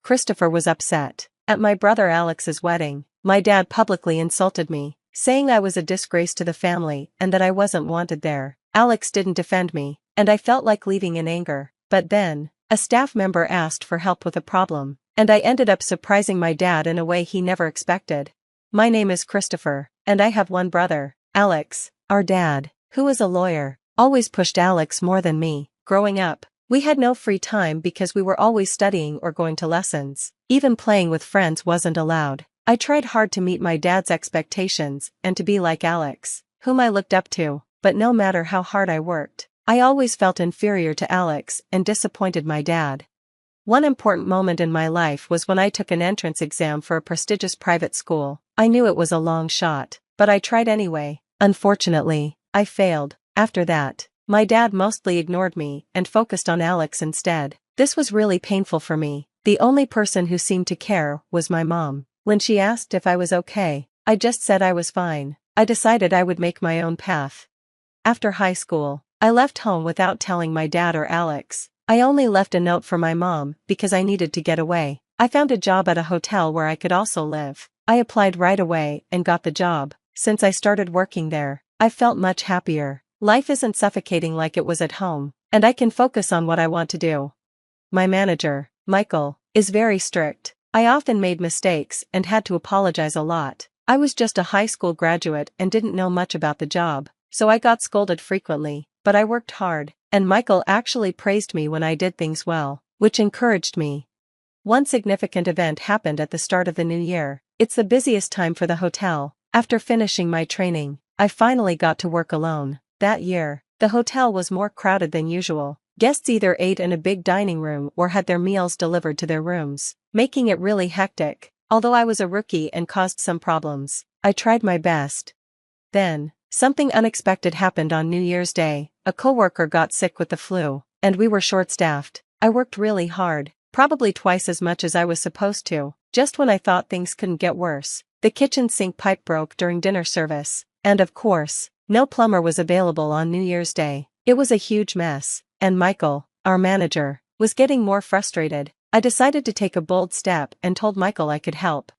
Christopher was upset. At my brother Alex's wedding, my dad publicly insulted me, saying I was a disgrace to the family and that I wasn't wanted there. Alex didn't defend me, and I felt like leaving in anger. But then, a staff member asked for help with a problem, and I ended up surprising my dad in a way he never expected. My name is Christopher, and I have one brother, Alex. Our dad, who is a lawyer, always pushed Alex more than me. Growing up, we had no free time because we were always studying or going to lessons. Even playing with friends wasn't allowed. I tried hard to meet my dad's expectations and to be like Alex, whom I looked up to, but no matter how hard I worked, I always felt inferior to Alex and disappointed my dad. One important moment in my life was when I took an entrance exam for a prestigious private school. I knew it was a long shot, but I tried anyway. Unfortunately, I failed. After that, my dad mostly ignored me and focused on Alex instead. This was really painful for me. The only person who seemed to care was my mom. When she asked if I was okay, I just said I was fine. I decided I would make my own path. After high school, I left home without telling my dad or Alex. I only left a note for my mom because I needed to get away. I found a job at a hotel where I could also live. I applied right away and got the job. Since I started working there, I felt much happier. Life isn't suffocating like it was at home, and I can focus on what I want to do. My manager, Michael, is very strict. I often made mistakes and had to apologize a lot. I was just a high school graduate and didn't know much about the job, so I got scolded frequently, but I worked hard, and Michael actually praised me when I did things well, which encouraged me. One significant event happened at the start of the new year. It's the busiest time for the hotel. After finishing my training, I finally got to work alone. That year, the hotel was more crowded than usual. Guests either ate in a big dining room or had their meals delivered to their rooms, making it really hectic. Although I was a rookie and caused some problems, I tried my best. Then, something unexpected happened on New Year's Day. A coworker got sick with the flu, and we were short-staffed. I worked really hard, probably twice as much as I was supposed to. Just when I thought things couldn't get worse, the kitchen sink pipe broke during dinner service, and of course, no plumber was available on New Year's Day. It was a huge mess, and Michael, our manager, was getting more frustrated. I decided to take a bold step and told Michael I could help.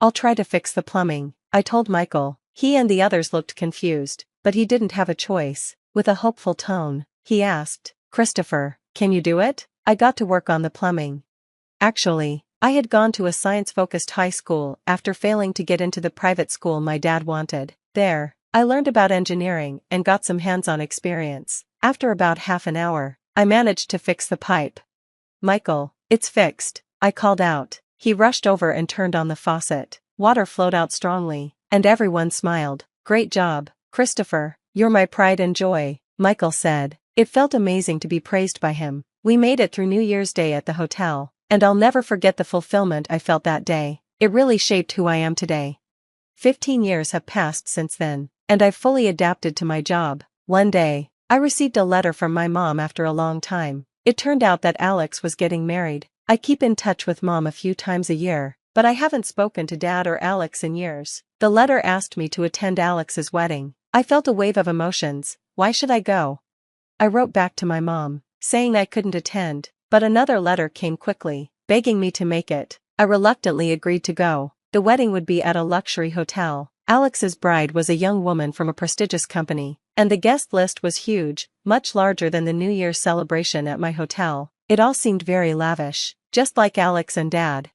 I'll try to fix the plumbing, I told Michael. He and the others looked confused, but he didn't have a choice. With a hopeful tone, he asked, "Christopher, can you do it?" I got to work on the plumbing. Actually, I had gone to a science-focused high school after failing to get into the private school my dad wanted. There, I learned about engineering and got some hands-on experience. After about half an hour, I managed to fix the pipe. "Michael, it's fixed," I called out. He rushed over and turned on the faucet. Water flowed out strongly, and everyone smiled. "Great job, Christopher, you're my pride and joy," Michael said. It felt amazing to be praised by him. We made it through New Year's Day at the hotel, and I'll never forget the fulfillment I felt that day. It really shaped who I am today. 15 years have passed since then, and I've fully adapted to my job. One day, I received a letter from my mom after a long time. It turned out that Alex was getting married. I keep in touch with mom a few times a year, but I haven't spoken to dad or Alex in years. The letter asked me to attend Alex's wedding. I felt a wave of emotions. Why should I go? I wrote back to my mom, saying I couldn't attend, but another letter came quickly, begging me to make it. I reluctantly agreed to go. The wedding would be at a luxury hotel. Alex's bride was a young woman from a prestigious company, and the guest list was huge, much larger than the New Year's celebration at my hotel. It all seemed very lavish, just like Alex and Dad.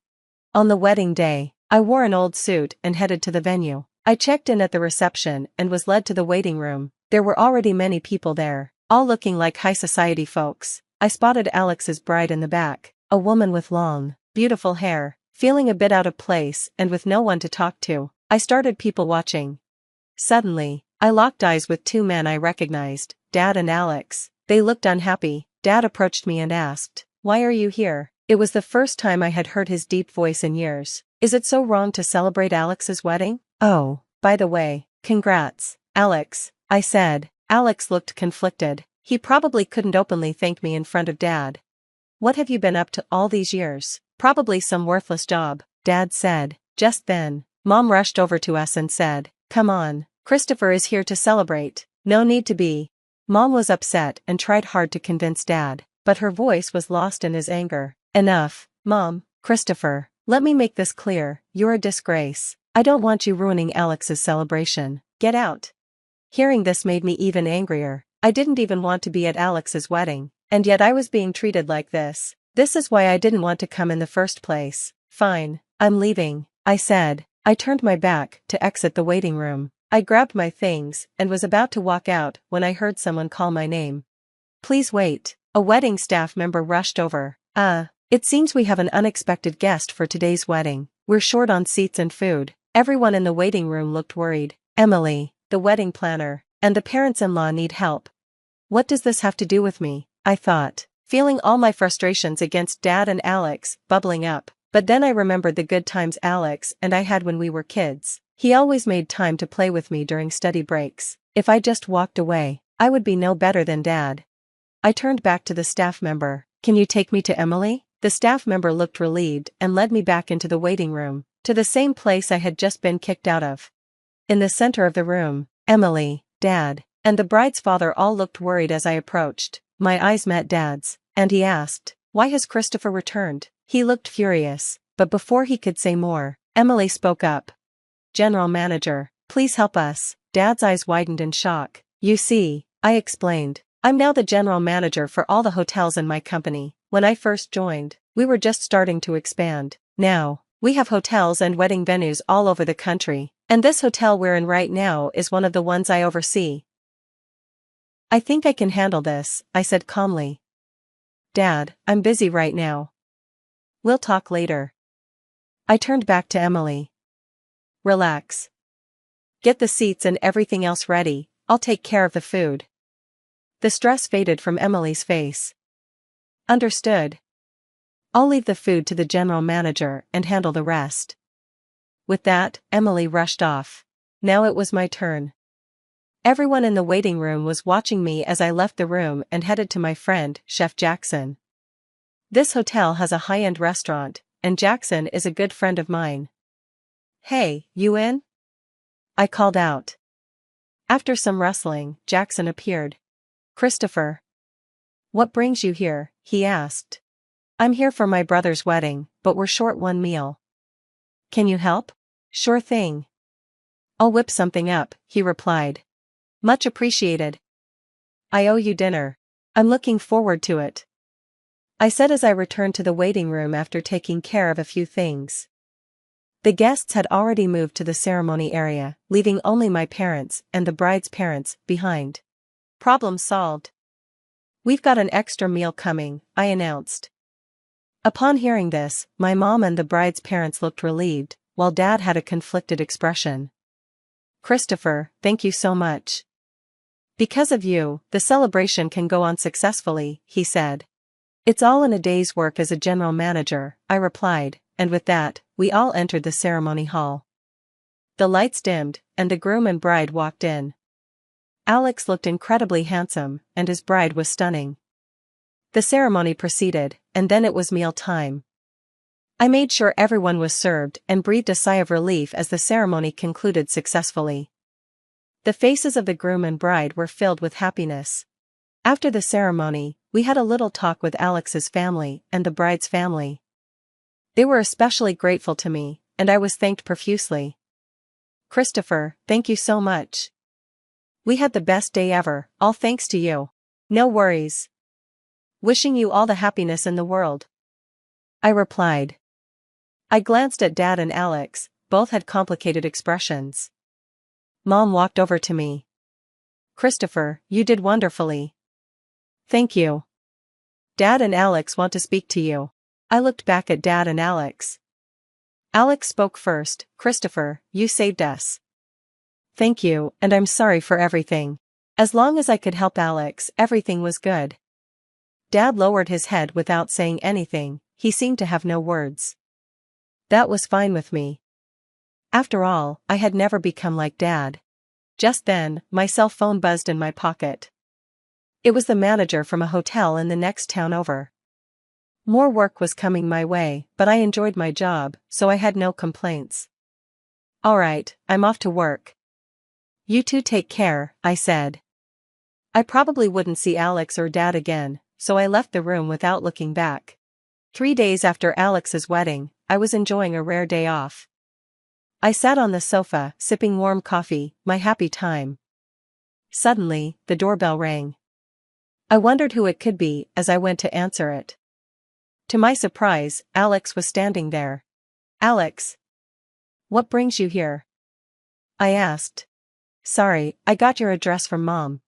On the wedding day, I wore an old suit and headed to the venue. I checked in at the reception and was led to the waiting room. There were already many people there, all looking like high society folks. I spotted Alex's bride in the back, a woman with long, beautiful hair. Feeling a bit out of place and with no one to talk to, I started people watching. Suddenly, I locked eyes with two men I recognized, Dad and Alex. They looked unhappy. Dad approached me and asked, "Why are you here?" It was the first time I had heard his deep voice in years. "Is it so wrong to celebrate Alex's wedding?" "Oh, by the way, congrats, Alex," I said. Alex looked conflicted. He probably couldn't openly thank me in front of Dad. "What have you been up to all these years?" "Probably some worthless job," Dad said. Just then, Mom rushed over to us and said, "Come on, Christopher is here to celebrate." "No need to be." Mom was upset and tried hard to convince Dad, but her voice was lost in his anger. "Enough, Mom, Christopher, let me make this clear, you're a disgrace. I don't want you ruining Alex's celebration. Get out. Hearing this made me even angrier. I didn't even want to be at Alex's wedding, and yet I was being treated like this. This is why I didn't want to come in the first place. Fine, I'm leaving, I said. I turned my back to exit the waiting room. I grabbed my things and was about to walk out when I heard someone call my name. Please wait. A wedding staff member rushed over. It seems we have an unexpected guest for today's wedding. We're short on seats and food. Everyone in the waiting room looked worried. Emily, the wedding planner, and the parents-in-law need help. What does this have to do with me? I thought, feeling all my frustrations against Dad and Alex bubbling up. But then I remembered the good times Alex and I had when we were kids. He always made time to play with me during study breaks. If I just walked away, I would be no better than Dad. I turned back to the staff member. Can you take me to Emily? The staff member looked relieved and led me back into the waiting room, to the same place I had just been kicked out of. In the center of the room, Emily, Dad, and the bride's father all looked worried as I approached. My eyes met Dad's, and he asked, "Why has Christopher returned?" He looked furious, but before he could say more, Emily spoke up. "General Manager, please help us." Dad's eyes widened in shock. "You see," I explained, "I'm now the general manager for all the hotels in my company. When I first joined, we were just starting to expand. Now, we have hotels and wedding venues all over the country, and this hotel we're in right now is one of the ones I oversee." "I think I can handle this," I said calmly. "Dad, I'm busy right now. We'll talk later." I turned back to Emily. "Relax. Get the seats and everything else ready, I'll take care of the food." The stress faded from Emily's face. "Understood. I'll leave the food to the general manager and handle the rest." With that, Emily rushed off. Now it was my turn. Everyone in the waiting room was watching me as I left the room and headed to my friend, Chef Jackson. This hotel has a high-end restaurant, and Jackson is a good friend of mine. "Hey, you in?" I called out. After some wrestling, Jackson appeared. "Christopher. What brings you here?" he asked. "I'm here for my brother's wedding, but we're short one meal. Can you help?" "Sure thing. I'll whip something up," he replied. "Much appreciated." "I owe you dinner. I'm looking forward to it," I said as I returned to the waiting room after taking care of a few things. The guests had already moved to the ceremony area, leaving only my parents and the bride's parents behind. Problem solved. "We've got an extra meal coming," I announced. Upon hearing this, my mom and the bride's parents looked relieved, while Dad had a conflicted expression. "Christopher, thank you so much. Because of you, the celebration can go on successfully," he said. "It's all in a day's work as a general manager," I replied, and with that, we all entered the ceremony hall. The lights dimmed, and the groom and bride walked in. Alex looked incredibly handsome, and his bride was stunning. The ceremony proceeded, and then it was meal time. I made sure everyone was served and breathed a sigh of relief as the ceremony concluded successfully. The faces of the groom and bride were filled with happiness. After the ceremony, we had a little talk with Alex's family and the bride's family. They were especially grateful to me, and I was thanked profusely. "Christopher, thank you so much. We had the best day ever, all thanks to you." "No worries. Wishing you all the happiness in the world," I replied. I glanced at Dad and Alex, both had complicated expressions. Mom walked over to me. "Christopher, you did wonderfully." "Thank you. Dad and Alex want to speak to you." I looked back at Dad and Alex. Alex spoke first. "Christopher, you saved us." "Thank you, and I'm sorry for everything." As long as I could help Alex, everything was good. Dad lowered his head without saying anything, he seemed to have no words. That was fine with me. After all, I had never become like Dad. Just then, my cell phone buzzed in my pocket. It was the manager from a hotel in the next town over. More work was coming my way, but I enjoyed my job, so I had no complaints. "Alright, I'm off to work." "You two take care," I said. I probably wouldn't see Alex or Dad again, so I left the room without looking back. 3 days after Alex's wedding, I was enjoying a rare day off. I sat on the sofa, sipping warm coffee, my happy time. Suddenly, the doorbell rang. I wondered who it could be as I went to answer it. To my surprise, Alex was standing there. "Alex, what brings you here?" I asked. "Sorry, I got your address from Mom.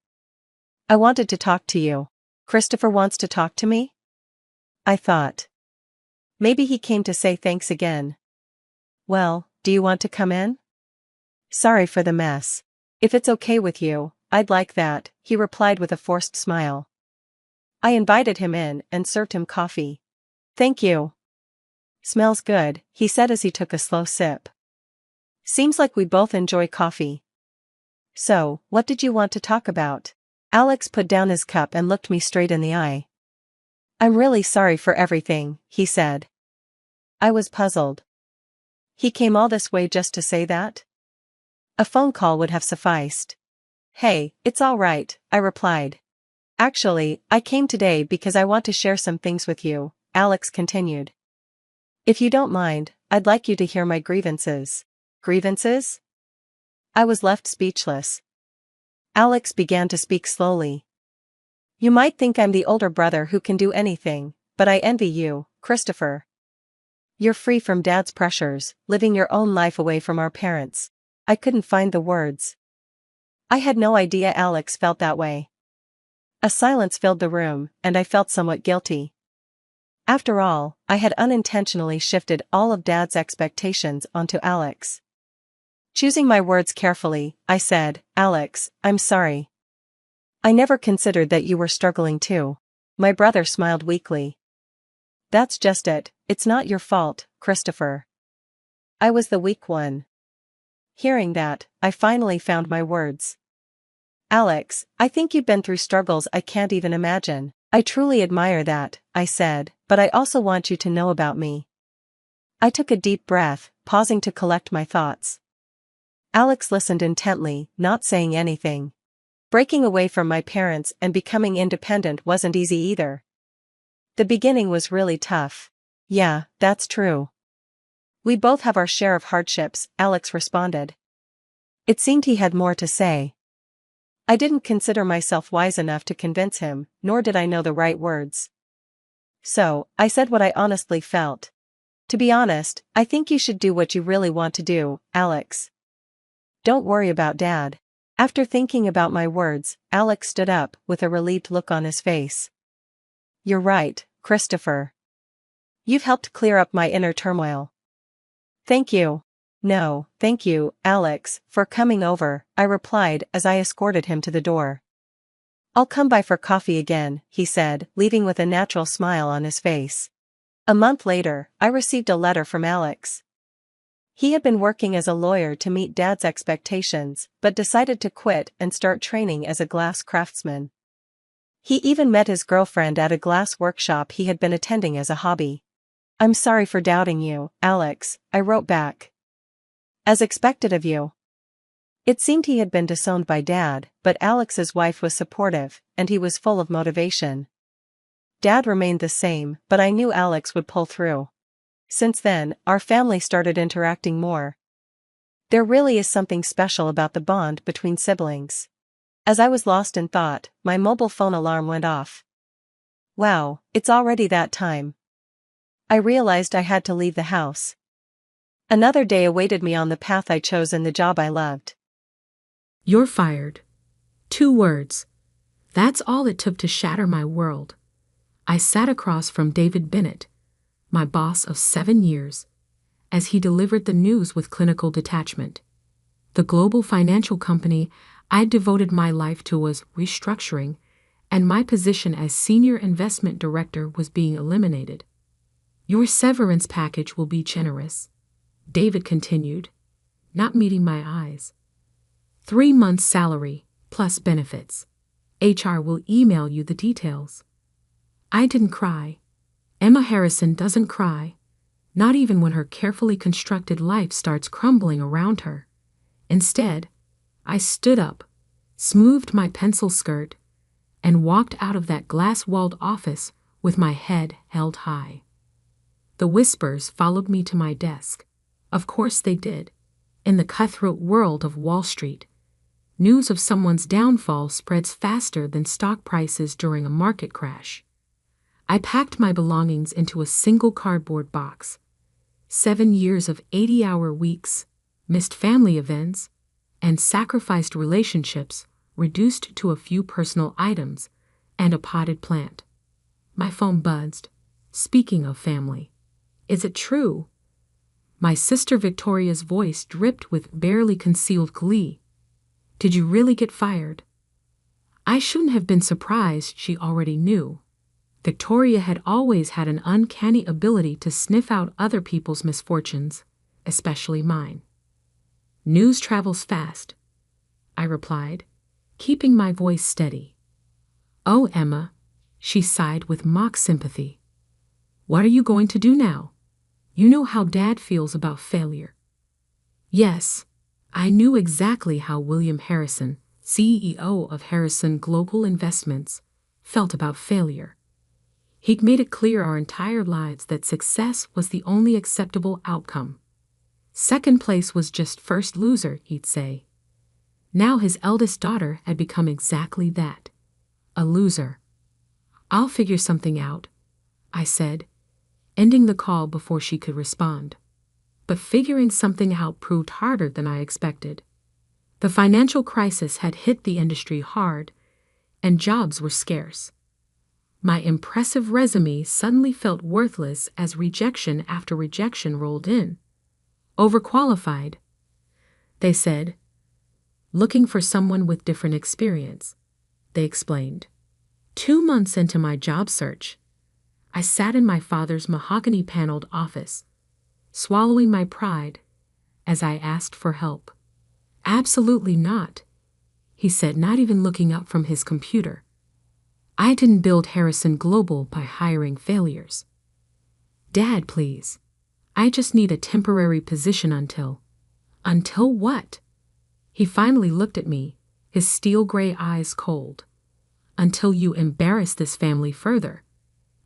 I wanted to talk to you." "Christopher wants to talk to me?" I thought. Maybe he came to say thanks again. "Well, do you want to come in?" "Sorry for the mess. If it's okay with you, I'd like that," he replied with a forced smile. I invited him in and served him coffee. "Thank you. Smells good," he said as he took a slow sip. "Seems like we both enjoy coffee. So, what did you want to talk about?" Alex put down his cup and looked me straight in the eye. "I'm really sorry for everything," he said. I was puzzled. He came all this way just to say that? A phone call would have sufficed. "Hey, it's all right," I replied. "Actually, I came today because I want to share some things with you," Alex continued. "If you don't mind, I'd like you to hear my grievances." "Grievances?" I was left speechless. Alex began to speak slowly. "You might think I'm the older brother who can do anything, but I envy you, Christopher. You're free from Dad's pressures, living your own life away from our parents." I couldn't find the words. I had no idea Alex felt that way. A silence filled the room, and I felt somewhat guilty. After all, I had unintentionally shifted all of Dad's expectations onto Alex. Choosing my words carefully, I said, "Alex, I'm sorry. I never considered that you were struggling too." My brother smiled weakly. "That's just it, it's not your fault, Christopher. I was the weak one." Hearing that, I finally found my words. "Alex, I think you've been through struggles I can't even imagine." "I truly admire that," I said, "but I also want you to know about me." I took a deep breath, pausing to collect my thoughts. Alex listened intently, not saying anything. Breaking away from my parents and becoming independent wasn't easy either. The beginning was really tough. "Yeah, that's true. We both have our share of hardships," Alex responded. It seemed he had more to say. I didn't consider myself wise enough to convince him, nor did I know the right words. So, I said what I honestly felt. "To be honest, I think you should do what you really want to do, Alex. Don't worry about Dad." After thinking about my words, Alex stood up, with a relieved look on his face. "You're right, Christopher. You've helped clear up my inner turmoil." "Thank you." "No, thank you, Alex, for coming over," I replied as I escorted him to the door. "I'll come by for coffee again," he said, leaving with a natural smile on his face. A month later, I received a letter from Alex. He had been working as a lawyer to meet Dad's expectations, but decided to quit and start training as a glass craftsman. He even met his girlfriend at a glass workshop he had been attending as a hobby. "I'm sorry for doubting you, Alex," I wrote back. "As expected of you." It seemed he had been disowned by Dad, but Alex's wife was supportive, and he was full of motivation. Dad remained the same, but I knew Alex would pull through. Since then, our family started interacting more. There really is something special about the bond between siblings. As I was lost in thought, my mobile phone alarm went off. Wow, it's already that time. I realized I had to leave the house. Another day awaited me on the path I chose in the job I loved. "You're fired." 2 words. That's all it took to shatter my world. I sat across from David Bennett, my boss of 7 years, as he delivered the news with clinical detachment. The global financial company I'd devoted my life to was restructuring, and my position as senior investment director was being eliminated. "Your severance package will be generous," David continued, not meeting my eyes. 3 months' salary, plus benefits. HR will email you the details." I didn't cry. Emma Harrison doesn't cry, not even when her carefully constructed life starts crumbling around her. Instead, I stood up, smoothed my pencil skirt, and walked out of that glass-walled office with my head held high. The whispers followed me to my desk. Of course they did. In the cutthroat world of Wall Street, news of someone's downfall spreads faster than stock prices during a market crash. I packed my belongings into a single cardboard box. 7 years of 80-hour weeks, missed family events, and sacrificed relationships reduced to a few personal items and a potted plant. My phone buzzed. Speaking of family, is it true? My sister Victoria's voice dripped with barely concealed glee. Did you really get fired? I shouldn't have been surprised she already knew. Victoria had always had an uncanny ability to sniff out other people's misfortunes, especially mine. News travels fast, I replied, keeping my voice steady. Oh, Emma, she sighed with mock sympathy. What are you going to do now? You know how Dad feels about failure. Yes, I knew exactly how William Harrison, CEO of Harrison Global Investments, felt about failure. He'd made it clear our entire lives that success was the only acceptable outcome. Second place was just first loser, he'd say. Now his eldest daughter had become exactly that, a loser. I'll figure something out, I said, ending the call before she could respond. But figuring something out proved harder than I expected. The financial crisis had hit the industry hard, and jobs were scarce. My impressive resume suddenly felt worthless as rejection after rejection rolled in. Overqualified, they said. Looking for someone with different experience, they explained. 2 months into my job search, I sat in my father's mahogany-paneled office, swallowing my pride as I asked for help. Absolutely not, he said, not even looking up from his computer. I didn't build Harrison Global by hiring failures. Dad, please. I just need a temporary position until... Until what? He finally looked at me, his steel gray eyes cold. Until you embarrass this family further.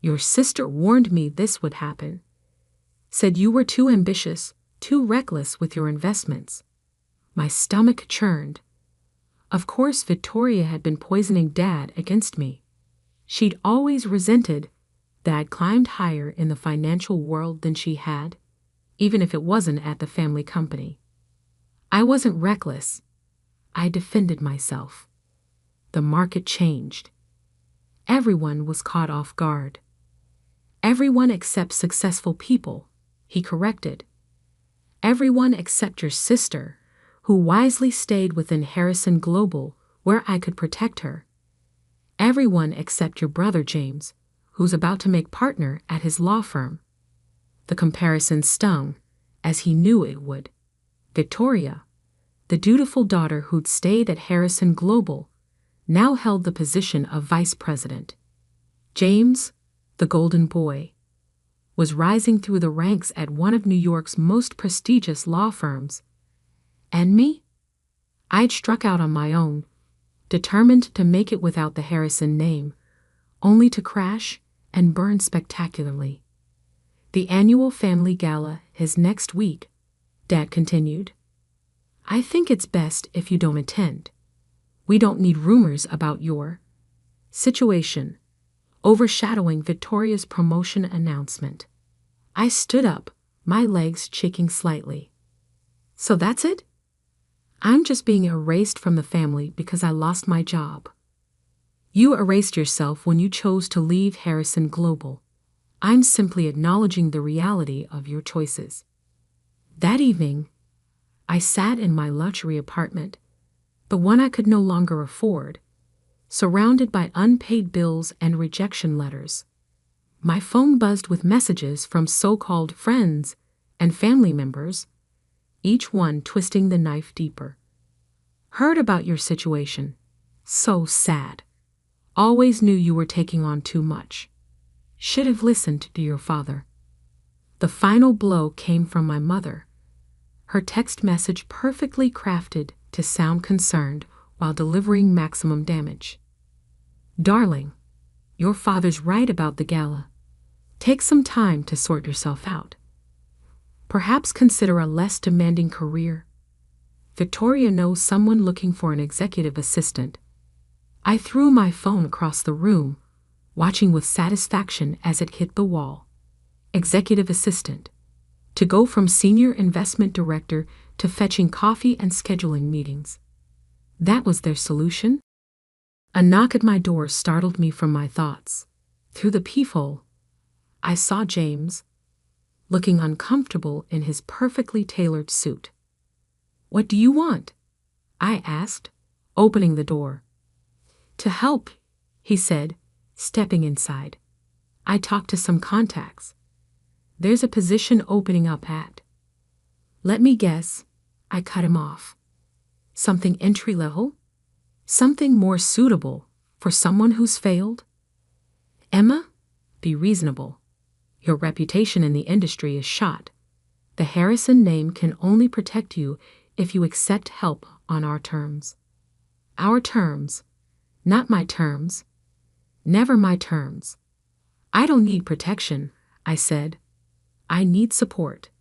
Your sister warned me this would happen. Said you were too ambitious, too reckless with your investments. My stomach churned. Of course, Victoria had been poisoning Dad against me. She'd always resented that I'd climbed higher in the financial world than she had, even if it wasn't at the family company. I wasn't reckless. I defended myself. The market changed. Everyone was caught off guard. Everyone except successful people, he corrected. Everyone except your sister, who wisely stayed within Harrison Global, where I could protect her. Everyone except your brother James, who's about to make partner at his law firm. The comparison stung, as he knew it would. Victoria, the dutiful daughter who'd stayed at Harrison Global, now held the position of vice president. James, the golden boy, was rising through the ranks at one of New York's most prestigious law firms. And me? I'd struck out on my own, determined to make it without the Harrison name, only to crash and burn spectacularly. The annual family gala is next week, Dad continued. I think it's best if you don't attend. We don't need rumors about your situation overshadowing Victoria's promotion announcement. I stood up, my legs shaking slightly. So that's it? I'm just being erased from the family because I lost my job. You erased yourself when you chose to leave Harrison Global. I'm simply acknowledging the reality of your choices. That evening, I sat in my luxury apartment, the one I could no longer afford, surrounded by unpaid bills and rejection letters. My phone buzzed with messages from so-called friends and family members, each one twisting the knife deeper. Heard about your situation. So sad. Always knew you were taking on too much. Should have listened to your father. The final blow came from my mother. Her text message perfectly crafted to sound concerned while delivering maximum damage. Darling, your father's right about the gala. Take some time to sort yourself out. Perhaps consider a less demanding career. Victoria knows someone looking for an executive assistant. I threw my phone across the room, watching with satisfaction as it hit the wall. Executive assistant. To go from senior investment director to fetching coffee and scheduling meetings. That was their solution? A knock at my door startled me from my thoughts. Through the peephole, I saw James, looking uncomfortable in his perfectly tailored suit. "What do you want?" I asked, opening the door. "To help," he said, stepping inside. "I talked to some contacts. There's a position opening up at—" "Let me guess," I cut him off. "Something entry-level? Something more suitable for someone who's failed?" "Emma, be reasonable. Your reputation in the industry is shot. The Harrison name can only protect you if you accept help on our terms." "Our terms, not my terms. Never my terms." "I don't need protection," I said. "I need support.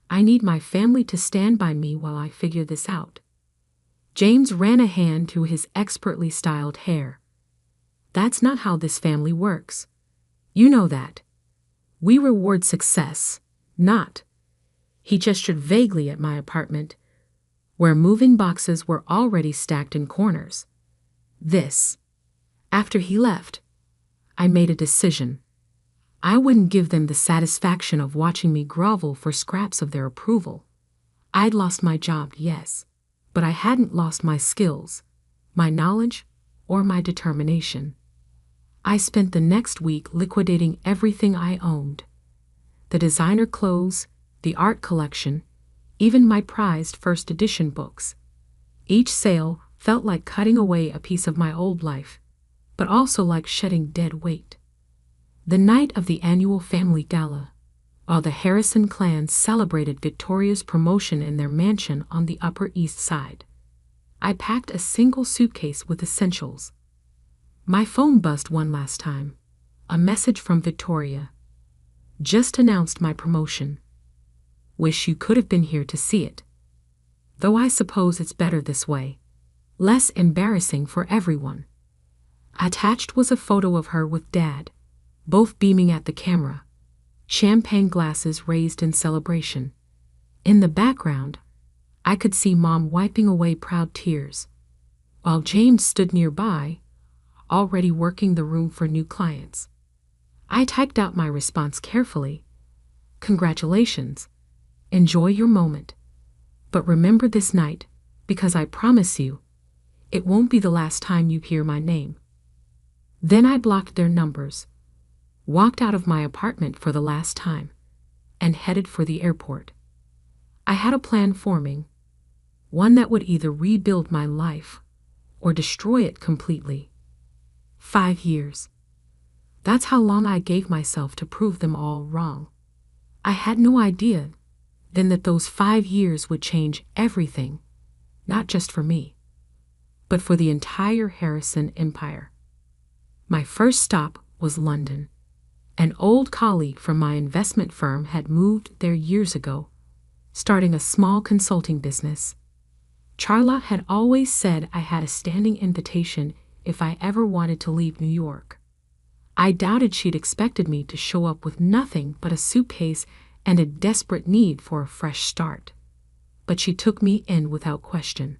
I need my family to stand by me while I figure this out." James ran a hand through his expertly styled hair. "That's not how this family works. You know that. We reward success, not—" He gestured vaguely at my apartment, where moving boxes were already stacked in corners. This. After he left, I made a decision. I wouldn't give them the satisfaction of watching me grovel for scraps of their approval. I'd lost my job, yes, but I hadn't lost my skills, my knowledge, or my determination. I spent the next week liquidating everything I owned. The designer clothes, the art collection, even my prized first edition books. Each sale felt like cutting away a piece of my old life, but also like shedding dead weight. The night of the annual family gala, while the Harrison clan celebrated Victoria's promotion in their mansion on the Upper East Side, I packed a single suitcase with essentials. My phone buzzed one last time. A message from Victoria. "Just announced my promotion. Wish you could have been here to see it. Though I suppose it's better this way. Less embarrassing for everyone." Attached was a photo of her with Dad, both beaming at the camera, champagne glasses raised in celebration. In the background, I could see Mom wiping away proud tears, while James stood nearby, already working the room for new clients. I typed out my response carefully. "Congratulations. Enjoy your moment. But remember this night, because I promise you, it won't be the last time you hear my name." Then I blocked their numbers, walked out of my apartment for the last time, and headed for the airport. I had a plan forming, one that would either rebuild my life or destroy it completely. 5 years. That's how long I gave myself to prove them all wrong. I had no idea then that those 5 years would change everything, not just for me, but for the entire Harrison empire. My first stop was London. An old colleague from my investment firm had moved there years ago, starting a small consulting business. Charlotte had always said I had a standing invitation if I ever wanted to leave New York. I doubted she'd expected me to show up with nothing but a suitcase and a desperate need for a fresh start. But she took me in without question.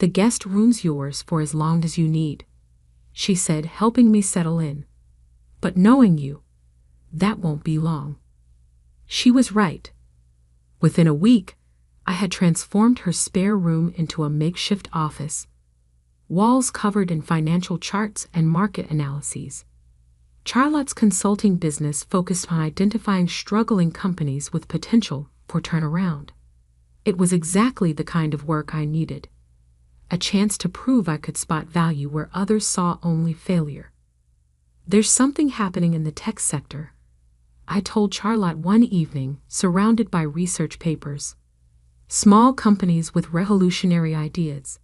"The guest room's yours for as long as you need," she said, helping me settle in. "But knowing you, that won't be long." She was right. Within a week, I had transformed her spare room into a makeshift office, walls covered in financial charts and market analyses. Charlotte's consulting business focused on identifying struggling companies with potential for turnaround. It was exactly the kind of work I needed, a chance to prove I could spot value where others saw only failure. "There's something happening in the tech sector," I told Charlotte one evening, surrounded by research papers. "Small companies with revolutionary ideas,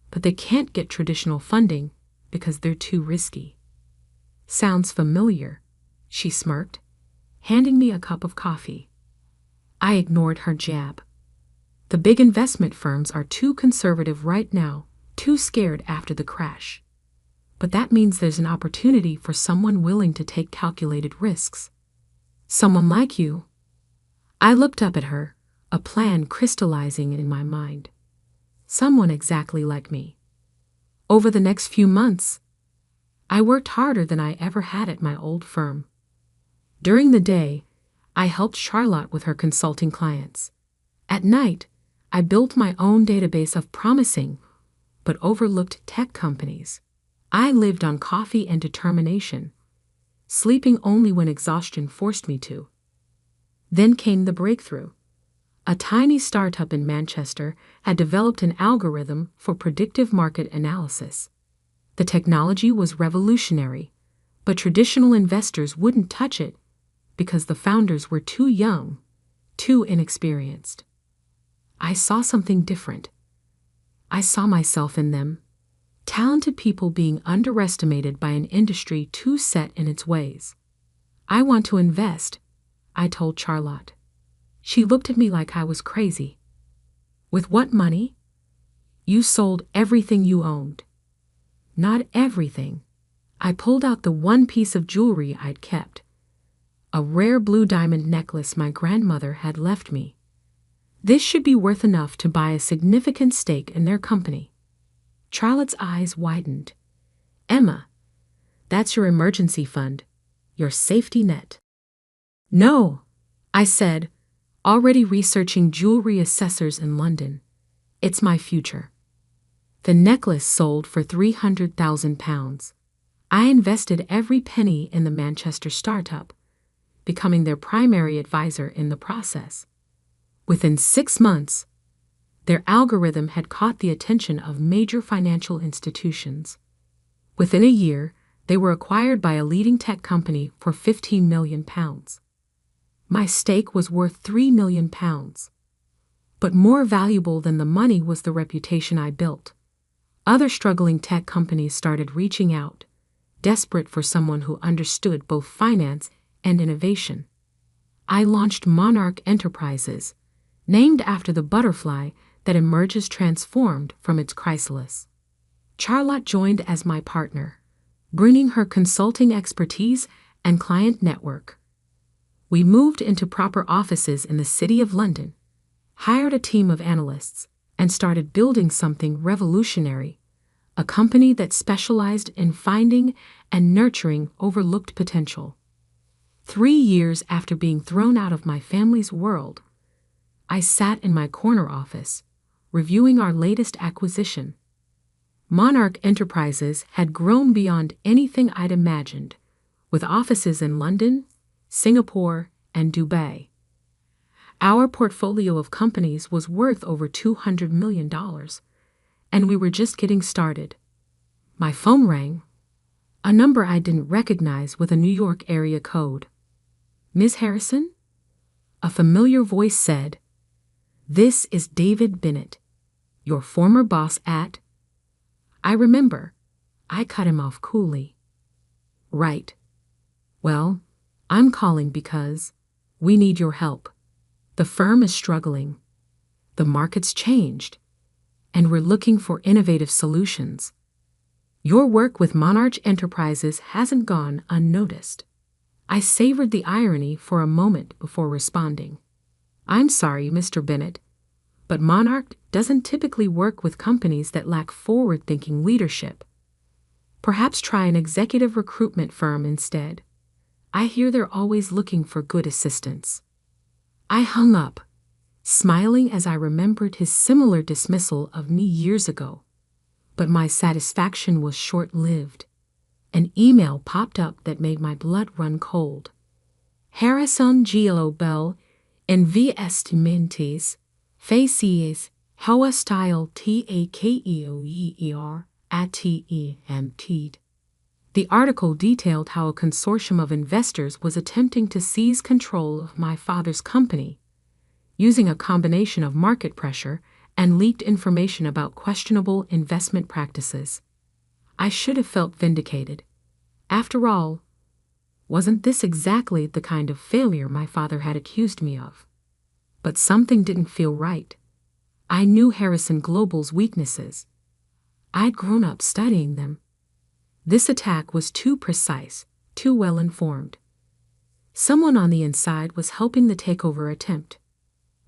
but they can't get traditional funding because they're too risky." "Sounds familiar," she smirked. handing me a cup of coffee. I ignored her jab. The big investment firms are too conservative right now, too scared after the crash. But that means there's an opportunity for someone willing to take calculated risks. Someone like you. I looked up at her, a plan crystallizing in my mind. Someone exactly like me. Over the next few months, I worked harder than I ever had at my old firm. During the day, I helped Charlotte with her consulting clients. At night, I built my own database of promising but overlooked tech companies. I lived on coffee and determination, sleeping only when exhaustion forced me to. Then came the breakthrough. A tiny startup in Manchester had developed an algorithm for predictive market analysis. The technology was revolutionary, but traditional investors wouldn't touch it because the founders were too young, too inexperienced. I saw something different. I saw myself in them. Talented people being underestimated by an industry too set in its ways. I want to invest, I told Charlotte. She looked at me like I was crazy. With what money? You sold everything you owned. Not everything. I pulled out the one piece of jewelry I'd kept. A rare blue diamond necklace my grandmother had left me. This should be worth enough to buy a significant stake in their company. Charlotte's eyes widened. Emma, that's your emergency fund, your safety net. No, I said, already researching jewelry assessors in London. It's my future. The necklace sold for £300,000. I invested every penny in the Manchester startup, becoming their primary advisor in the process. Within 6 months, their algorithm had caught the attention of major financial institutions. Within a year, they were acquired by a leading tech company for £15 million. My stake was worth £3 million. But more valuable than the money was the reputation I built. Other struggling tech companies started reaching out, desperate for someone who understood both finance and innovation. I launched Monarch Enterprises, named after the butterfly that emerges transformed from its chrysalis. Charlotte joined as my partner, bringing her consulting expertise and client network. We moved into proper offices in the City of London, hired a team of analysts, and started building something revolutionary, a company that specialized in finding and nurturing overlooked potential. 3 years after being thrown out of my family's world, I sat in my corner office, reviewing our latest acquisition. Monarch Enterprises had grown beyond anything I'd imagined, with offices in London, Singapore, and Dubai. Our portfolio of companies was worth over $200 million, and we were just getting started. My phone rang, a number I didn't recognize with a New York area code. Ms. Harrison? A familiar voice said, "This is David Bennett, your former boss at..." I remember. I cut him off coolly. Right. Well, I'm calling because we need your help. The firm is struggling. The market's changed, and we're looking for innovative solutions. Your work with Monarch Enterprises hasn't gone unnoticed. I savored the irony for a moment before responding. I'm sorry, Mr. Bennett, but Monarch doesn't typically work with companies that lack forward-thinking leadership. Perhaps try an executive recruitment firm instead. I hear they're always looking for good assistants. I hung up, smiling as I remembered his similar dismissal of me years ago. But my satisfaction was short-lived. An email popped up that made my blood run cold. Harrison Global Investimentos Facies Hoa Style Takeover ATEMT. The article detailed how a consortium of investors was attempting to seize control of my father's company, using a combination of market pressure and leaked information about questionable investment practices. I should have felt vindicated. After all, Wasn't this exactly the kind of failure my father had accused me of? But something didn't feel right. I knew Harrison Global's weaknesses. I'd grown up studying them. This attack was too precise, too well-informed. Someone on the inside was helping the takeover attempt.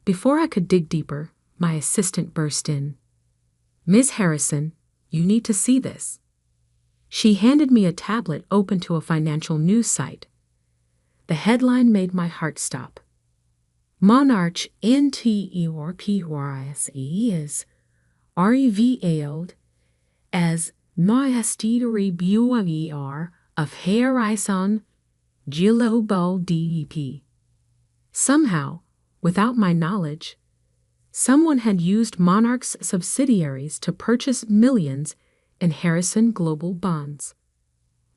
Before I could dig deeper, my assistant burst in. "Ms. Harrison, you need to see this." She handed me a tablet open to a financial news site. The headline made my heart stop. Monarch NTERPRISE is revealed as Majesty Bureau of Harrison Global DEP. Somehow, without my knowledge, someone had used Monarch's subsidiaries to purchase millions in Harrison Global bonds.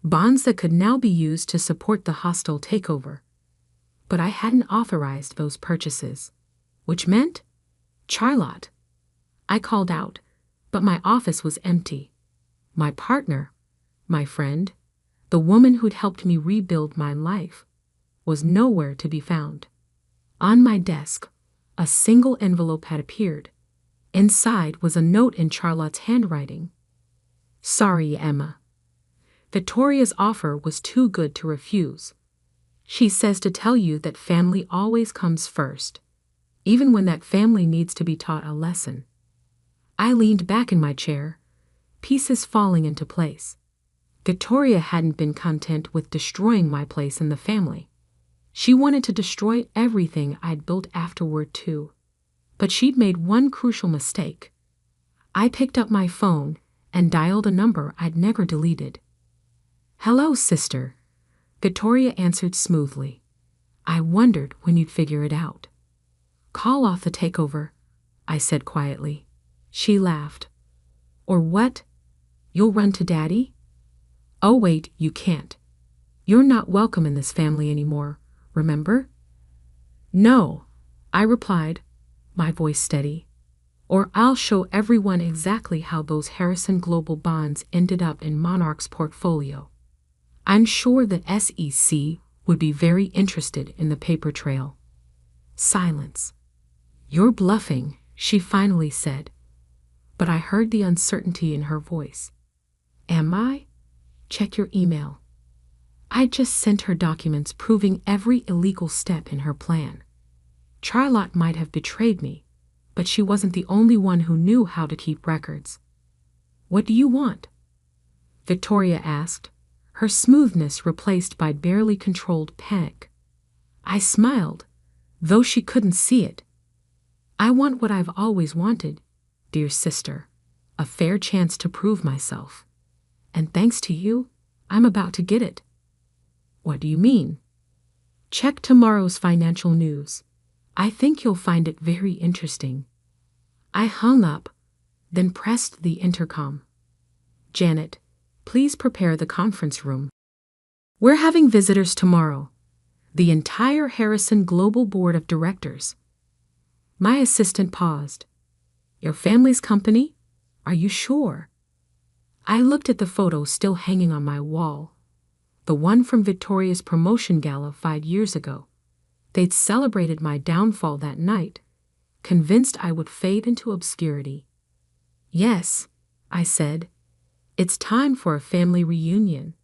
Bonds that could now be used to support the hostile takeover. But I hadn't authorized those purchases, which meant Charlotte. I called out, but my office was empty. My partner, my friend, the woman who'd helped me rebuild my life, was nowhere to be found. On my desk, a single envelope had appeared. Inside was a note in Charlotte's handwriting. "Sorry, Emma. Victoria's offer was too good to refuse. She says to tell you that family always comes first, even when that family needs to be taught a lesson." I leaned back in my chair, pieces falling into place. Victoria hadn't been content with destroying my place in the family. She wanted to destroy everything I'd built afterward too. But she'd made one crucial mistake. I picked up my phone and dialed a number I'd never deleted. "Hello, sister," Victoria answered smoothly. "I wondered when you'd figure it out." "Call off the takeover," I said quietly. She laughed. "Or what? You'll run to Daddy?" "Oh wait, you can't. You're not welcome in this family anymore, remember?" "No," I replied, my voice steady. "Or I'll show everyone exactly how those Harrison Global bonds ended up in Monarch's portfolio. I'm sure the SEC would be very interested in the paper trail." Silence. "You're bluffing," she finally said, but I heard the uncertainty in her voice. "Am I? Check your email." I just sent her documents proving every illegal step in her plan. Charlotte might have betrayed me, but she wasn't the only one who knew how to keep records. "What do you want?" Victoria asked, her smoothness replaced by barely controlled panic. I smiled, though she couldn't see it. "I want what I've always wanted, dear sister, a fair chance to prove myself. And thanks to you, I'm about to get it." "What do you mean?" "Check tomorrow's financial news. I think you'll find it very interesting." I hung up, then pressed the intercom. "Janet, please prepare the conference room. We're having visitors tomorrow. The entire Harrison Global Board of Directors." My assistant paused. "Your family's company? Are you sure?" I looked at the photo still hanging on my wall. The one from Victoria's promotion gala 5 years ago. They'd celebrated my downfall that night, convinced I would fade into obscurity. "Yes," I said, "it's time for a family reunion."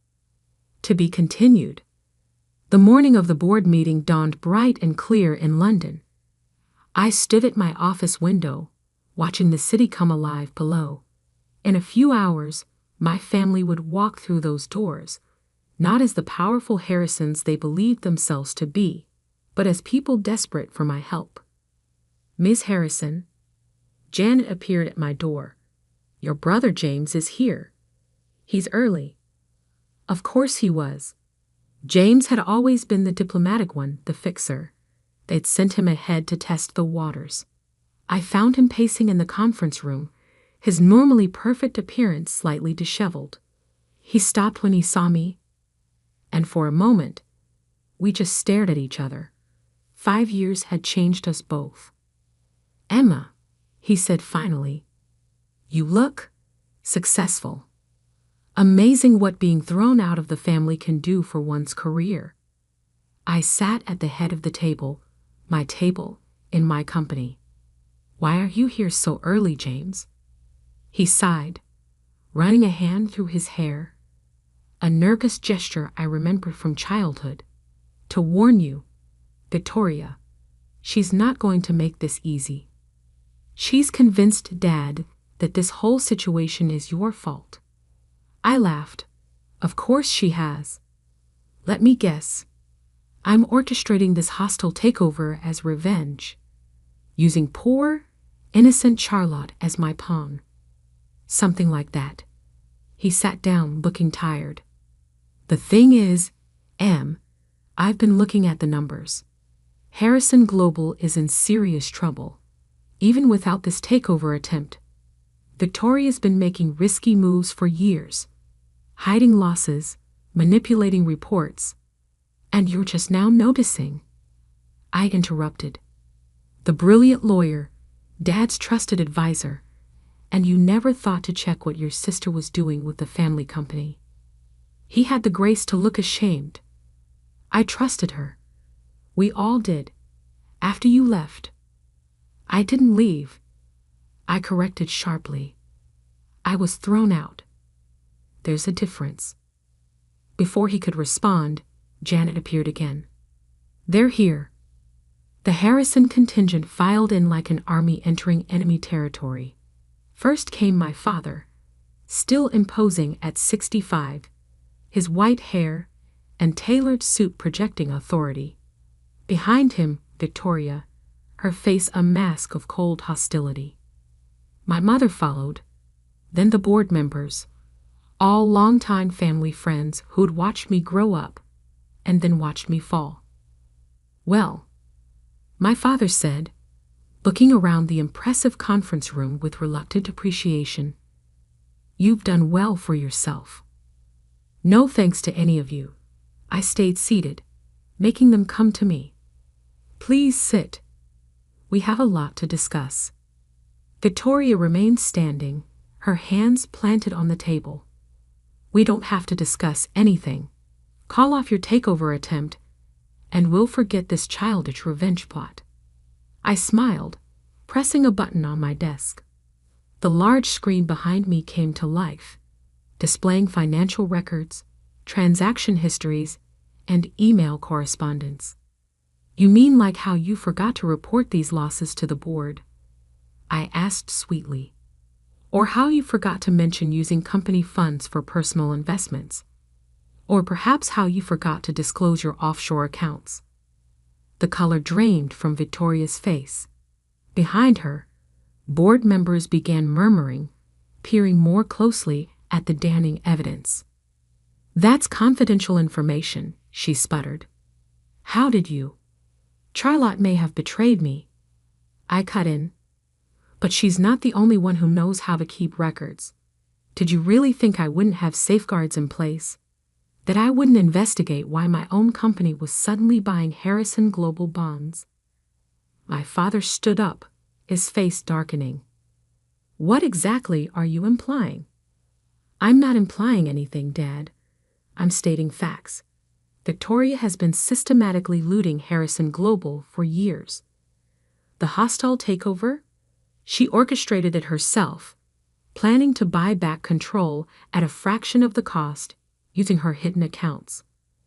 To be continued. The morning of the board meeting dawned bright and clear in London. I stood at my office window, watching the city come alive below. In a few hours, my family would walk through those doors, not as the powerful Harrisons they believed themselves to be, but as people desperate for my help. "Ms. Harrison." Janet appeared at my door. "Your brother James is here. He's early." Of course he was. James had always been the diplomatic one, the fixer. They'd sent him ahead to test the waters. I found him pacing in the conference room, his normally perfect appearance slightly disheveled. He stopped when he saw me, and for a moment, we just stared at each other. 5 years had changed us both. "Emma," he said finally, "you look successful." Amazing what being thrown out of the family can do for one's career. I sat at the head of the table, my table, in my company. Why are you here so early, James? He sighed, running a hand through his hair. A nervous gesture I remembered from childhood. To warn you, Victoria, she's not going to make this easy. She's convinced Dad that this whole situation is your fault. I laughed. Of course she has. Let me guess. I'm orchestrating this hostile takeover as revenge, using poor, innocent Charlotte as my pawn. Something like that. He sat down, looking tired. The thing is, I've been looking at the numbers. Harrison Global is in serious trouble. Even without this takeover attempt, Victoria's been making risky moves for years, hiding losses, manipulating reports, and you're just now noticing. I interrupted. The brilliant lawyer, Dad's trusted advisor, and you never thought to check what your sister was doing with the family company. He had the grace to look ashamed. I trusted her. We all did. After you left. I didn't leave. I corrected sharply. I was thrown out. There's a difference. Before he could respond, Janet appeared again. They're here. The Harrison contingent filed in like an army entering enemy territory. First came my father, still imposing at 65, his white hair and tailored suit projecting authority. Behind him, Victoria, her face a mask of cold hostility. My mother followed, then the board members, all longtime family friends who'd watched me grow up and then watched me fall. Well, my father said, looking around the impressive conference room with reluctant appreciation, you've done well for yourself. No thanks to any of you. I stayed seated, making them come to me. Please sit. We have a lot to discuss. Victoria remained standing, her hands planted on the table. We don't have to discuss anything. Call off your takeover attempt, and we'll forget this childish revenge plot. I smiled, pressing a button on my desk. The large screen behind me came to life, displaying financial records, transaction histories, and email correspondence. You mean like how you forgot to report these losses to the board? I asked sweetly. Or how you forgot to mention using company funds for personal investments? Or perhaps how you forgot to disclose your offshore accounts? The color drained from Victoria's face. Behind her, board members began murmuring, peering more closely at the damning evidence. That's confidential information, she sputtered. How did you? Charlotte may have betrayed me. I cut in. But she's not the only one who knows how to keep records. Did you really think I wouldn't have safeguards in place? That I wouldn't investigate why my own company was suddenly buying Harrison Global bonds? My father stood up, his face darkening. What exactly are you implying? I'm not implying anything, Dad. I'm stating facts. Victoria has been systematically looting Harrison Global for years. The hostile takeover? She orchestrated it herself, planning to buy back control at a fraction of the cost using her hidden accounts.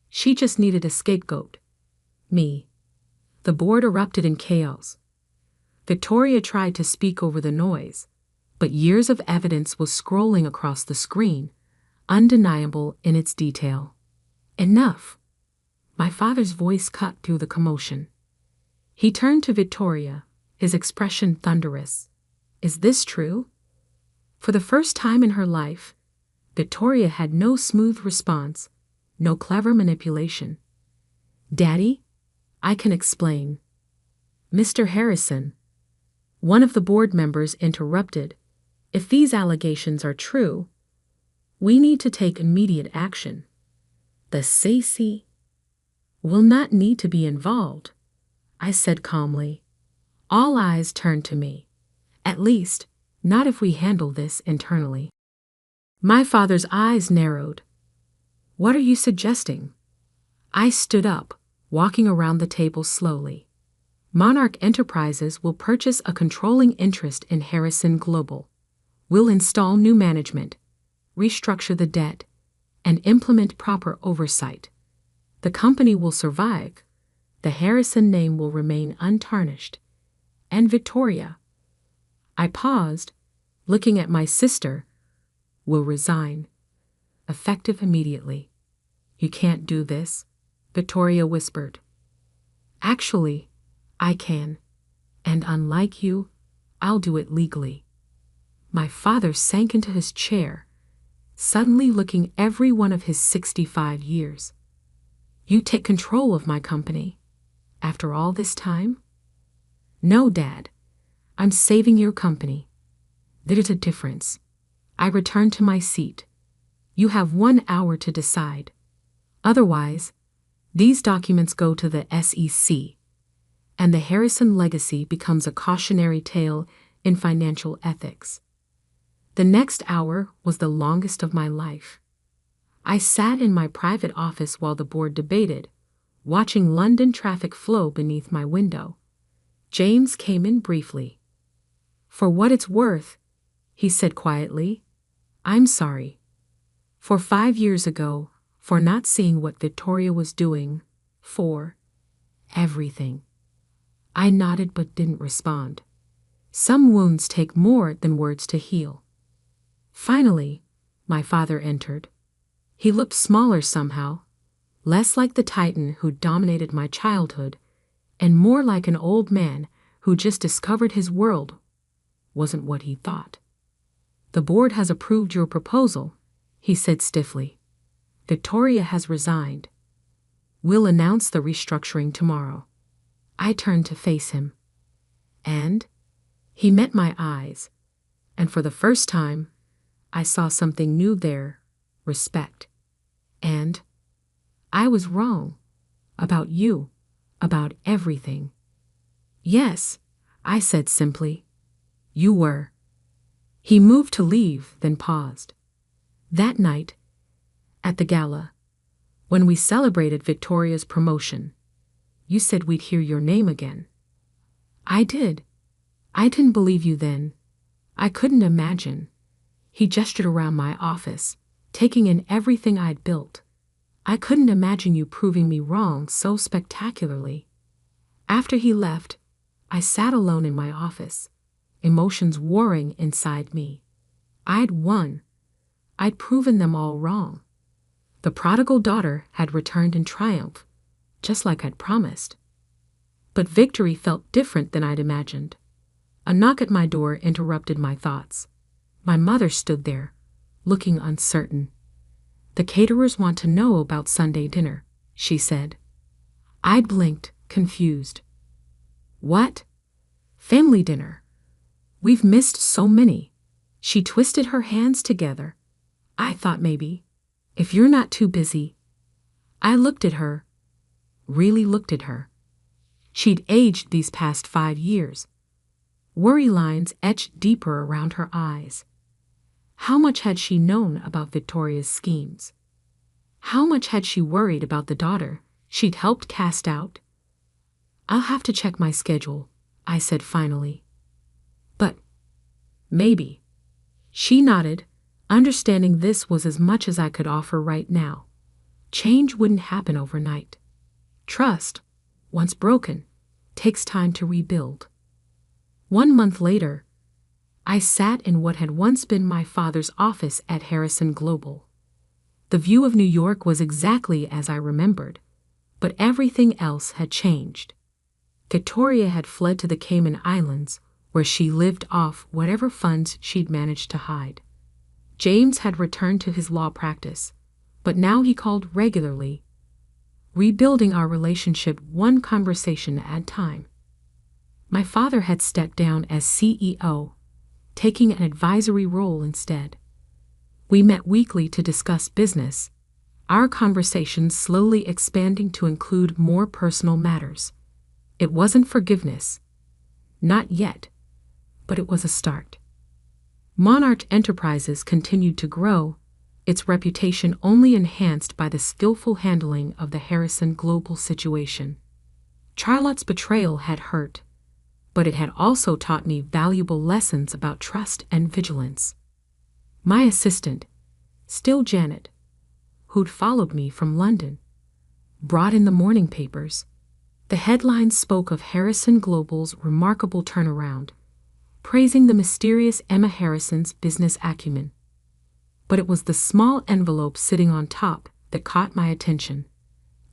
She just needed a scapegoat. Me. The board erupted in chaos. Victoria tried to speak over the noise, but years of evidence was scrolling across the screen, undeniable in its detail. Enough. My father's voice cut through the commotion. He turned to Victoria, his expression thunderous. Is this true? For the first time in her life, Victoria had no smooth response, no clever manipulation. Daddy, I can explain. Mr. Harrison, one of the board members interrupted, if these allegations are true, we need to take immediate action. The CC will not need to be involved, I said calmly. All eyes turned to me. At least, not if we handle this internally. My father's eyes narrowed. What are you suggesting? I stood up, walking around the table slowly. Monarch Enterprises will purchase a controlling interest in Harrison Global. We'll install new management, restructure the debt, and implement proper oversight. The company will survive. The Harrison name will remain untarnished. And Victoria, I paused, looking at my sister, will resign, effective immediately. You can't do this, Victoria whispered. Actually, I can, and unlike you, I'll do it legally. My father sank into his chair, suddenly looking every one of his 65 years. You take control of my company, after all this time? No, Dad, I'm saving your company. There's a difference. I returned to my seat. You have 1 hour to decide. Otherwise, these documents go to the SEC, and the Harrison legacy becomes a cautionary tale in financial ethics. The next hour was the longest of my life. I sat in my private office while the board debated, watching London traffic flow beneath my window. James came in briefly. For what it's worth, he said quietly, I'm sorry. For 5 years ago, for not seeing what Victoria was doing, for everything. I nodded but didn't respond. Some wounds take more than words to heal. Finally, my father entered. He looked smaller somehow, less like the titan who dominated my childhood, and more like an old man who just discovered his world wasn't what he thought. The board has approved your proposal, he said stiffly. Victoria has resigned. We'll announce the restructuring tomorrow. I turned to face him. And he met my eyes, and for the first time, I saw something new there, respect. And I was wrong. About you. About everything. Yes, I said simply. You were. He moved to leave, then paused. That night, at the gala, when we celebrated Victoria's promotion, you said we'd hear your name again. I did. I didn't believe you then. I couldn't imagine. He gestured around my office, taking in everything I'd built. I couldn't imagine you proving me wrong so spectacularly. After he left, I sat alone in my office, emotions warring inside me. I'd won. I'd proven them all wrong. The prodigal daughter had returned in triumph, just like I'd promised. But victory felt different than I'd imagined. A knock at my door interrupted my thoughts. My mother stood there, looking uncertain. The caterers want to know about Sunday dinner, she said. I'd blinked, confused. What? Family dinner. We've missed so many. She twisted her hands together. I thought maybe, if you're not too busy. I looked at her, really looked at her. She'd aged these past 5 years. Worry lines etched deeper around her eyes. How much had she known about Victoria's schemes? How much had she worried about the daughter she'd helped cast out? I'll have to check my schedule, I said finally. But maybe. She nodded, understanding this was as much as I could offer right now. Change wouldn't happen overnight. Trust, once broken, takes time to rebuild. 1 month later, I sat in what had once been my father's office at Harrison Global. The view of New York was exactly as I remembered, but everything else had changed. Victoria had fled to the Cayman Islands, where she lived off whatever funds she'd managed to hide. James had returned to his law practice, but now he called regularly, rebuilding our relationship one conversation at a time. My father had stepped down as CEO, taking an advisory role instead. We met weekly to discuss business, our conversations slowly expanding to include more personal matters. It wasn't forgiveness. Not yet, but it was a start. Monarch Enterprises continued to grow, its reputation only enhanced by the skillful handling of the Harrison Global situation. Charlotte's betrayal had hurt, but it had also taught me valuable lessons about trust and vigilance. My assistant, still Janet, who'd followed me from London, brought in the morning papers. The headlines spoke of Harrison Global's remarkable turnaround, praising the mysterious Emma Harrison's business acumen. But it was the small envelope sitting on top that caught my attention.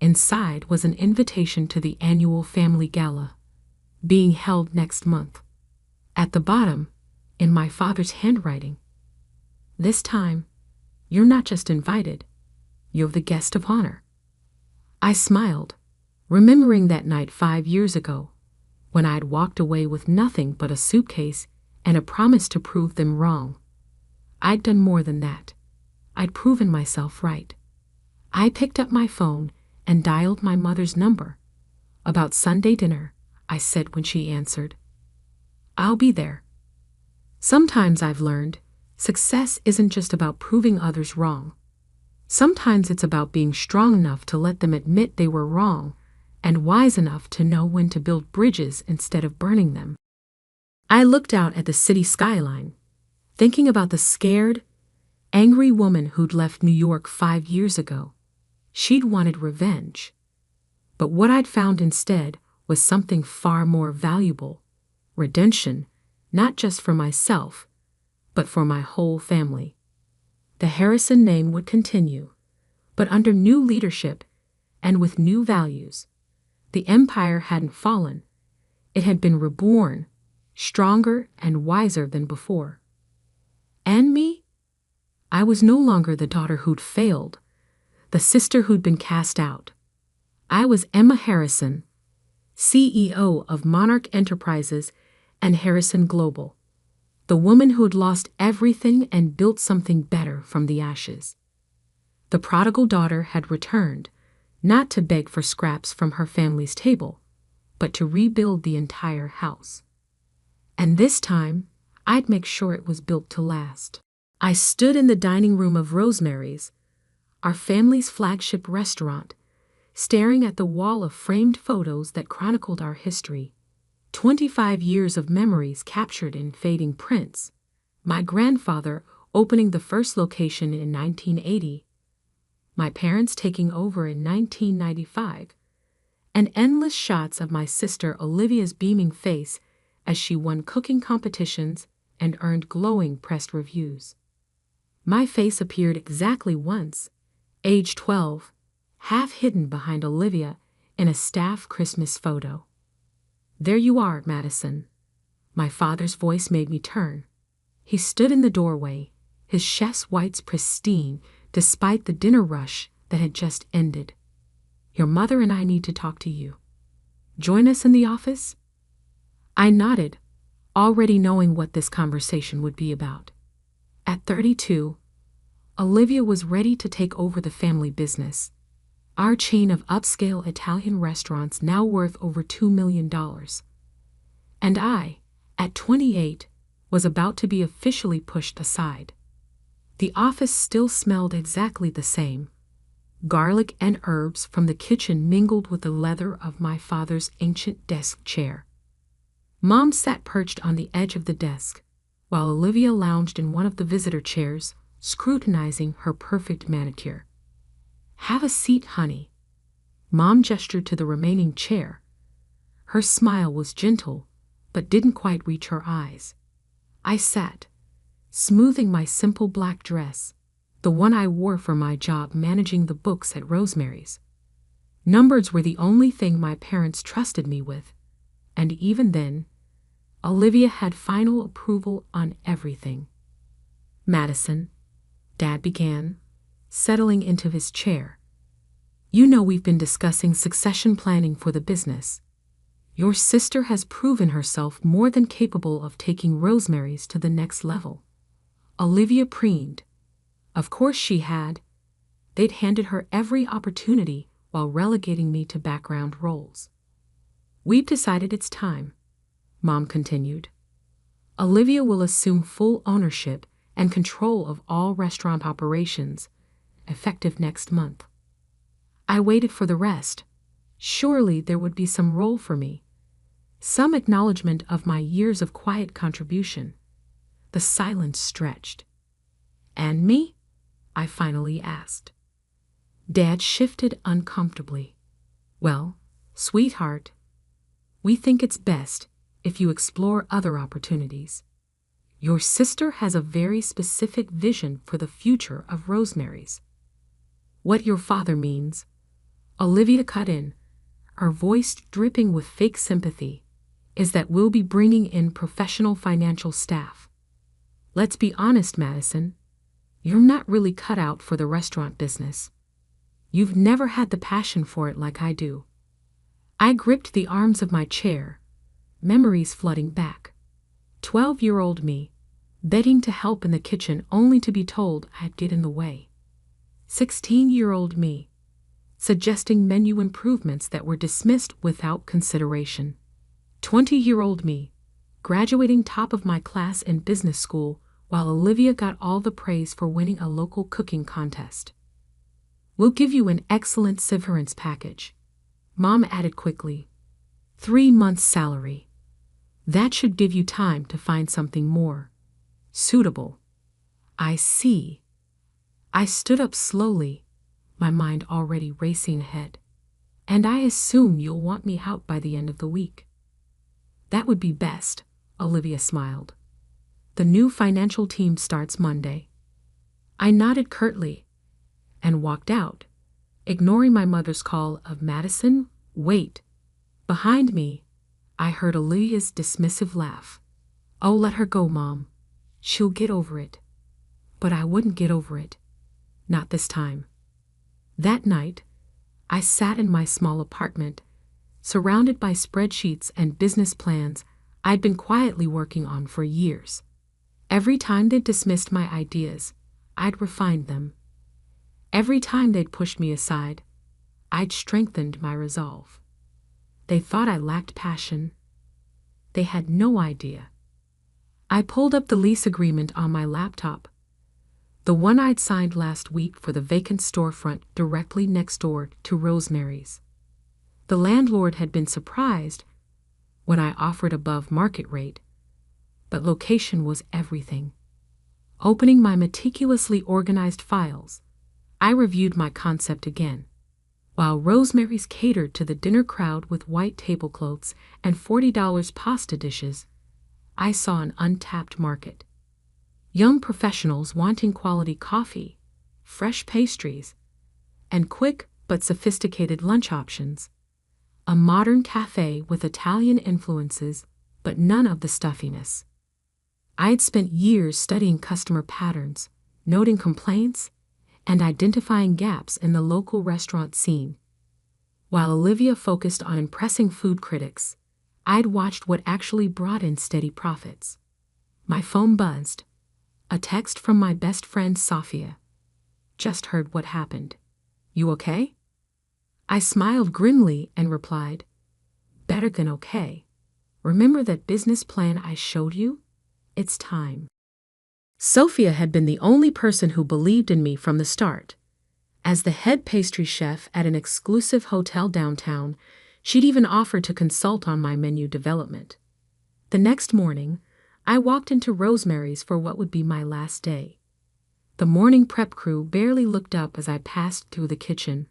Inside was an invitation to the annual family gala, being held next month. At the bottom, in my father's handwriting, "This time, you're not just invited, you're the guest of honor." I smiled, remembering that night 5 years ago, when I had walked away with nothing but a suitcase and a promise to prove them wrong. I'd done more than that. I'd proven myself right. I picked up my phone and dialed my mother's number. "About Sunday dinner," I said when she answered. "I'll be there." Sometimes I've learned, success isn't just about proving others wrong. Sometimes it's about being strong enough to let them admit they were wrong, and wise enough to know when to build bridges instead of burning them. I looked out at the city skyline, thinking about the scared, angry woman who'd left New York 5 years ago. She'd wanted revenge. But what I'd found instead was something far more valuable: redemption, not just for myself, but for my whole family. The Harrison name would continue, but under new leadership and with new values. The empire hadn't fallen. It had been reborn, stronger and wiser than before. And me? I was no longer the daughter who'd failed, the sister who'd been cast out. I was Emma Harrison, CEO of Monarch Enterprises and Harrison Global, the woman who'd lost everything and built something better from the ashes. The prodigal daughter had returned, not to beg for scraps from her family's table, but to rebuild the entire house. And this time, I'd make sure it was built to last. I stood in the dining room of Rosemary's, our family's flagship restaurant, staring at the wall of framed photos that chronicled our history. 25 years of memories captured in fading prints. My grandfather opening the first location in 1980, my parents taking over in 1995, and endless shots of my sister Olivia's beaming face as she won cooking competitions and earned glowing press reviews. My face appeared exactly once, age 12, half hidden behind Olivia in a staff Christmas photo. "There you are, Madison." My father's voice made me turn. He stood in the doorway, his chef's whites pristine despite the dinner rush that had just ended. "Your mother and I need to talk to you. Join us in the office?" I nodded, already knowing what this conversation would be about. At 32, Olivia was ready to take over the family business, our chain of upscale Italian restaurants now worth over $2 million. And I, at 28, was about to be officially pushed aside. The office still smelled exactly the same. Garlic and herbs from the kitchen mingled with the leather of my father's ancient desk chair. Mom sat perched on the edge of the desk, while Olivia lounged in one of the visitor chairs, scrutinizing her perfect manicure. "Have a seat, honey." Mom gestured to the remaining chair. Her smile was gentle, but didn't quite reach her eyes. I sat, smoothing my simple black dress, the one I wore for my job managing the books at Rosemary's. Numbers were the only thing my parents trusted me with, and even then, Olivia had final approval on everything. "Madison," Dad began, settling into his chair, "you know we've been discussing succession planning for the business. Your sister has proven herself more than capable of taking Rosemary's to the next level." Olivia preened. Of course she had. They'd handed her every opportunity while relegating me to background roles. "We've decided it's time," Mom continued. Olivia will assume full ownership and control of all restaurant operations, effective next month. I waited for the rest. Surely there would be some role for me. Some acknowledgement of my years of quiet contribution. The silence stretched. "And me?" I finally asked. Dad shifted uncomfortably. "Well, sweetheart, we think it's best if you explore other opportunities. Your sister has a very specific vision for the future of Rosemary's." "What your father means," Olivia cut in, her voice dripping with fake sympathy, "is that we'll be bringing in professional financial staff. Let's be honest, Madison, you're not really cut out for the restaurant business. You've never had the passion for it like I do." I gripped the arms of my chair, memories flooding back. 12-year-old me, begging to help in the kitchen only to be told I'd get in the way. 16-year-old me, suggesting menu improvements that were dismissed without consideration. 20-year-old me, graduating top of my class in business school while Olivia got all the praise for winning a local cooking contest. "We'll give you an excellent severance package," Mom added quickly. 3 months' salary. That should give you time to find something more suitable. I see. I stood up slowly, my mind already racing ahead. "And I assume you'll want me out by the end of the week." "That would be best," Olivia smiled. "The new financial team starts Monday." I nodded curtly and walked out, ignoring my mother's call of "Madison, wait." Behind me, I heard Olivia's dismissive laugh. "Oh, let her go, Mom. She'll get over it." But I wouldn't get over it. Not this time. That night, I sat in my small apartment, surrounded by spreadsheets and business plans I'd been quietly working on for years. Every time they'd dismissed my ideas, I'd refined them. Every time they'd pushed me aside, I'd strengthened my resolve. They thought I lacked passion. They had no idea. I pulled up the lease agreement on my laptop, the one I'd signed last week for the vacant storefront directly next door to Rosemary's. The landlord had been surprised when I offered above market rate, but location was everything. Opening my meticulously organized files, I reviewed my concept again. While Rosemary's catered to the dinner crowd with white tablecloths and $40 pasta dishes, I saw an untapped market. Young professionals wanting quality coffee, fresh pastries, and quick but sophisticated lunch options. A modern cafe with Italian influences, but none of the stuffiness. I'd spent years studying customer patterns, noting complaints, and identifying gaps in the local restaurant scene. While Olivia focused on impressing food critics, I'd watched what actually brought in steady profits. My phone buzzed. A text from my best friend Sophia. "Just heard what happened. You okay?" I smiled grimly and replied, "Better than okay. Remember that business plan I showed you? It's time." Sophia had been the only person who believed in me from the start. As the head pastry chef at an exclusive hotel downtown, she'd even offered to consult on my menu development. The next morning, I walked into Rosemary's for what would be my last day. The morning prep crew barely looked up as I passed through the kitchen.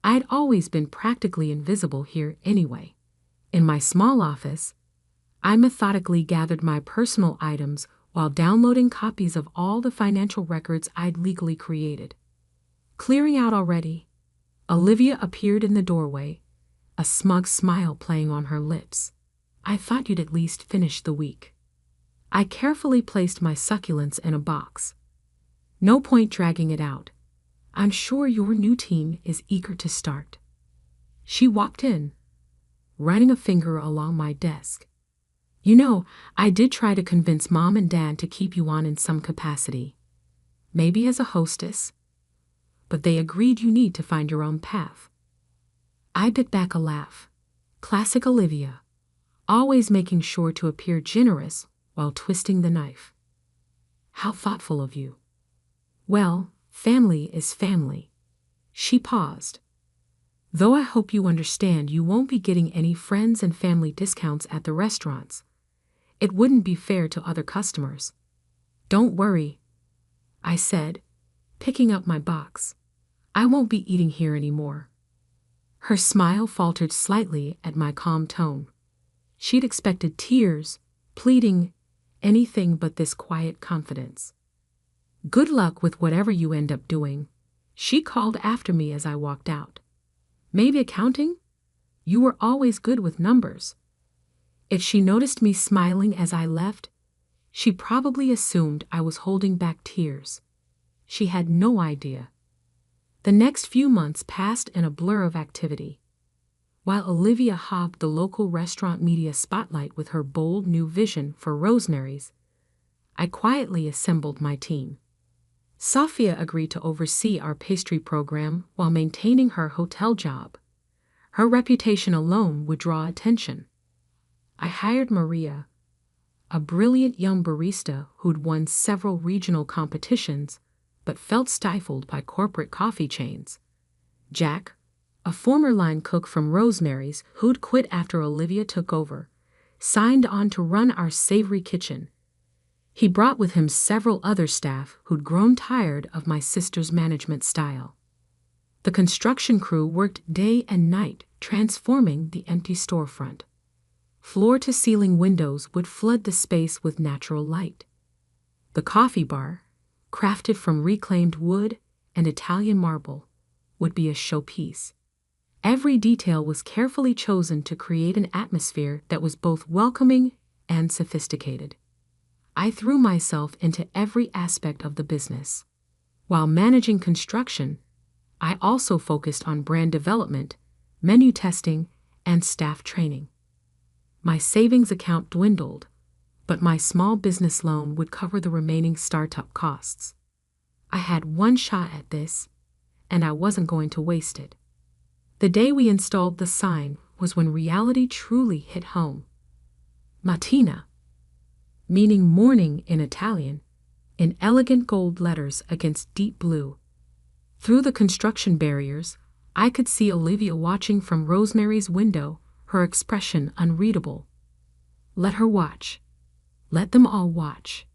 I'd always been practically invisible here anyway. In my small office, I methodically gathered my personal items while downloading copies of all the financial records I'd legally created. Clearing out already, Olivia appeared in the doorway, a smug smile playing on her lips. "I thought you'd at least finish the week." I carefully placed my succulents in a box. "No point dragging it out. I'm sure your new team is eager to start." She walked in, running a finger along my desk. "You know, I did try to convince Mom and Dad to keep you on in some capacity. Maybe as a hostess. But they agreed you need to find your own path." I bit back a laugh. Classic Olivia, always making sure to appear generous while twisting the knife. How thoughtful of you. Well, family is family. She paused. Though I hope you understand you won't be getting any friends and family discounts at the restaurants. It wouldn't be fair to other customers. Don't worry, I said, picking up my box. I won't be eating here anymore. Her smile faltered slightly at my calm tone. She'd expected tears, pleading, anything but this quiet confidence. Good luck with whatever you end up doing, she called after me as I walked out. Maybe accounting? You were always good with numbers. If she noticed me smiling as I left, she probably assumed I was holding back tears. She had no idea. The next few months passed in a blur of activity. While Olivia hogged the local restaurant media spotlight with her bold new vision for Rosemary's, I quietly assembled my team. Sophia agreed to oversee our pastry program while maintaining her hotel job. Her reputation alone would draw attention. I hired Maria, a brilliant young barista who'd won several regional competitions but felt stifled by corporate coffee chains. Jack, a former line cook from Rosemary's who'd quit after Olivia took over, signed on to run our savory kitchen. He brought with him several other staff who'd grown tired of my sister's management style. The construction crew worked day and night transforming the empty storefront. Floor-to-ceiling windows would flood the space with natural light. The coffee bar, crafted from reclaimed wood and Italian marble, would be a showpiece. Every detail was carefully chosen to create an atmosphere that was both welcoming and sophisticated. I threw myself into every aspect of the business. While managing construction, I also focused on brand development, menu testing, and staff training. My savings account dwindled, but my small business loan would cover the remaining startup costs. I had one shot at this, and I wasn't going to waste it. The day we installed the sign was when reality truly hit home. Mattina, meaning morning in Italian, in elegant gold letters against deep blue. Through the construction barriers, I could see Olivia watching from Rosemary's window, her expression unreadable. Let her watch. Let them all watch.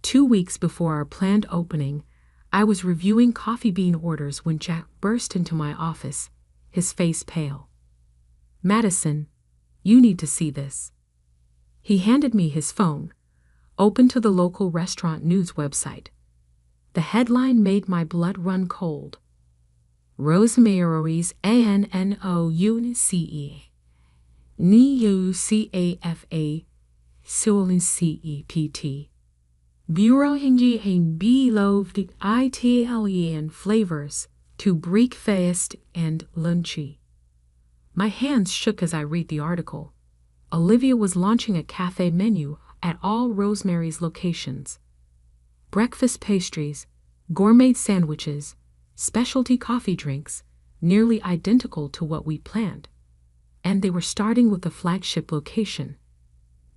2 weeks before our planned opening, I was reviewing coffee bean orders when Jack burst into my office, his face pale. Madison, you need to see this. He handed me his phone, open to the local restaurant news website. The headline made my blood run cold. Rosemary's ANNOUNCE. NUCAFA CEPT. Bureau and beloved Italian flavors to breakfast and lunchy. My hands shook as I read the article. Olivia was launching a cafe menu at all Rosemary's locations. Breakfast pastries, gourmet sandwiches, specialty coffee drinks, nearly identical to what we planned. And they were starting with the flagship location,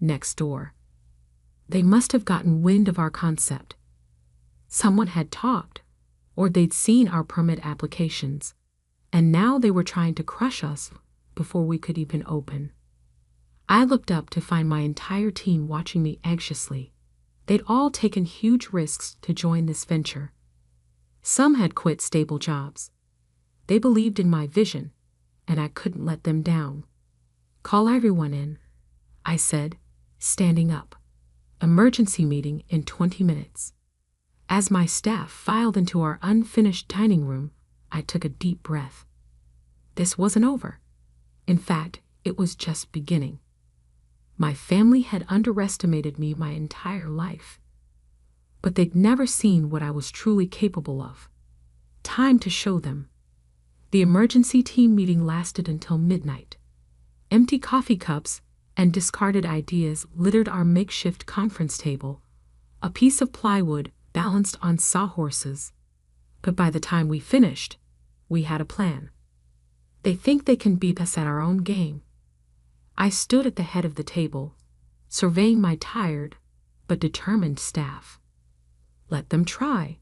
next door. They must have gotten wind of our concept. Someone had talked, or they'd seen our permit applications, and now they were trying to crush us before we could even open. I looked up to find my entire team watching me anxiously. They'd all taken huge risks to join this venture. Some had quit stable jobs. They believed in my vision, and I couldn't let them down. Call everyone in, I said, standing up. Emergency meeting in 20 minutes. As my staff filed into our unfinished dining room, I took a deep breath. This wasn't over. In fact, it was just beginning. My family had underestimated me my entire life, but they'd never seen what I was truly capable of. Time to show them. The emergency team meeting lasted until midnight. Empty coffee cups and discarded ideas littered our makeshift conference table, a piece of plywood balanced on sawhorses. But by the time we finished, we had a plan. They think they can beat us at our own game. I stood at the head of the table, surveying my tired, but determined staff. Let them try.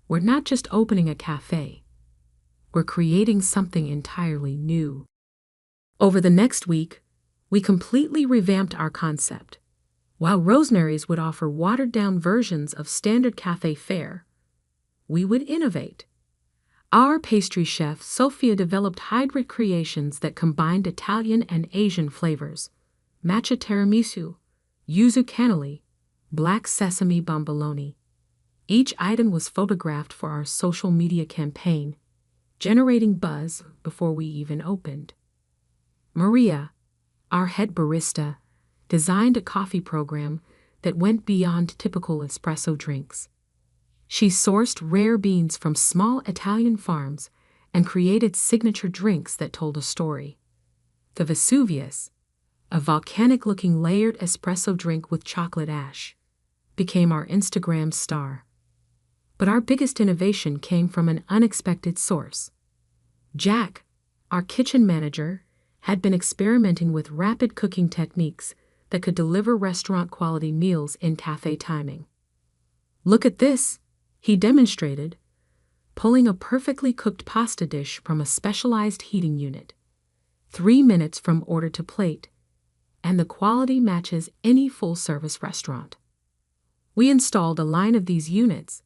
We're not just opening a cafe. We're creating something entirely new. Over the next week, we completely revamped our concept. While Rosemary's would offer watered-down versions of standard cafe fare, we would innovate. Our pastry chef, Sophia, developed hybrid creations that combined Italian and Asian flavors: matcha tiramisu, yuzu cannoli, black sesame bomboloni. Each item was photographed for our social media campaign, generating buzz before we even opened. Maria, our head barista, designed a coffee program that went beyond typical espresso drinks. She sourced rare beans from small Italian farms and created signature drinks that told a story. The Vesuvius, a volcanic-looking layered espresso drink with chocolate ash, became our Instagram star. But our biggest innovation came from an unexpected source. Jack, our kitchen manager, had been experimenting with rapid cooking techniques that could deliver restaurant-quality meals in cafe timing. "Look at this," he demonstrated, pulling a perfectly cooked pasta dish from a specialized heating unit. 3 minutes from order to plate, and the quality matches any full-service restaurant. We installed a line of these units,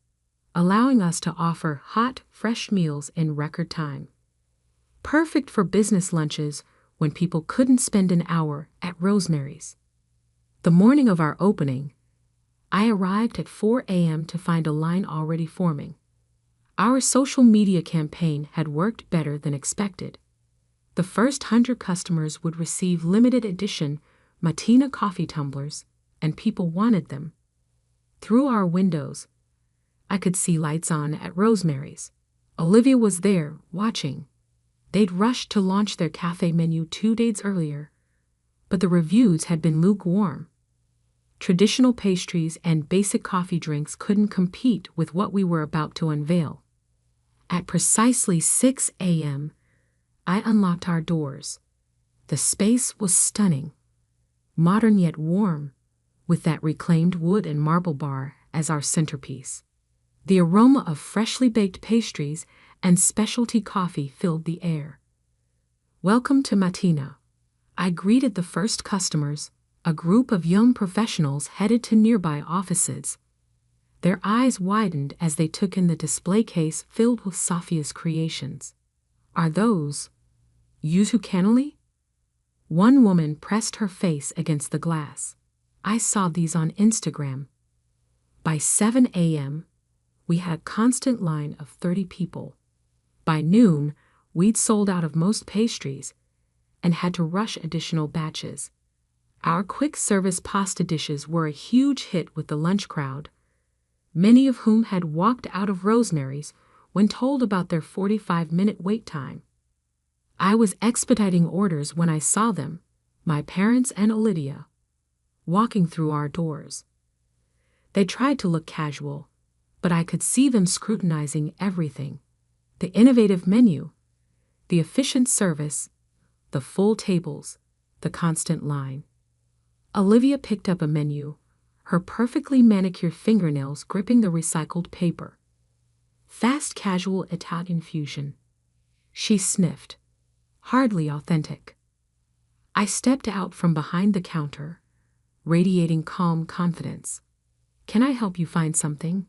allowing us to offer hot, fresh meals in record time. Perfect for business lunches when people couldn't spend an hour at Rosemary's. The morning of our opening, I arrived at 4 a.m. to find a line already forming. Our social media campaign had worked better than expected. The first 100 customers would receive limited edition Matina coffee tumblers, and people wanted them. Through our windows, I could see lights on at Rosemary's. Olivia was there, watching. They'd rushed to launch their cafe menu 2 days earlier, but the reviews had been lukewarm. Traditional pastries and basic coffee drinks couldn't compete with what we were about to unveil. At precisely 6 a.m., I unlocked our doors. The space was stunning, modern yet warm, with that reclaimed wood and marble bar as our centerpiece. The aroma of freshly baked pastries and specialty coffee filled the air. "Welcome to Matina," I greeted the first customers, a group of young professionals headed to nearby offices. Their eyes widened as they took in the display case filled with Sophia's creations. "Are those yuzu cannoli?" One woman pressed her face against the glass. "I saw these on Instagram." By 7 a.m., we had a constant line of 30 people. By noon, we'd sold out of most pastries and had to rush additional batches. Our quick-service pasta dishes were a huge hit with the lunch crowd, many of whom had walked out of Rosemary's when told about their 45-minute wait time. I was expediting orders when I saw them, my parents and Olivia, walking through our doors. They tried to look casual, but I could see them scrutinizing everything: the innovative menu, the efficient service, the full tables, the constant line. Olivia picked up a menu, her perfectly manicured fingernails gripping the recycled paper. "Fast casual Italian fusion," she sniffed. "Hardly authentic." I stepped out from behind the counter, radiating calm confidence. "Can I help you find something?"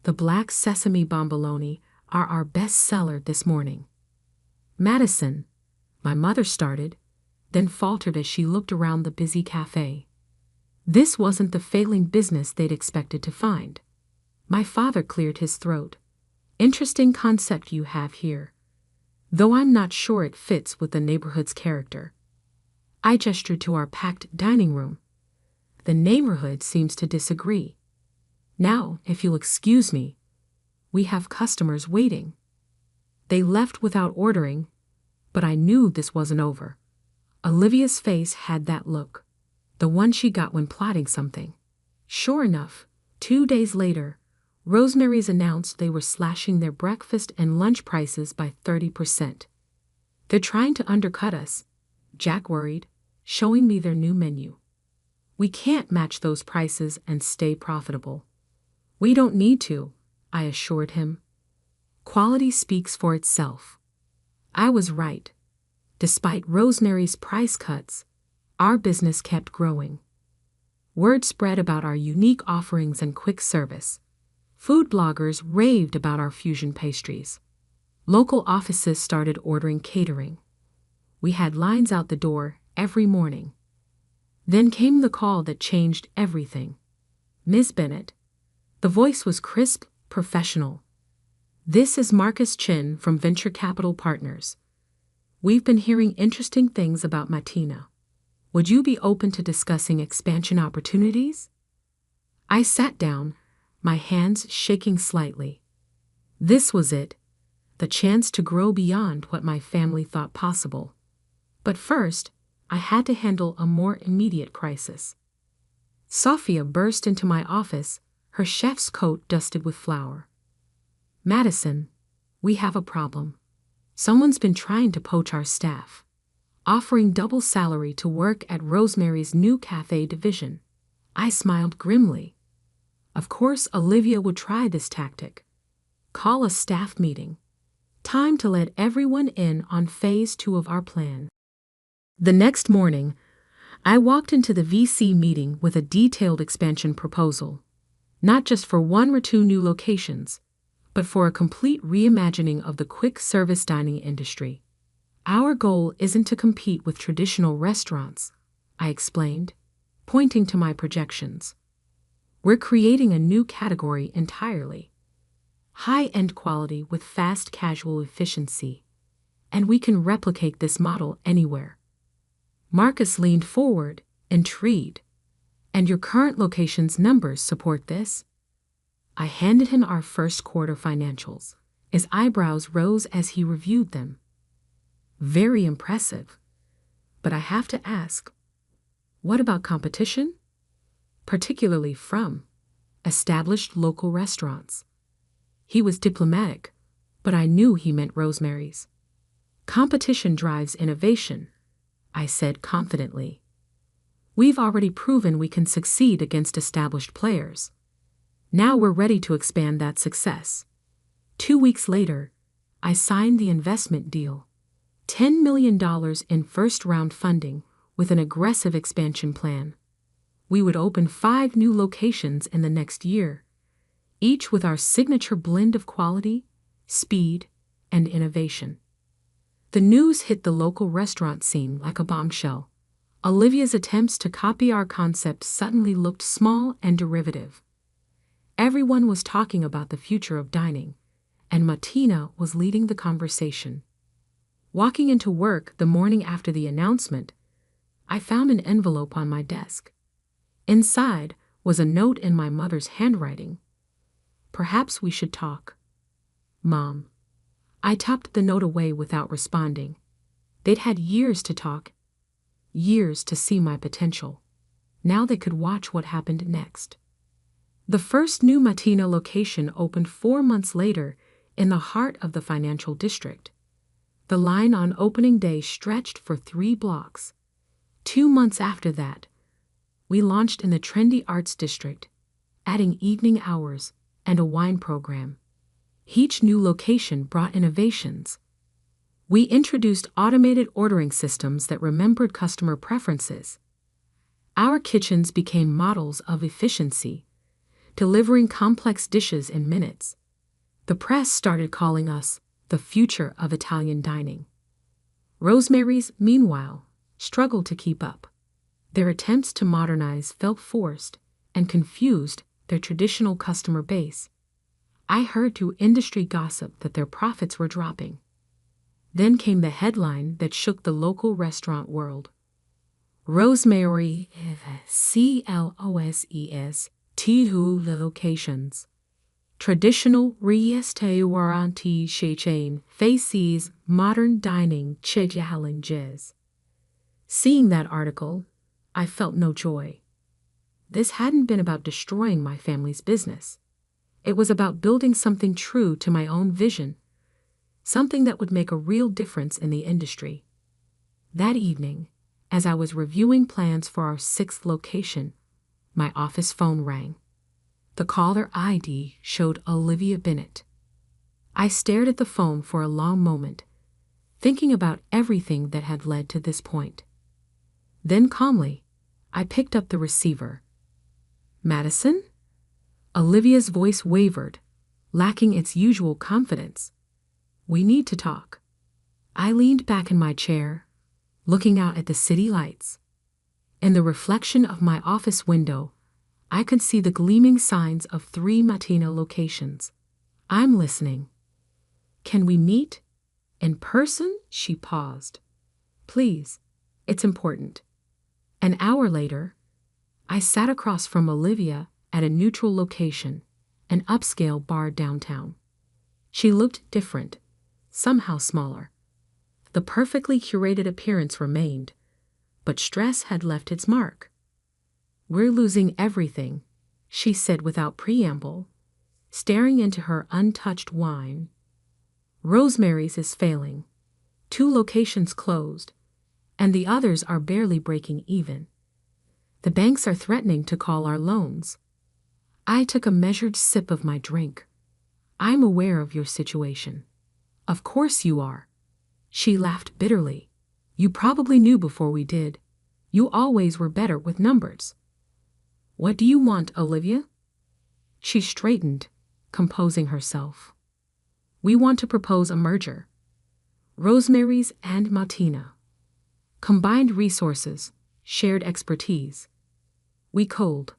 "The black sesame bomboloni are our best seller this morning." "Madison," my mother started, then faltered as she looked around the busy cafe. This wasn't the failing business they'd expected to find. My father cleared his throat. "Interesting concept you have here, though I'm not sure it fits with the neighborhood's character." I gestured to our packed dining room. "The neighborhood seems to disagree. Now, if you'll excuse me, we have customers waiting." They left without ordering, but I knew this wasn't over. Olivia's face had that look, the one she got when plotting something. Sure enough, 2 days later, Rosemary's announced they were slashing their breakfast and lunch prices by 30%. "They're trying to undercut us," Jack worried, showing me their new menu. We can't match those prices and stay profitable. We don't need to, I assured him. Quality speaks for itself. I was right. Despite Rosemary's price cuts, our business kept growing. Word spread about our unique offerings and quick service. Food bloggers raved about our fusion pastries. Local offices started ordering catering. We had lines out the door every morning. Then came the call that changed everything. Ms. Bennett. The voice was crisp, professional. This is Marcus Chin from Venture Capital Partners. We've been hearing interesting things about Matina. Would you be open to discussing expansion opportunities? I sat down, my hands shaking slightly. This was it, the chance to grow beyond what my family thought possible. But first, I had to handle a more immediate crisis. Sophia burst into my office, her chef's coat dusted with flour. Madison, we have a problem. Someone's been trying to poach our staff, offering double salary to work at Rosemary's new cafe division. I smiled grimly. Of course, Olivia would try this tactic. Call a staff meeting. Time to let everyone in on phase 2 of our plan. The next morning, I walked into the VC meeting with a detailed expansion proposal, not just for 1 or 2 new locations, but for a complete reimagining of the quick service dining industry. Our goal isn't to compete with traditional restaurants, I explained, pointing to my projections. We're creating a new category entirely. High-end quality with fast casual efficiency. And we can replicate this model anywhere. Marcus leaned forward, intrigued. And your current location's numbers support this? I handed him our first quarter financials. His eyebrows rose as he reviewed them. Very impressive. But I have to ask, what about competition? Particularly from established local restaurants. He was diplomatic, but I knew he meant Rosemary's. Competition drives innovation, I said confidently. We've already proven we can succeed against established players. Now we're ready to expand that success. 2 weeks later, I signed the investment deal. $10 million in first-round funding with an aggressive expansion plan. We would open 5 new locations in the next year, each with our signature blend of quality, speed, and innovation. The news hit the local restaurant scene like a bombshell. Olivia's attempts to copy our concept suddenly looked small and derivative. Everyone was talking about the future of dining, and Matina was leading the conversation. Walking into work the morning after the announcement, I found an envelope on my desk. Inside was a note in my mother's handwriting. Perhaps we should talk. Mom. I tucked the note away without responding. They'd had years to talk, years to see my potential. Now they could watch what happened next. The first new Matina location opened 4 months later in the heart of the financial district. The line on opening day stretched for 3 blocks. 2 months after that, we launched in the trendy arts district, adding evening hours and a wine program. Each new location brought innovations. We introduced automated ordering systems that remembered customer preferences. Our kitchens became models of efficiency, delivering complex dishes in minutes. The press started calling us the future of Italian dining. Rosemary's, meanwhile, struggled to keep up. Their attempts to modernize felt forced and confused their traditional customer base. I heard through industry gossip that their profits were dropping. Then came the headline that shook the local restaurant world. Rosemary closes 2 locations. Traditional restaurant chain faces modern dining challenges. Seeing that article, I felt no joy. This hadn't been about destroying my family's business. It was about building something true to my own vision, something that would make a real difference in the industry. That evening, As I was reviewing plans for our 6th location, my office phone rang. The caller ID showed Olivia Bennett. I stared at the phone for a long moment, thinking about everything that had led to this point. Then calmly, I picked up the receiver. "Madison?" Olivia's voice wavered, lacking its usual confidence. "We need to talk." I leaned back in my chair, looking out at the city lights. In the reflection of my office window, I could see the gleaming signs of 3 Matina locations. "I'm listening." "Can we meet? In person?" She paused. "Please, it's important." An hour later, I sat across from Olivia at a neutral location, an upscale bar downtown. She looked different, somehow smaller. The perfectly curated appearance remained, but stress had left its mark. "We're losing everything," she said without preamble, staring into her untouched wine. "Rosemary's is failing. 2 locations closed, and the others are barely breaking even. The banks are threatening to call our loans." I took a measured sip of my drink. "I'm aware of your situation." "Of course you are." She laughed bitterly. "You probably knew before we did. You always were better with numbers." "What do you want, Olivia?" She straightened, composing herself. "We want to propose a merger. Rosemary's and Matina. Combined resources, shared expertise." We cold.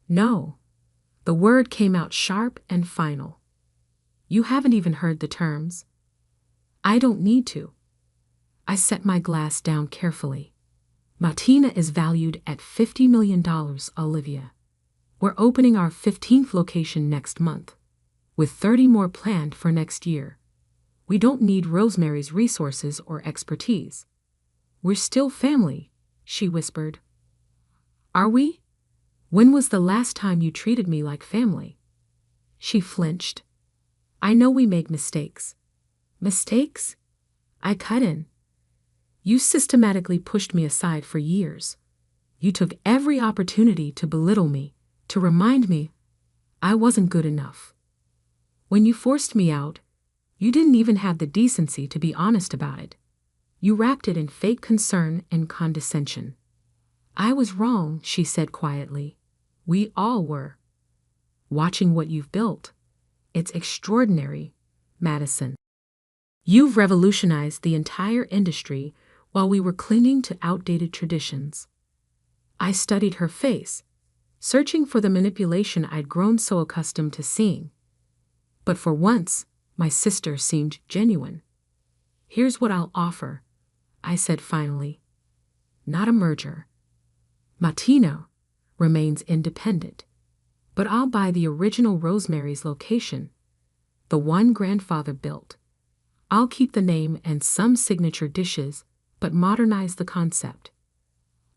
"No." The word came out sharp and final. "You haven't even heard the terms." "I don't need to." I set my glass down carefully. "Matina is valued at $50 million, Olivia. We're opening our 15th location next month, with 30 more planned for next year. We don't need Rosemary's resources or expertise. We're still family," she whispered. "Are we? When was the last time you treated me like family?" She flinched. "I know we make mistakes." "Mistakes?" I cut in. "You systematically pushed me aside for years. You took every opportunity to belittle me, to remind me I wasn't good enough. When you forced me out, you didn't even have the decency to be honest about it. You wrapped it in fake concern and condescension." "I was wrong," she said quietly. "We all were. Watching what you've built, it's extraordinary, Madison. You've revolutionized the entire industry while we were clinging to outdated traditions." I studied her face, searching for the manipulation I'd grown so accustomed to seeing. But for once, my sister seemed genuine. "Here's what I'll offer," I said finally. "Not a merger. Matina remains independent, but I'll buy the original Rosemary's location, the one grandfather built. I'll keep the name and some signature dishes, but modernize the concept.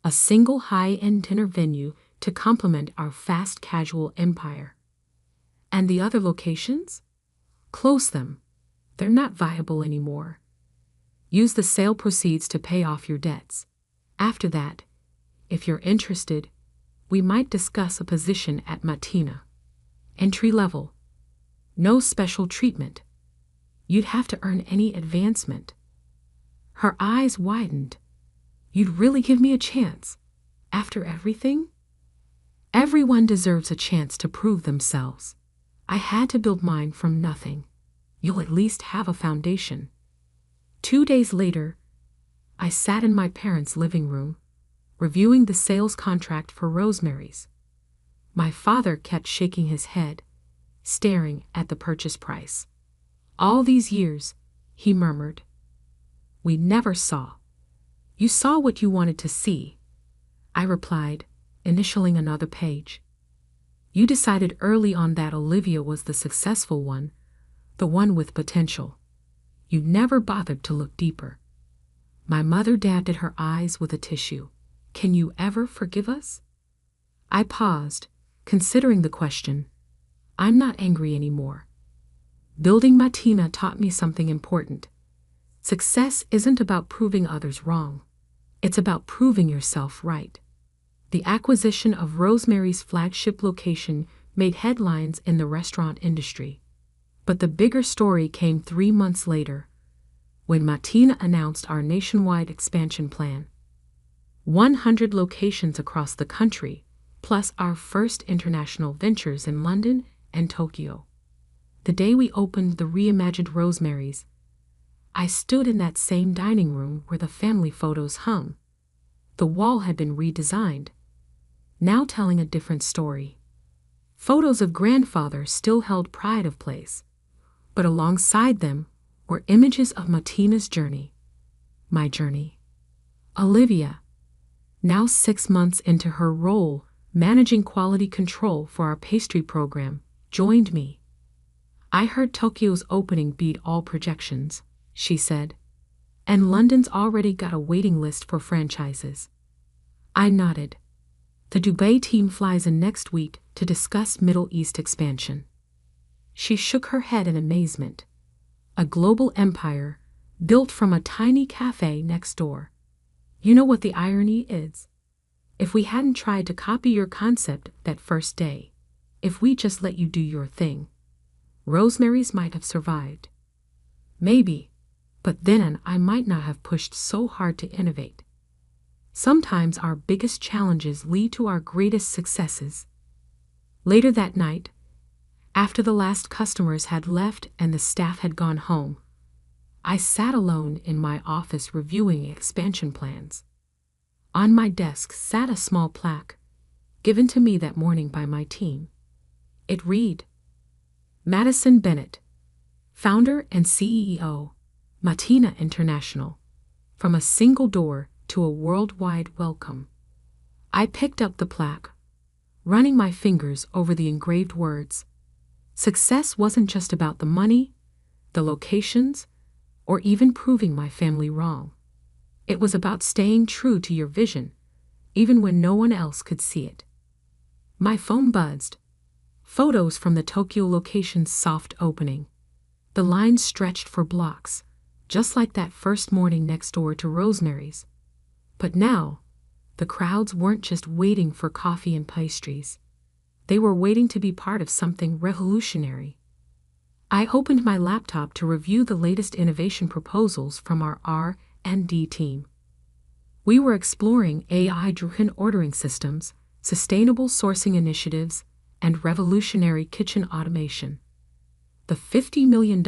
A single high-end dinner venue to complement our fast casual empire. And the other locations? Close them. They're not viable anymore. Use the sale proceeds to pay off your debts. After that, if you're interested, we might discuss a position at Matina. Entry level. No special treatment. You'd have to earn any advancement." Her eyes widened. "You'd really give me a chance? After everything?" "Everyone deserves a chance to prove themselves. I had to build mine from nothing. You'll at least have a foundation." 2 days later, I sat in my parents' living room, reviewing the sales contract for Rosemary's. My father kept shaking his head, staring at the purchase price. "All these years," he murmured, "we never saw." "You saw what you wanted to see," I replied, initialing another page. "You decided early on that Olivia was the successful one, the one with potential. You never bothered to look deeper." My mother dabbed at her eyes with a tissue. "Can you ever forgive us?" I paused, considering the question. "I'm not angry anymore. Building Matina taught me something important. Success isn't about proving others wrong. It's about proving yourself right. The acquisition of Rosemary's flagship location made headlines in the restaurant industry. But the bigger story came 3 months later, when Martina announced our nationwide expansion plan. 100 locations across the country, plus our first international ventures in London and Tokyo. The day we opened the reimagined Rosemary's, I stood in that same dining room where the family photos hung. The wall had been redesigned, now telling a different story. Photos of grandfather still held pride of place, but alongside them were images of Martina's journey. My journey. Olivia, now 6 months into her role managing quality control for our pastry program, joined me. "I heard Tokyo's opening beat all projections," she said, "and London's already got a waiting list for franchises." I nodded. "The Dubai team flies in next week to discuss Middle East expansion." She shook her head in amazement. "A global empire built from a tiny cafe next door. You know what the irony is? If we hadn't tried to copy your concept that first day, if we just let you do your thing, Rosemary's might have survived. Maybe, but then I might not have pushed so hard to innovate. Sometimes our biggest challenges lead to our greatest successes." Later that night, after the last customers had left and the staff had gone home, I sat alone in my office reviewing expansion plans. On my desk sat a small plaque, given to me that morning by my team. It read, "Madison Bennett, founder and CEO, Martina International, from a single door to a worldwide welcome." I picked up the plaque, running my fingers over the engraved words. Success wasn't just about the money, the locations, or even proving my family wrong. It was about staying true to your vision, even when no one else could see it. My phone buzzed. Photos from the Tokyo location's soft opening. The lines stretched for blocks, just like that first morning next door to Rosemary's. But now, the crowds weren't just waiting for coffee and pastries. They were waiting to be part of something revolutionary. I opened my laptop to review the latest innovation proposals from our R&D team. We were exploring AI-driven ordering systems, sustainable sourcing initiatives, and revolutionary kitchen automation. The $50 million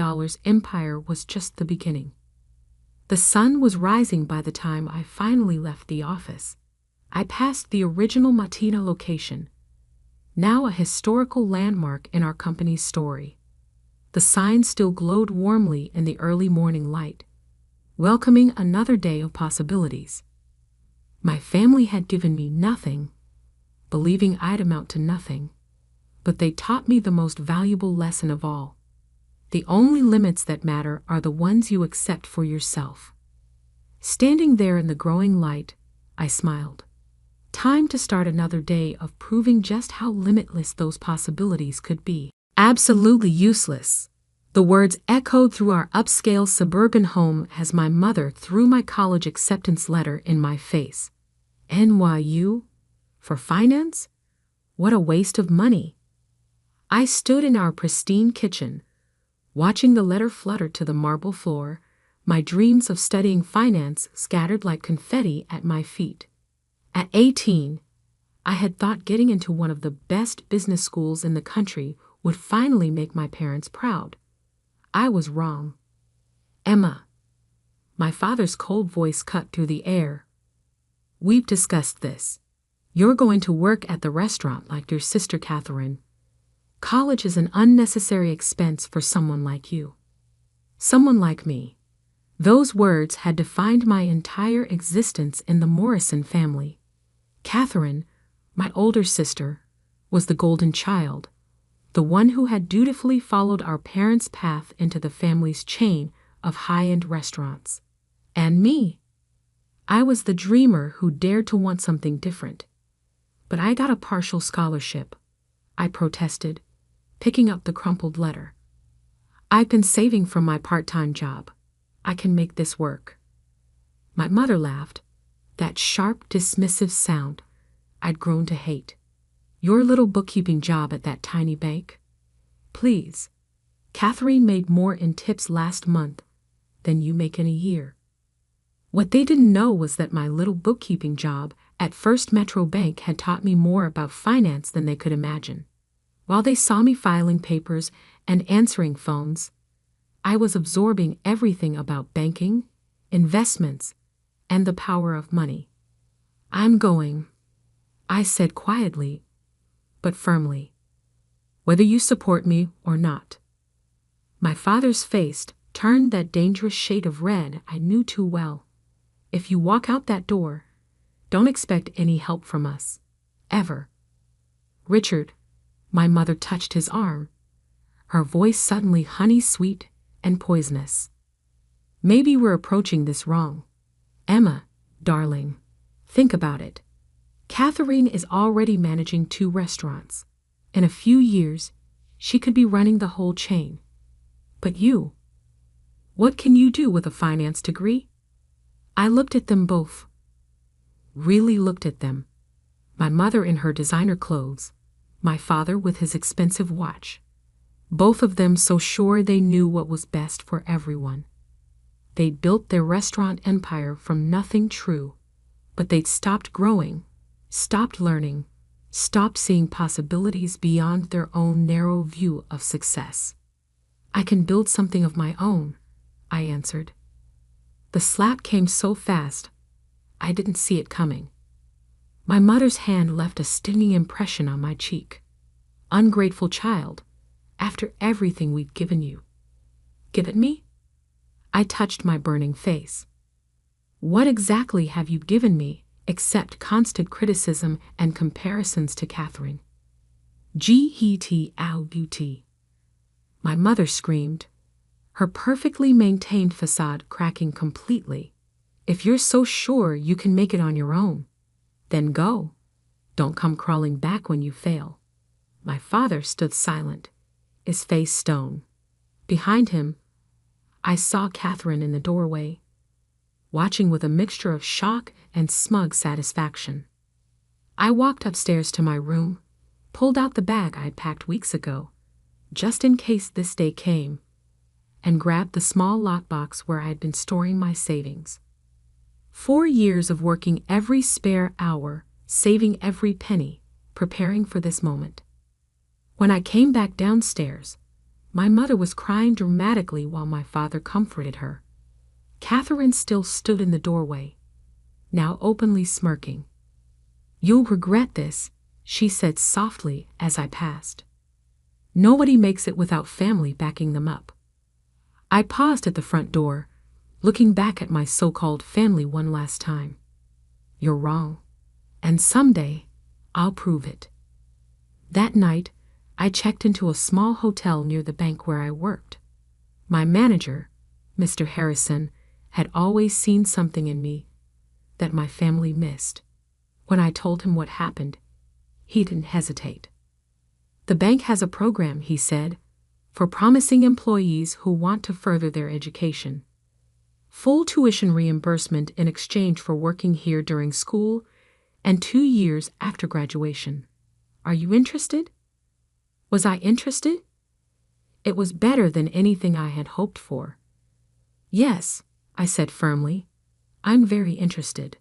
empire was just the beginning. The sun was rising by the time I finally left the office. I passed the original Martina location, now a historical landmark in our company's story. The sign still glowed warmly in the early morning light, welcoming another day of possibilities. My family had given me nothing, believing I'd amount to nothing, but they taught me the most valuable lesson of all. The only limits that matter are the ones you accept for yourself. Standing there in the growing light, I smiled. Time to start another day of proving just how limitless those possibilities could be. Absolutely useless. The words echoed through our upscale suburban home as my mother threw my college acceptance letter in my face. NYU? For finance? What a waste of money. I stood in our pristine kitchen, watching the letter flutter to the marble floor, my dreams of studying finance scattered like confetti at my feet. At 18, I had thought getting into one of the best business schools in the country would finally make my parents proud. I was wrong. "Emma," my father's cold voice cut through the air, "we've discussed this. You're going to work at the restaurant like your sister Catherine. College is an unnecessary expense for someone like you. Someone like me." Those words had defined my entire existence in the Morrison family. Catherine, my older sister, was the golden child, the one who had dutifully followed our parents' path into the family's chain of high-end restaurants. And me, I was the dreamer who dared to want something different. "But I got a partial scholarship," I protested, picking up the crumpled letter. "I've been saving from my part-time job. I can make this work." My mother laughed. That sharp, dismissive sound I'd grown to hate. Your little bookkeeping job at that tiny bank? Please. Catherine made more in tips last month than you make in a year. What they didn't know was that my little bookkeeping job at First Metro Bank had taught me more about finance than they could imagine. While they saw me filing papers and answering phones, I was absorbing everything about banking, investments, and the power of money. I'm going, I said quietly, but firmly, whether you support me or not. My father's face turned that dangerous shade of red I knew too well. If you walk out that door, don't expect any help from us. Ever. Richard, my mother touched his arm, her voice suddenly honey-sweet and poisonous. Maybe we're approaching this wrong. Emma, darling, think about it. Catherine is already managing 2 restaurants. In a few years, she could be running the whole chain. But you, what can you do with a finance degree? I looked at them both. Really looked at them. My mother in her designer clothes, my father with his expensive watch. Both of them so sure they knew what was best for everyone. They'd built their restaurant empire from nothing true, but they'd stopped growing, stopped learning, stopped seeing possibilities beyond their own narrow view of success. I can build something of my own, I answered. The slap came so fast, I didn't see it coming. My mother's hand left a stinging impression on my cheek. Ungrateful child, after everything we'd given you. Given me? I touched my burning face. What exactly have you given me except constant criticism and comparisons to Catherine? G-he-t-ow-beauty. My mother screamed, her perfectly maintained facade cracking completely. If you're so sure you can make it on your own, then go. Don't come crawling back when you fail. My father stood silent, his face stone. Behind him, I saw Catherine in the doorway, watching with a mixture of shock and smug satisfaction. I walked upstairs to my room, pulled out the bag I'd packed weeks ago, just in case this day came, and grabbed the small lockbox where I had been storing my savings. 4 years of working every spare hour, saving every penny, preparing for this moment. When I came back downstairs, my mother was crying dramatically while my father comforted her. Catherine still stood in the doorway, now openly smirking. You'll regret this, she said softly as I passed. Nobody makes it without family backing them up. I paused at the front door, looking back at my so-called family one last time. You're wrong, and someday I'll prove it. That night, I checked into a small hotel near the bank where I worked. My manager, Mr. Harrison, had always seen something in me that my family missed. When I told him what happened, he didn't hesitate. The bank has a program, he said, for promising employees who want to further their education. Full tuition reimbursement in exchange for working here during school and 2 years after graduation. Are you interested? Was I interested? It was better than anything I had hoped for. Yes, I said firmly, I'm very interested.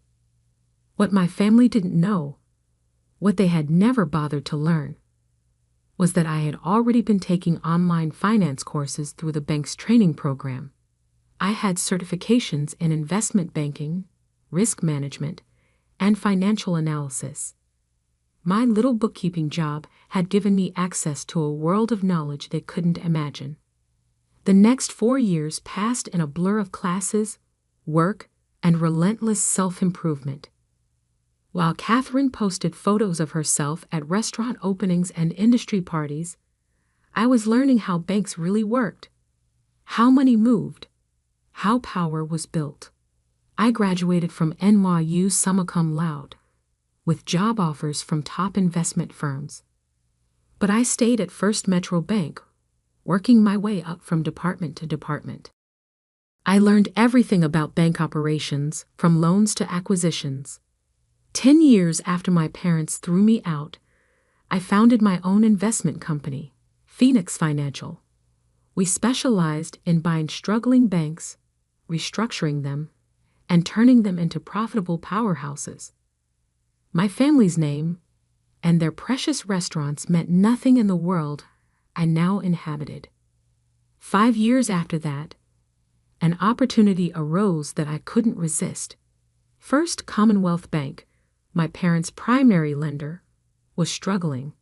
What my family didn't know, what they had never bothered to learn, was that I had already been taking online finance courses through the bank's training program. I had certifications in investment banking, risk management, and financial analysis. My little bookkeeping job had given me access to a world of knowledge they couldn't imagine. The next 4 years passed in a blur of classes, work, and relentless self-improvement. While Catherine posted photos of herself at restaurant openings and industry parties, I was learning how banks really worked, how money moved, how power was built. I graduated from NYU summa cum laude, with job offers from top investment firms. But I stayed at First Metro Bank, working my way up from department to department. I learned everything about bank operations, from loans to acquisitions. 10 years after my parents threw me out, I founded my own investment company, Phoenix Financial. We specialized in buying struggling banks, restructuring them, and turning them into profitable powerhouses. My family's name and their precious restaurants meant nothing in the world I now inhabited. 5 years after that, an opportunity arose that I couldn't resist. First Commonwealth Bank, my parents' primary lender, was struggling.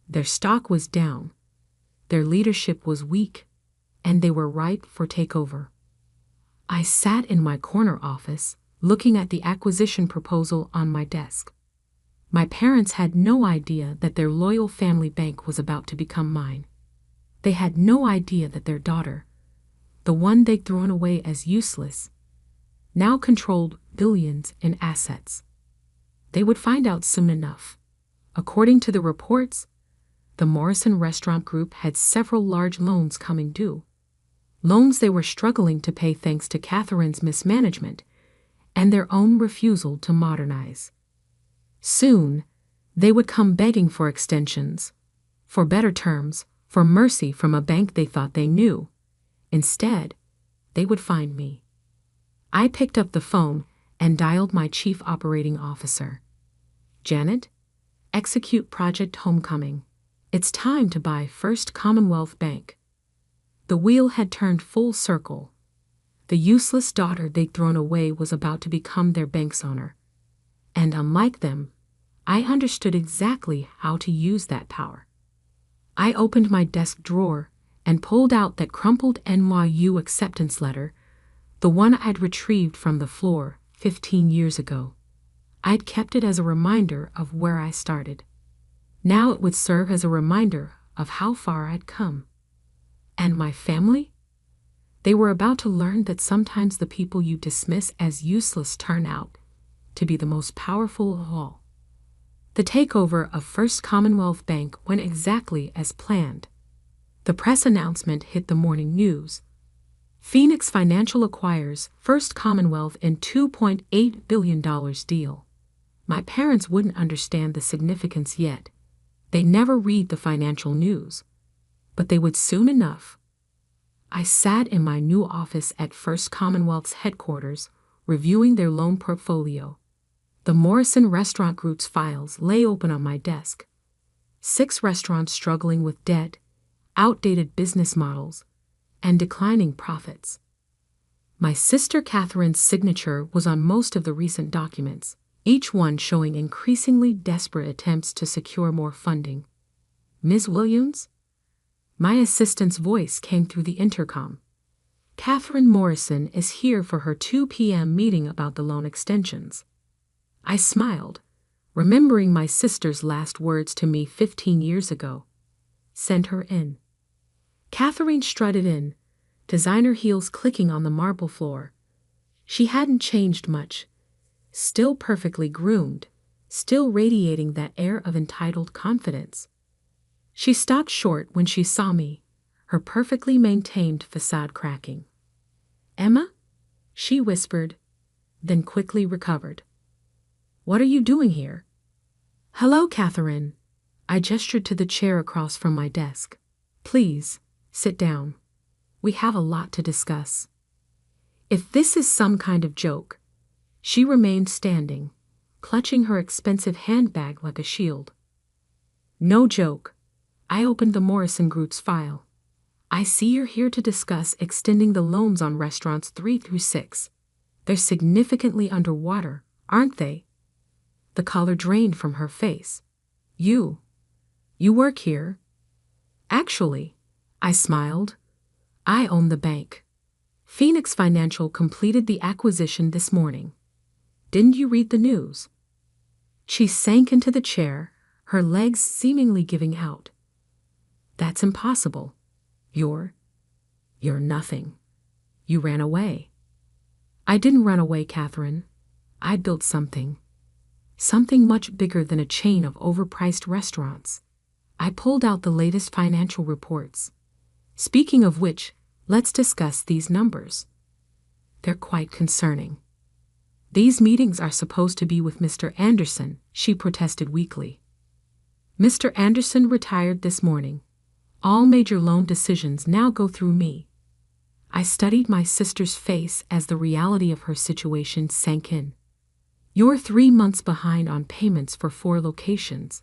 Their stock was down, their leadership was weak, and they were ripe for takeover. I sat in my corner office, looking at the acquisition proposal on my desk. My parents had no idea that their loyal family bank was about to become mine. They had no idea that their daughter, the one they'd thrown away as useless, now controlled billions in assets. They would find out soon enough. According to the reports, the Morrison Restaurant Group had several large loans coming due. Loans they were struggling to pay thanks to Catherine's mismanagement and their own refusal to modernize. Soon, they would come begging for extensions, for better terms, for mercy from a bank they thought they knew. Instead, they would find me. I picked up the phone and dialed my chief operating officer. Janet, execute Project Homecoming. It's time to buy First Commonwealth Bank. The wheel had turned full circle. The useless daughter they'd thrown away was about to become their bank's owner. And unlike them, I understood exactly how to use that power. I opened my desk drawer and pulled out that crumpled NYU acceptance letter, the one I'd retrieved from the floor 15 years ago. I'd kept it as a reminder of where I started. Now it would serve as a reminder of how far I'd come. And my family? They were about to learn that sometimes the people you dismiss as useless turn out to be the most powerful of all. The takeover of First Commonwealth Bank went exactly as planned. The press announcement hit the morning news. Phoenix Financial acquires First Commonwealth in $2.8 billion deal. My parents wouldn't understand the significance yet. They never read the financial news. But they would soon enough. I sat in my new office at First Commonwealth's headquarters, reviewing their loan portfolio. The Morrison Restaurant Group's files lay open on my desk. 6 restaurants struggling with debt, outdated business models, and declining profits. My sister Catherine's signature was on most of the recent documents, each one showing increasingly desperate attempts to secure more funding. Ms. Williams? My assistant's voice came through the intercom. Catherine Morrison is here for her 2 p.m. meeting about the loan extensions. I smiled, remembering my sister's last words to me 15 years ago. Send her in. Catherine strutted in, designer heels clicking on the marble floor. She hadn't changed much, still perfectly groomed, still radiating that air of entitled confidence. She stopped short when she saw me, her perfectly maintained facade cracking. "Emma?" she whispered, then quickly recovered. "What are you doing here?" "Hello, Catherine." I gestured to the chair across from my desk. "Please, sit down. We have a lot to discuss." If this is some kind of joke, she remained standing, clutching her expensive handbag like a shield. No joke. I opened the Morrison Group's file. "I see you're here to discuss extending the loans on restaurants 3 through 6. They're significantly underwater, aren't they?" The color drained from her face. You work here?" "Actually," I smiled, "I own the bank. Phoenix Financial completed the acquisition this morning. Didn't you read the news?" She sank into the chair, her legs seemingly giving out. "That's impossible. You're nothing. You ran away." "I didn't run away, Catherine. I built something. Something much bigger than a chain of overpriced restaurants. I pulled out the latest financial reports. Speaking of which, let's discuss these numbers. They're quite concerning. These meetings are supposed to be with Mr. Anderson, she protested weakly. Mr. Anderson retired this morning. All major loan decisions now go through me. I studied my sister's face as the reality of her situation sank in. You're 3 months behind on payments for 4 locations.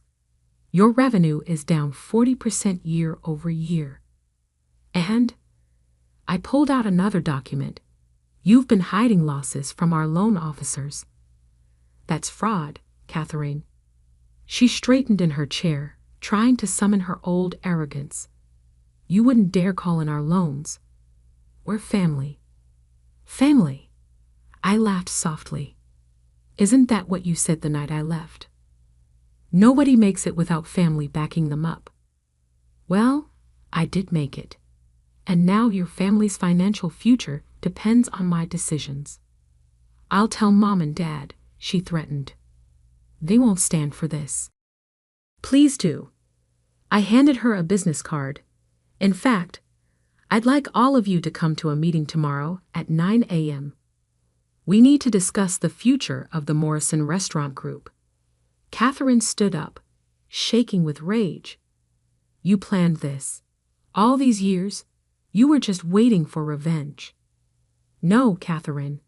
Your revenue is down 40% year over year. And I pulled out another document. You've been hiding losses from our loan officers. That's fraud, Catherine. She straightened in her chair, trying to summon her old arrogance. You wouldn't dare call in our loans. We're family. Family? I laughed softly. Isn't that what you said the night I left? Nobody makes it without family backing them up. Well, I did make it. And now your family's financial future depends on my decisions. I'll tell Mom and Dad, she threatened. They won't stand for this. Please do. I handed her a business card. In fact, I'd like all of you to come to a meeting tomorrow at 9 a.m. We need to discuss the future of the Morrison Restaurant Group. Catherine stood up, shaking with rage. You planned this. All these years, you were just waiting for revenge. No, Catherine.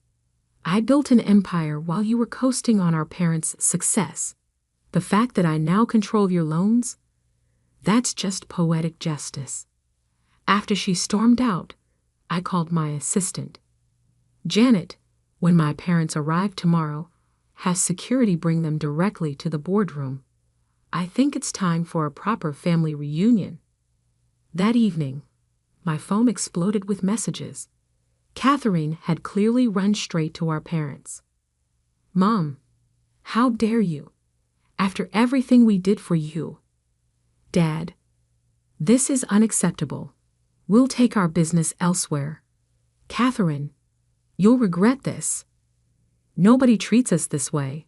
I built an empire while you were coasting on our parents' success. The fact that I now control your loans? That's just poetic justice. After she stormed out, I called my assistant. Janet, when my parents arrive tomorrow, has security bring them directly to the boardroom. I think it's time for a proper family reunion. That evening, my phone exploded with messages. Catherine had clearly run straight to our parents. Mom, how dare you? After everything we did for you. Dad, this is unacceptable. We'll take our business elsewhere. Catherine, you'll regret this. Nobody treats us this way.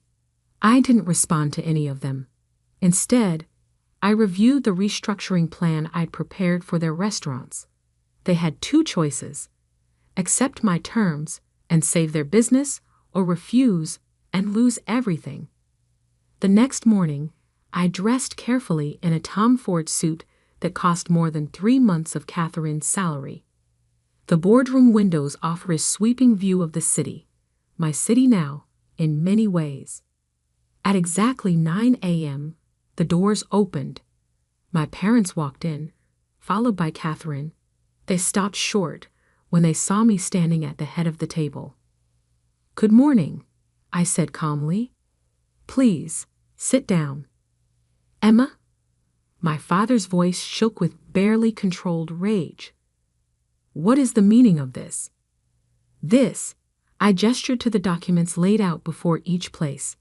I didn't respond to any of them. Instead, I reviewed the restructuring plan I'd prepared for their restaurants. They had 2 choices: accept my terms and save their business, or refuse and lose everything. The next morning, I dressed carefully in a Tom Ford suit that cost more than 3 months of Catherine's salary. The boardroom windows offer a sweeping view of the city, my city now, in many ways. At exactly 9 a.m., the doors opened. My parents walked in, followed by Catherine. They stopped short when they saw me standing at the head of the table. Good morning, I said calmly. Please, sit down. Emma? My father's voice shook with barely controlled rage. What is the meaning of this? This, I gestured to the documents laid out before each place,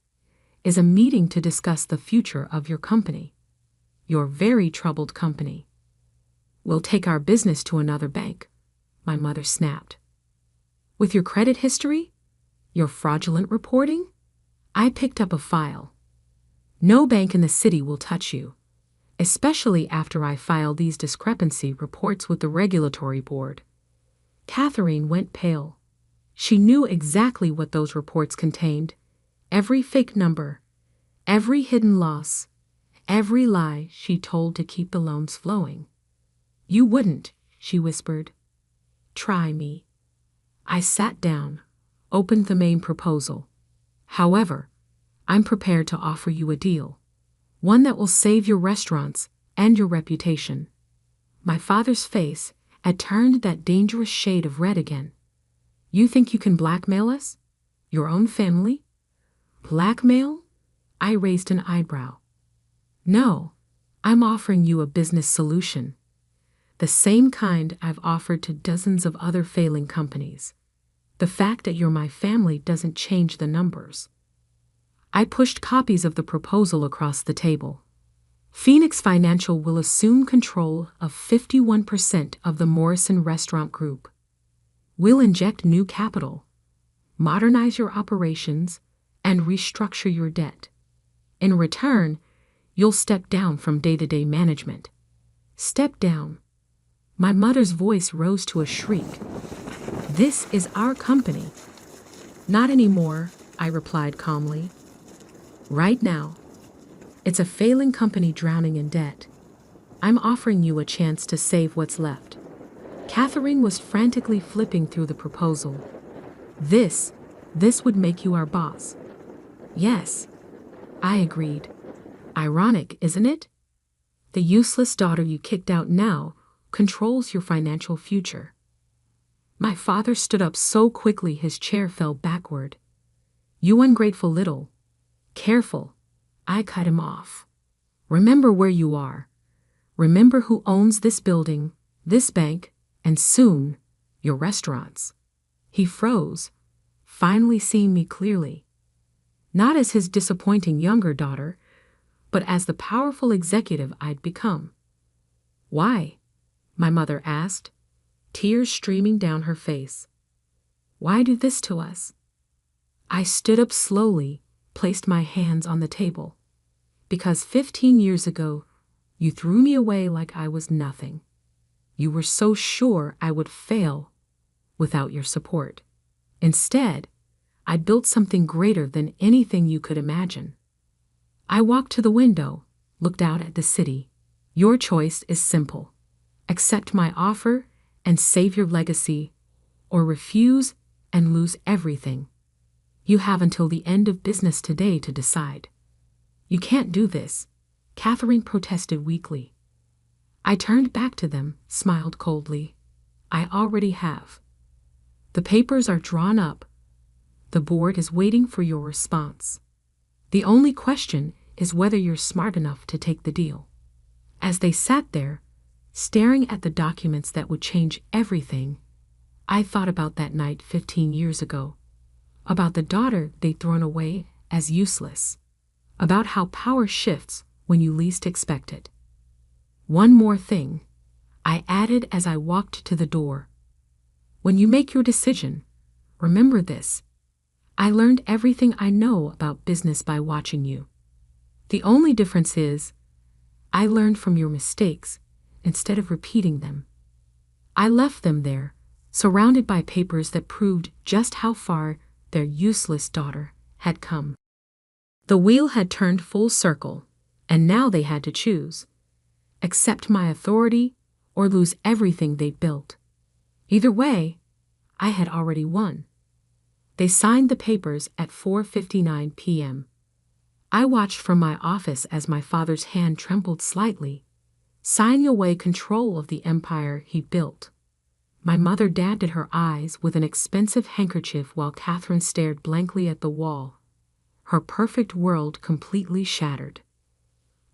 is a meeting to discuss the future of your company. Your very troubled company. We'll take our business to another bank, my mother snapped. With your credit history? Your fraudulent reporting? I picked up a file. No bank in the city will touch you, especially after I file these discrepancy reports with the regulatory board. Catherine went pale. She knew exactly what those reports contained. Every fake number, every hidden loss, every lie she told to keep the loans flowing. You wouldn't, she whispered. Try me. I sat down, opened the main proposal. However, I'm prepared to offer you a deal. One that will save your restaurants and your reputation. My father's face had turned that dangerous shade of red again. You think you can blackmail us? Your own family? Blackmail? I raised an eyebrow. No, I'm offering you a business solution. The same kind I've offered to dozens of other failing companies. The fact that you're my family doesn't change the numbers. I pushed copies of the proposal across the table. Phoenix Financial will assume control of 51% of the Morrison Restaurant Group. We'll inject new capital, modernize your operations, and restructure your debt. In return, you'll step down from day-to-day management. Step down. My mother's voice rose to a shriek. This is our company. Not anymore, I replied calmly. Right now. It's a failing company drowning in debt. I'm offering you a chance to save what's left. Catherine was frantically flipping through the proposal. This would make you our boss. Yes, I agreed. Ironic, isn't it? The useless daughter you kicked out now controls your financial future. My father stood up so quickly his chair fell backward. You ungrateful little. Careful. I cut him off. Remember where you are. Remember who owns this building, this bank, and soon, your restaurants. He froze, finally seeing me clearly. Not as his disappointing younger daughter, but as the powerful executive I'd become. Why? My mother asked, tears streaming down her face. Why do this to us? I stood up slowly, placed my hands on the table. Because 15 years ago, you threw me away like I was nothing. You were so sure I would fail without your support. Instead, I built something greater than anything you could imagine. I walked to the window, looked out at the city. Your choice is simple. Accept my offer and save your legacy, or refuse and lose everything. You have until the end of business today to decide. You can't do this, Catherine protested weakly. I turned back to them, smiled coldly. I already have. The papers are drawn up. The board is waiting for your response. The only question is whether you're smart enough to take the deal. As they sat there, staring at the documents that would change everything, I thought about that night 15 years ago, about the daughter they'd thrown away as useless, about how power shifts when you least expect it. One more thing, I added as I walked to the door. When you make your decision, remember this. I learned everything I know about business by watching you. The only difference is, I learned from your mistakes instead of repeating them. I left them there, surrounded by papers that proved just how far their useless daughter had come. The wheel had turned full circle, and now they had to choose. Accept my authority or lose everything they built. Either way, I had already won. They signed the papers at 4:59 p.m. I watched from my office as my father's hand trembled slightly, signing away control of the empire he built. My mother dabbed at her eyes with an expensive handkerchief while Catherine stared blankly at the wall, her perfect world completely shattered.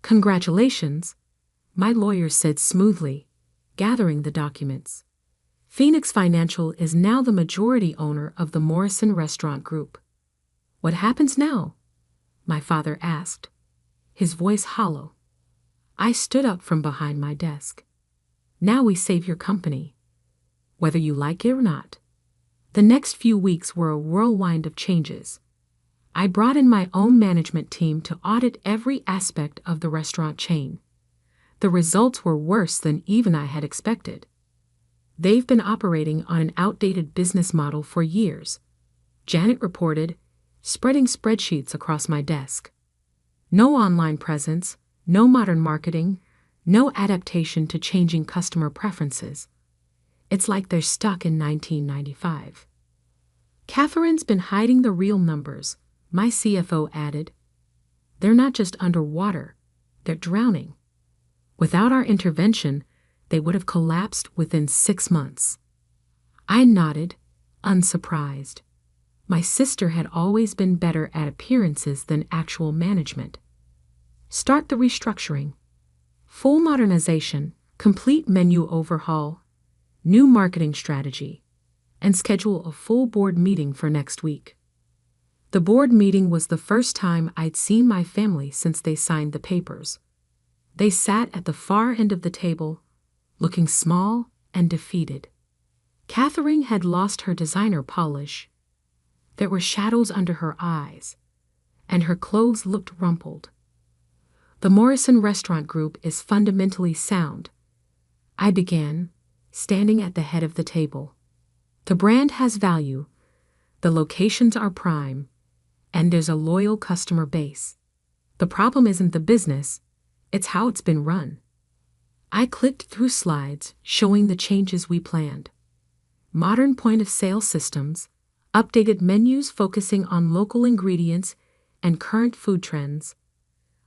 Congratulations, my lawyer said smoothly, gathering the documents. Phoenix Financial is now the majority owner of the Morrison Restaurant Group. What happens now? My father asked, his voice hollow. I stood up from behind my desk. Now we save your company, whether you like it or not. The next few weeks were a whirlwind of changes. I brought in my own management team to audit every aspect of the restaurant chain. The results were worse than even I had expected. They've been operating on an outdated business model for years, Janet reported, spreading spreadsheets across my desk. No online presence, no modern marketing, no adaptation to changing customer preferences. It's like they're stuck in 1995. Catherine's been hiding the real numbers, my CFO added. They're not just underwater, they're drowning. Without our intervention, they would have collapsed within 6 months. I nodded, unsurprised. My sister had always been better at appearances than actual management. Start the restructuring. Full modernization, complete menu overhaul, new marketing strategy, and schedule a full board meeting for next week. The board meeting was the first time I'd seen my family since they signed the papers. They sat at the far end of the table, looking small and defeated. Catherine had lost her designer polish. There were shadows under her eyes, and her clothes looked rumpled. The Morrison Restaurant Group is fundamentally sound, I began, standing at the head of the table. The brand has value, the locations are prime, and there's a loyal customer base. The problem isn't the business, it's how it's been run. I clicked through slides showing the changes we planned. Modern point-of-sale systems, updated menus focusing on local ingredients and current food trends,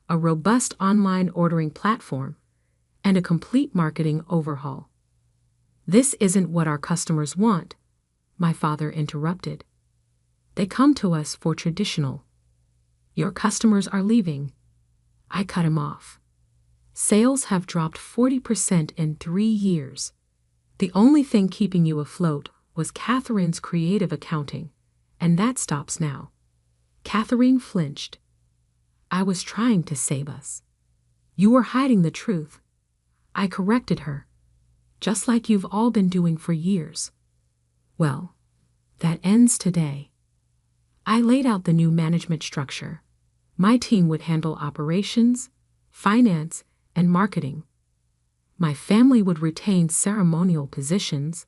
a robust online ordering platform, and a complete marketing overhaul. This isn't what our customers want, my father interrupted. They come to us for traditional. Your customers are leaving. I cut him off. Sales have dropped 40% in 3 years. The only thing keeping you afloat was Catherine's creative accounting, and that stops now. Catherine flinched. I was trying to save us. You were hiding the truth. I corrected her, just like you've all been doing for years. Well, that ends today. I laid out the new management structure. My team would handle operations, finance, and marketing. My family would retain ceremonial positions,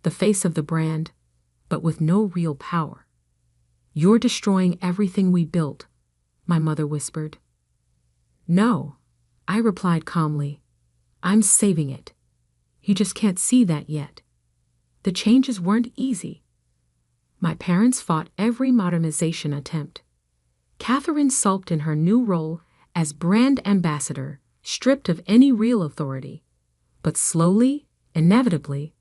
the face of the brand, but with no real power. You're destroying everything we built, my mother whispered. No, I replied calmly. I'm saving it. You just can't see that yet. The changes weren't easy. My parents fought every modernization attempt. Catherine sulked in her new role as brand ambassador, stripped of any real authority. But slowly, inevitably,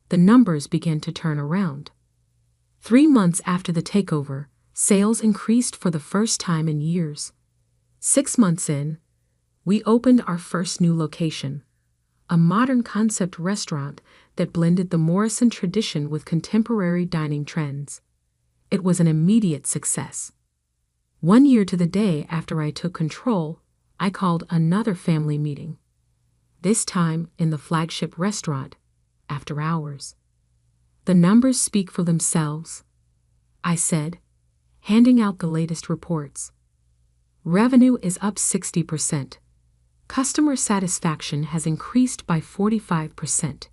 the numbers began to turn around. 3 months after the takeover, sales increased for the first time in years. 6 months in, we opened our first new location, a modern concept restaurant that blended the Morrison tradition with contemporary dining trends. It was an immediate success. 1 year to the day after I took control, I called another family meeting. This time in the flagship restaurant, after hours. The numbers speak for themselves, I said, handing out the latest reports. Revenue is up 60%. Customer satisfaction has increased by 45%.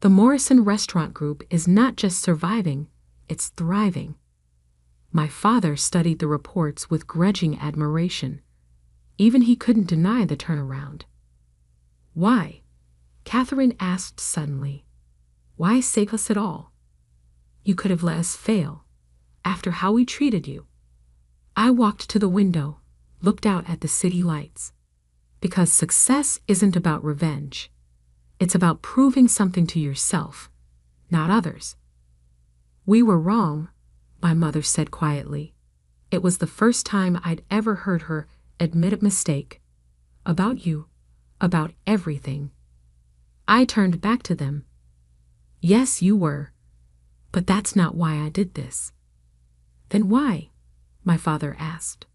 The Morrison Restaurant Group is not just surviving, it's thriving. My father studied the reports with grudging admiration. Even he couldn't deny the turnaround. Why? Catherine asked suddenly. Why save us at all? You could have let us fail, after how we treated you. I walked to the window, looked out at the city lights. Because success isn't about revenge. It's about proving something to yourself, not others. We were wrong, my mother said quietly. It was the first time I'd ever heard her admit a mistake. About you, about everything. I turned back to them. Yes, you were. But that's not why I did this. Then why? My father asked.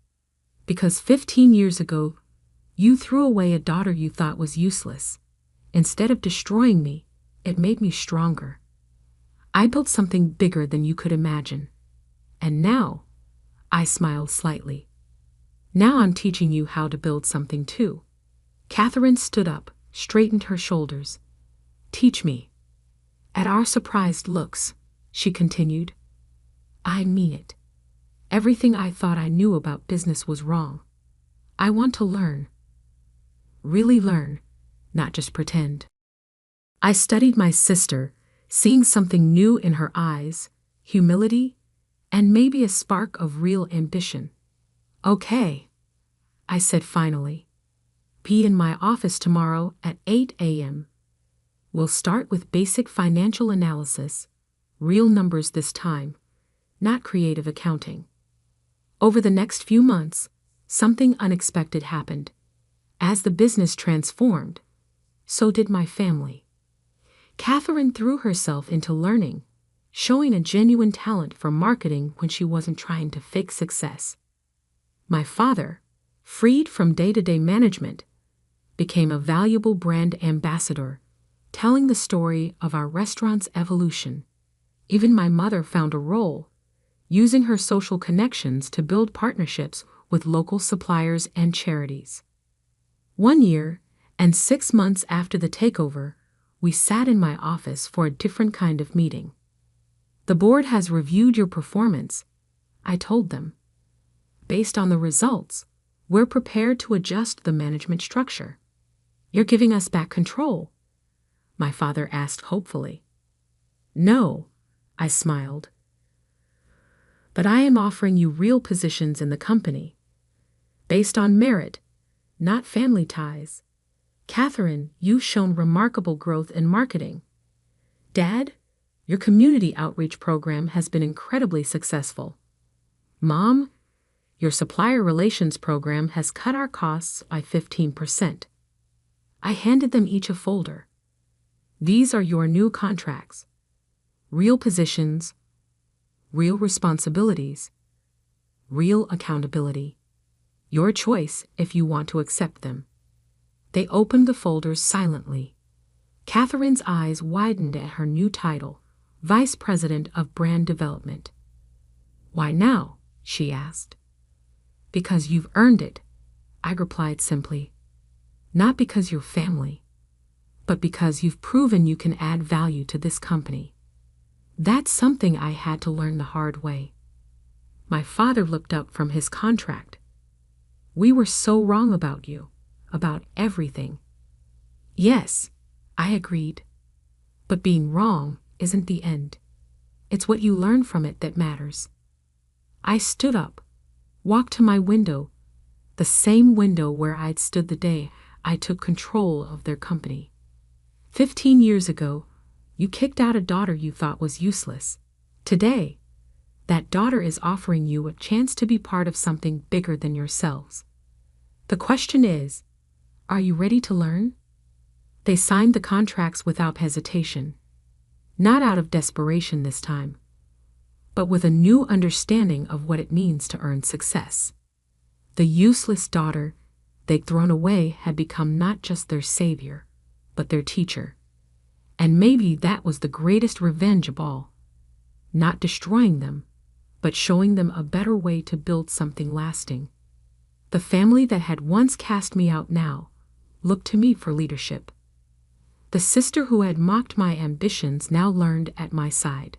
Because 15 years ago, you threw away a daughter you thought was useless. Instead of destroying me, it made me stronger. I built something bigger than you could imagine. And now, I smiled slightly. Now I'm teaching you how to build something too. Catherine stood up, straightened her shoulders. Teach me. At our surprised looks, she continued. I mean it. Everything I thought I knew about business was wrong. I want to learn. Really learn, not just pretend. I studied my sister, seeing something new in her eyes, humility, and maybe a spark of real ambition. Okay, I said finally. Be in my office tomorrow at 8 a.m. We'll start with basic financial analysis, real numbers this time, not creative accounting. Over the next few months, something unexpected happened. As the business transformed, so did my family. Catherine threw herself into learning, showing a genuine talent for marketing when she wasn't trying to fake success. My father, freed from day-to-day management, became a valuable brand ambassador, telling the story of our restaurant's evolution. Even my mother found a role, using her social connections to build partnerships with local suppliers and charities. 1 year and 6 months after the takeover, we sat in my office for a different kind of meeting. The board has reviewed your performance, I told them. Based on the results, we're prepared to adjust the management structure. You're giving us back control? My father asked hopefully. No, I smiled. But I am offering you real positions in the company, based on merit, not family ties. Catherine, you've shown remarkable growth in marketing. Dad, your community outreach program has been incredibly successful. Mom, your supplier relations program has cut our costs by 15%. I handed them each a folder. These are your new contracts. Real positions, real responsibilities, real accountability. Your choice if you want to accept them. They opened the folders silently. Catherine's eyes widened at her new title, Vice President of Brand Development. Why now? She asked. Because you've earned it, I replied simply. Not because you're family, but because you've proven you can add value to this company. That's something I had to learn the hard way. My father looked up from his contract. We were so wrong about you, about everything. Yes, I agreed. But being wrong isn't the end. It's what you learn from it that matters. I stood up, walked to my window, the same window where I'd stood the day I took control of their company. 15 years ago, you kicked out a daughter you thought was useless. Today, that daughter is offering you a chance to be part of something bigger than yourselves. The question is, are you ready to learn? They signed the contracts without hesitation. Not out of desperation this time, but with a new understanding of what it means to earn success. The useless daughter they'd thrown away had become not just their savior, but their teacher. And maybe that was the greatest revenge of all. Not destroying them, but showing them a better way to build something lasting. The family that had once cast me out now looked to me for leadership. The sister who had mocked my ambitions now learned at my side.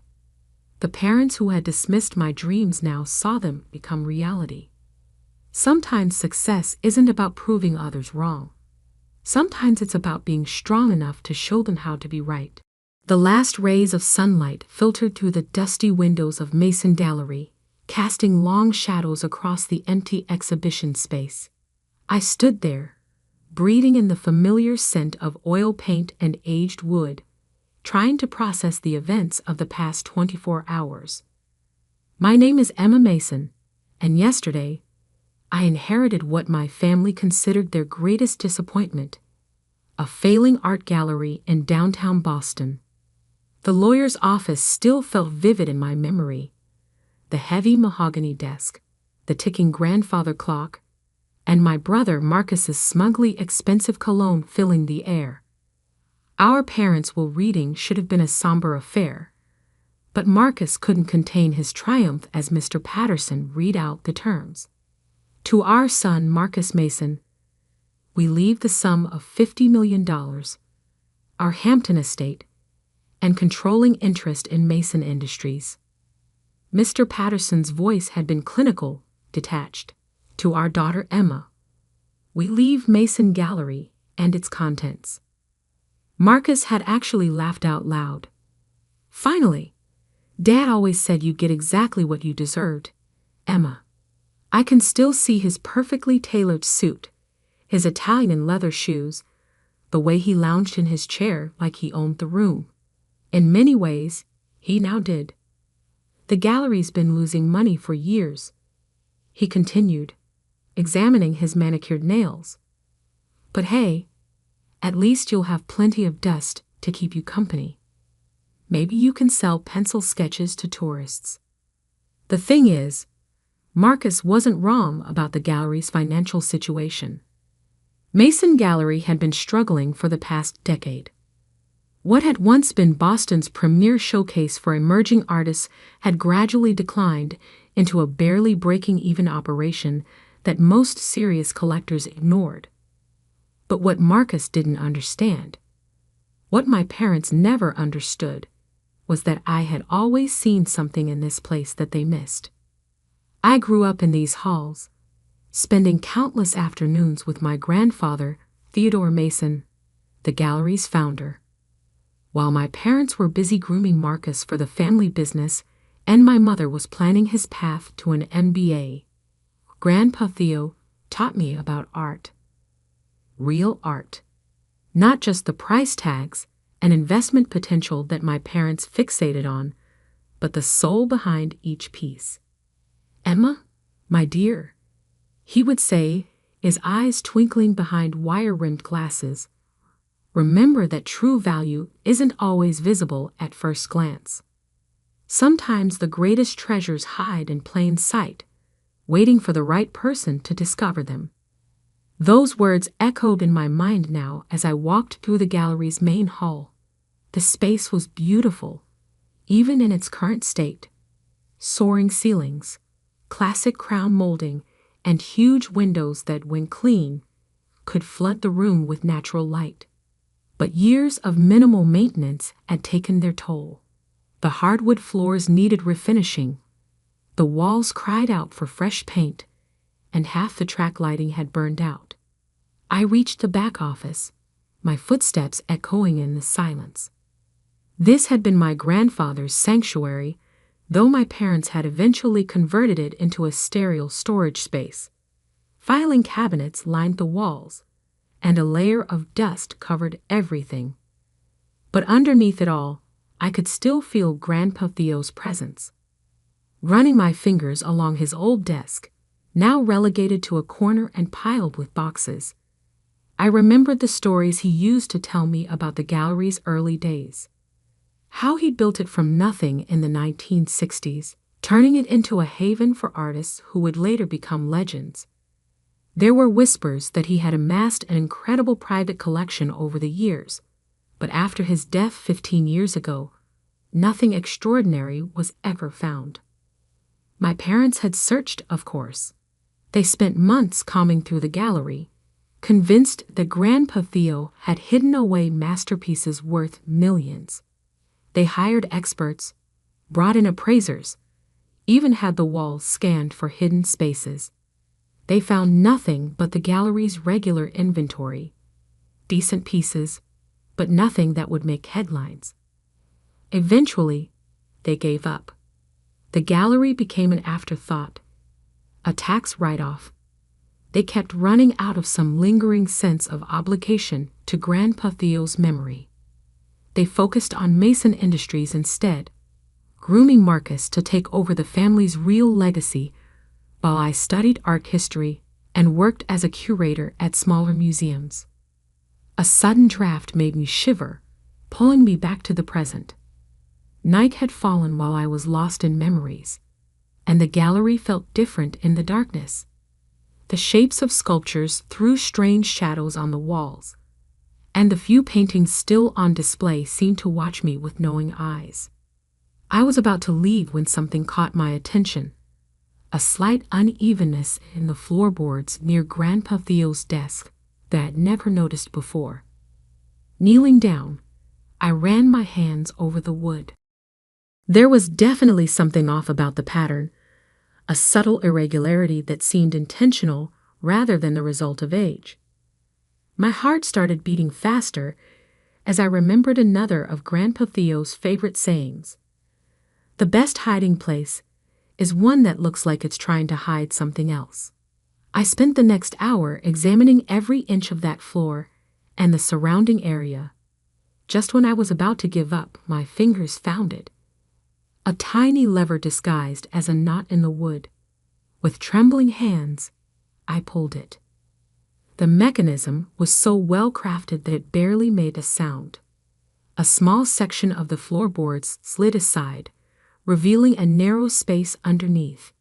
The parents who had dismissed my dreams now saw them become reality. Sometimes success isn't about proving others wrong. Sometimes it's about being strong enough to show them how to be right. The last rays of sunlight filtered through the dusty windows of Mason Gallery, casting long shadows across the empty exhibition space. I stood there, breathing in the familiar scent of oil paint and aged wood, trying to process the events of the past 24 hours. My name is Emma Mason, and yesterday, I inherited what my family considered their greatest disappointment: a failing art gallery in downtown Boston. The lawyer's office still felt vivid in my memory. The heavy mahogany desk, the ticking grandfather clock, and my brother Marcus's smugly expensive cologne filling the air. Our parents' will reading should have been a somber affair, but Marcus couldn't contain his triumph as Mr. Patterson read out the terms. To our son Marcus Mason, we leave the sum of $50 million, our Hampton estate, and controlling interest in Mason Industries. Mr. Patterson's voice had been clinical, detached. To our daughter Emma, we leave Mason Gallery and its contents. Marcus had actually laughed out loud. Finally, Dad always said you get exactly what you deserved, Emma. I can still see his perfectly tailored suit, his Italian leather shoes, the way he lounged in his chair like he owned the room. In many ways, he now did. The gallery's been losing money for years, he continued, examining his manicured nails. But hey, at least you'll have plenty of dust to keep you company. Maybe you can sell pencil sketches to tourists. The thing is, Marcus wasn't wrong about the gallery's financial situation. Mason Gallery had been struggling for the past decade. What had once been Boston's premier showcase for emerging artists had gradually declined into a barely breaking-even operation that most serious collectors ignored. But what Marcus didn't understand, what my parents never understood, was that I had always seen something in this place that they missed. I grew up in these halls, spending countless afternoons with my grandfather, Theodore Mason, the gallery's founder. While my parents were busy grooming Marcus for the family business and my mother was planning his path to an MBA, Grandpa Theo taught me about art. Real art. Not just the price tags and investment potential that my parents fixated on, but the soul behind each piece. "Emma, my dear," he would say, his eyes twinkling behind wire-rimmed glasses, "remember that true value isn't always visible at first glance. Sometimes the greatest treasures hide in plain sight, waiting for the right person to discover them." Those words echoed in my mind now as I walked through the gallery's main hall. The space was beautiful, even in its current state. Soaring ceilings, classic crown molding, and huge windows that, when clean, could flood the room with natural light. But years of minimal maintenance had taken their toll. The hardwood floors needed refinishing, the walls cried out for fresh paint, and half the track lighting had burned out. I reached the back office, my footsteps echoing in the silence. This had been my grandfather's sanctuary, though my parents had eventually converted it into a sterile storage space. Filing cabinets lined the walls, and a layer of dust covered everything. But underneath it all, I could still feel Grandpa Theo's presence. Running my fingers along his old desk, now relegated to a corner and piled with boxes, I remembered the stories he used to tell me about the gallery's early days. How he'd built it from nothing in the 1960s, turning it into a haven for artists who would later become legends. There were whispers that he had amassed an incredible private collection over the years, but after his death 15 years ago, nothing extraordinary was ever found. My parents had searched, of course. They spent months combing through the gallery, convinced that Grandpa Theo had hidden away masterpieces worth millions. They hired experts, brought in appraisers, even had the walls scanned for hidden spaces. They found nothing but the gallery's regular inventory. Decent pieces, but nothing that would make headlines. Eventually, they gave up. The gallery became an afterthought, a tax write-off. They kept running out of some lingering sense of obligation to Grandpa Theo's memory. They focused on Mason Industries instead, grooming Marcus to take over the family's real legacy, while I studied art history and worked as a curator at smaller museums. A sudden draft made me shiver, pulling me back to the present. Night had fallen while I was lost in memories, and the gallery felt different in the darkness. The shapes of sculptures threw strange shadows on the walls, and the few paintings still on display seemed to watch me with knowing eyes. I was about to leave when something caught my attention, a slight unevenness in the floorboards near Grandpa Theo's desk that I had never noticed before. Kneeling down, I ran my hands over the wood. There was definitely something off about the pattern, a subtle irregularity that seemed intentional rather than the result of age. My heart started beating faster as I remembered another of Grandpa Theo's favorite sayings. The best hiding place is one that looks like it's trying to hide something else. I spent the next hour examining every inch of that floor and the surrounding area. Just when I was about to give up, my fingers found it. A tiny lever disguised as a knot in the wood. With trembling hands, I pulled it. The mechanism was so well crafted that it barely made a sound. A small section of the floorboards slid aside, revealing a narrow space underneath.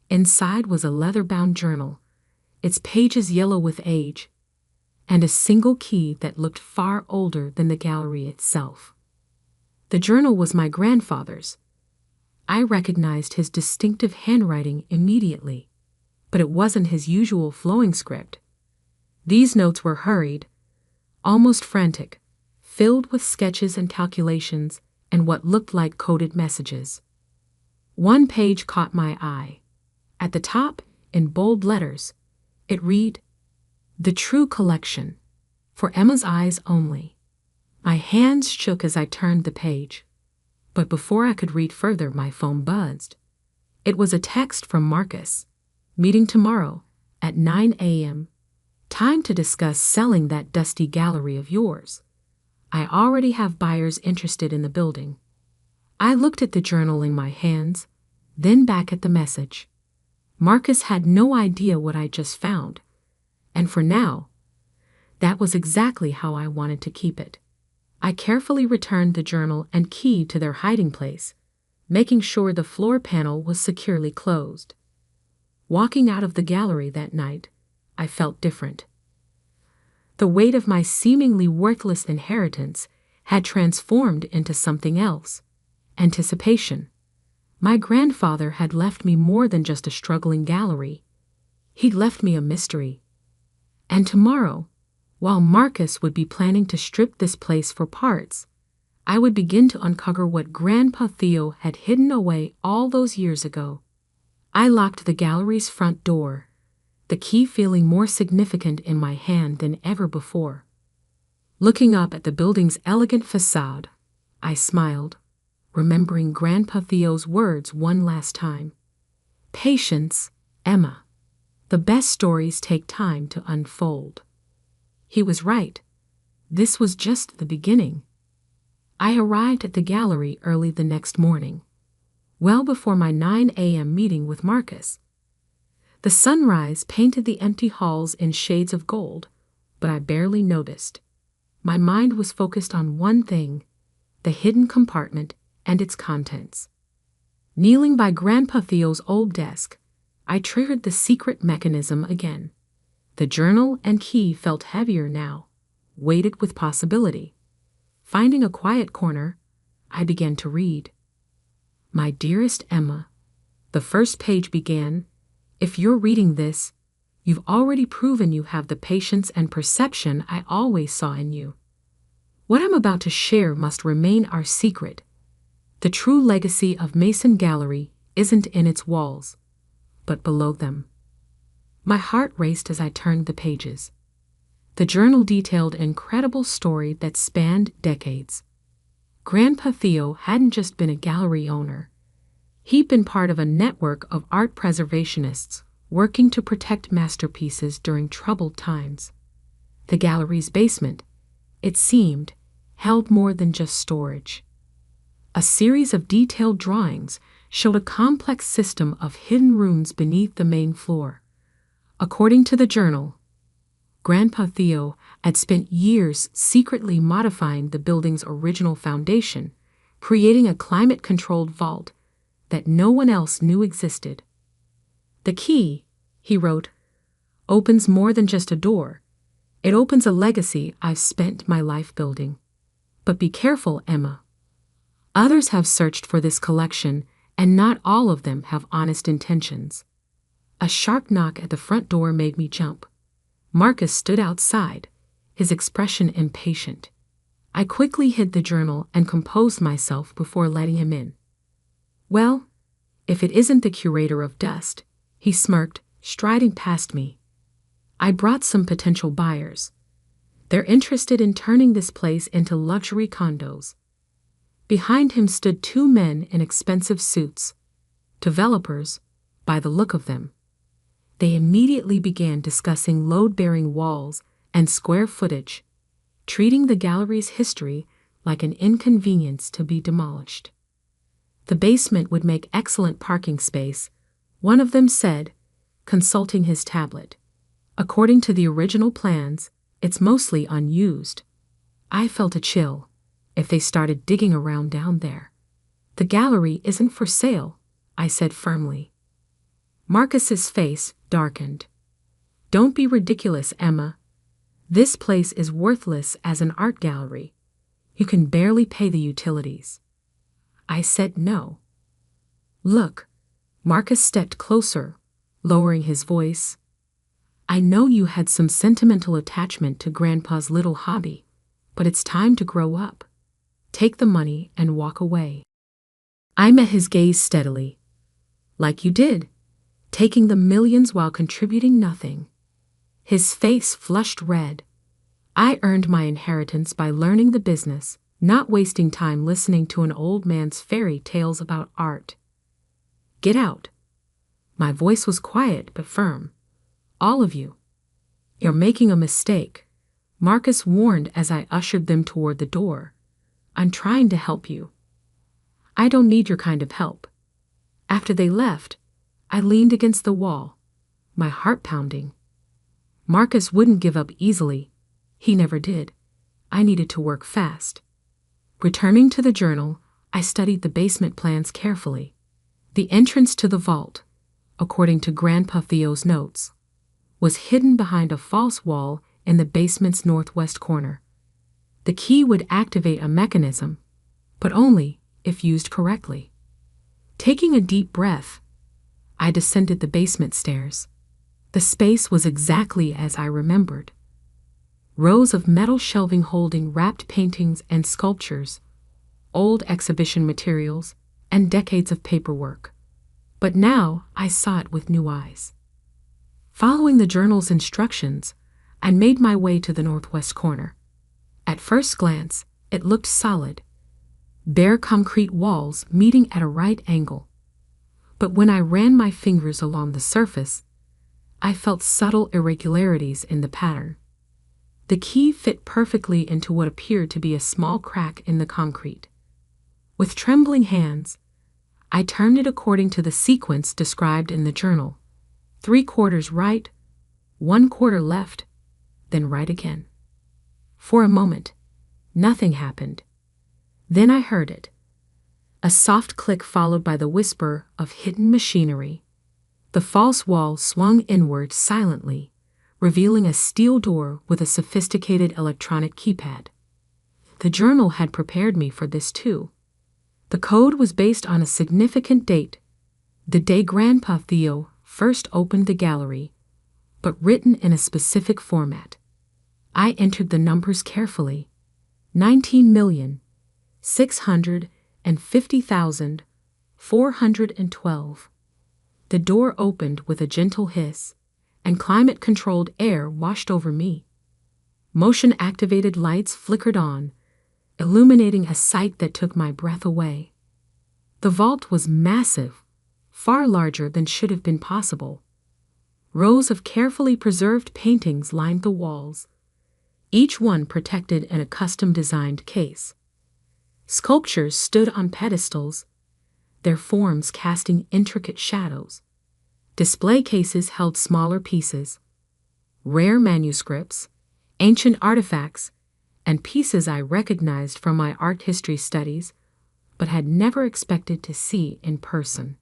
Inside was a leather-bound journal, its pages yellow with age, and a single key that looked far older than the gallery itself. The journal was my grandfather's. I recognized his distinctive handwriting immediately, but it wasn't his usual flowing script. These notes were hurried, almost frantic, filled with sketches and calculations and what looked like coded messages. One page caught my eye. At the top, in bold letters, it read, "The True Collection, for Emma's eyes only." My hands shook as I turned the page, but before I could read further, my phone buzzed. It was a text from Marcus. "Meeting tomorrow at 9 a.m. Time to discuss selling that dusty gallery of yours. I already have buyers interested in the building." I looked at the journal in my hands, then back at the message. Marcus had no idea what I just found, and for now, that was exactly how I wanted to keep it. I carefully returned the journal and key to their hiding place, making sure the floor panel was securely closed. Walking out of the gallery that night, I felt different. The weight of my seemingly worthless inheritance had transformed into something else: anticipation. My grandfather had left me more than just a struggling gallery. He'd left me a mystery. And tomorrow, while Marcus would be planning to strip this place for parts, I would begin to uncover what Grandpa Theo had hidden away all those years ago. I locked the gallery's front door, the key feeling more significant in my hand than ever before. Looking up at the building's elegant facade, I smiled, remembering Grandpa Theo's words one last time. "Patience, Emma. The best stories take time to unfold." He was right. This was just the beginning. I arrived at the gallery early the next morning, well before my 9 a.m. meeting with Marcus. The sunrise painted the empty halls in shades of gold, but I barely noticed. My mind was focused on one thing: the hidden compartment and its contents. Kneeling by Grandpa Theo's old desk, I triggered the secret mechanism again. The journal and key felt heavier now, weighted with possibility. Finding a quiet corner, I began to read. "My dearest Emma," the first page began, "if you're reading this, you've already proven you have the patience and perception I always saw in you. What I'm about to share must remain our secret. The true legacy of Mason Gallery isn't in its walls, but below them." My heart raced as I turned the pages. The journal detailed an incredible story that spanned decades. Grandpa Theo hadn't just been a gallery owner. He'd been part of a network of art preservationists working to protect masterpieces during troubled times. The gallery's basement, it seemed, held more than just storage. A series of detailed drawings showed a complex system of hidden rooms beneath the main floor. According to the journal, Grandpa Theo had spent years secretly modifying the building's original foundation, creating a climate-controlled vault that no one else knew existed. "The key," he wrote, "opens more than just a door. It opens a legacy I've spent my life building. But be careful, Emma. Others have searched for this collection, and not all of them have honest intentions." A sharp knock at the front door made me jump. Marcus stood outside, his expression impatient. I quickly hid the journal and composed myself before letting him in. "Well, if it isn't the curator of dust," he smirked, striding past me. "I brought some potential buyers. They're interested in turning this place into luxury condos." Behind him stood two men in expensive suits, developers, by the look of them. They immediately began discussing load-bearing walls and square footage, treating the gallery's history like an inconvenience to be demolished. The basement would make excellent parking space, one of them said, consulting his tablet. "According to the original plans, it's mostly unused." I felt a chill. If they started digging around down there. "The gallery isn't for sale," I said firmly. Marcus's face darkened. "Don't be ridiculous, Emma. This place is worthless as an art gallery. You can barely pay the utilities." I said no. "Look," Marcus stepped closer, lowering his voice. "I know you had some sentimental attachment to Grandpa's little hobby, but it's time to grow up. take the money and walk away. I met his gaze steadily. Like you did, taking the millions while contributing nothing. His face flushed red. I earned my inheritance by learning the business, not wasting time listening to an old man's fairy tales about art. Get out. My voice was quiet but firm. All of you. You're making a mistake, Marcus warned as I ushered them toward the door. I'm trying to help you. I don't need your kind of help. After they left, I leaned against the wall, my heart pounding. Marcus wouldn't give up easily. He never did. I needed to work fast. Returning to the journal, I studied the basement plans carefully. The entrance to the vault, according to Grandpa Theo's notes, was hidden behind a false wall in the basement's northwest corner. The key would activate a mechanism, but only if used correctly. Taking a deep breath, I descended the basement stairs. The space was exactly as I remembered. Rows of metal shelving holding wrapped paintings and sculptures, old exhibition materials, and decades of paperwork. But now I saw it with new eyes. Following the journal's instructions, I made my way to the northwest corner. At first glance, it looked solid. Bare concrete walls meeting at a right angle. But when I ran my fingers along the surface, I felt subtle irregularities in the pattern. The key fit perfectly into what appeared to be a small crack in the concrete. With trembling hands, I turned it according to the sequence described in the journal. 3/4 right, 1/4 left, then right again. For a moment, nothing happened. Then I heard it. A soft click followed by the whisper of hidden machinery. The false wall swung inward silently, revealing a steel door with a sophisticated electronic keypad. The journal had prepared me for this too. The code was based on a significant date, the day Grandpa Theo first opened the gallery, but written in a specific format. I entered the numbers carefully. 19,650,412. The door opened with a gentle hiss, and climate-controlled air washed over me. Motion-activated lights flickered on, illuminating a sight that took my breath away. The vault was massive, far larger than should have been possible. Rows of carefully preserved paintings lined the walls, each one protected in a custom-designed case. Sculptures stood on pedestals, their forms casting intricate shadows. Display cases held smaller pieces, rare manuscripts, ancient artifacts, and pieces I recognized from my art history studies, but had never expected to see in person.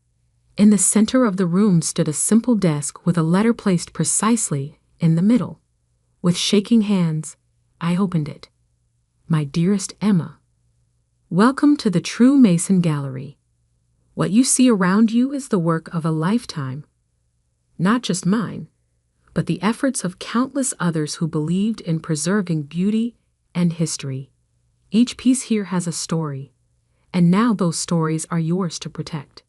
In the center of the room stood a simple desk with a letter placed precisely in the middle. With shaking hands, I opened it. My dearest Emma, welcome to the True Mason Gallery. What you see around you is the work of a lifetime. Not just mine, but the efforts of countless others who believed in preserving beauty and history. Each piece here has a story, and now those stories are yours to protect.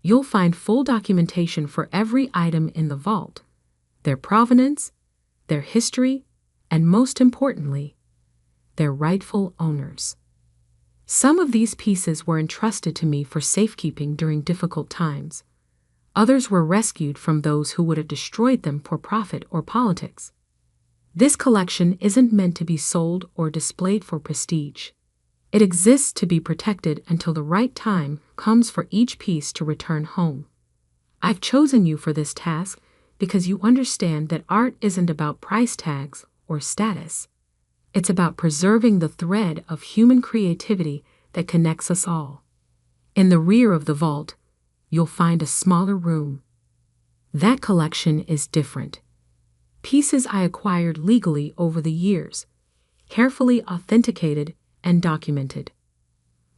You'll find full documentation for every item in the vault, their provenance, their history, and most importantly, their rightful owners. Some of these pieces were entrusted to me for safekeeping during difficult times. Others were rescued from those who would have destroyed them for profit or politics. This collection isn't meant to be sold or displayed for prestige. It exists to be protected until the right time comes for each piece to return home. I've chosen you for this task because you understand that art isn't about price tags or status. It's about preserving the thread of human creativity that connects us all. In the rear of the vault, you'll find a smaller room. That collection is different. Pieces I acquired legally over the years, carefully authenticated and documented.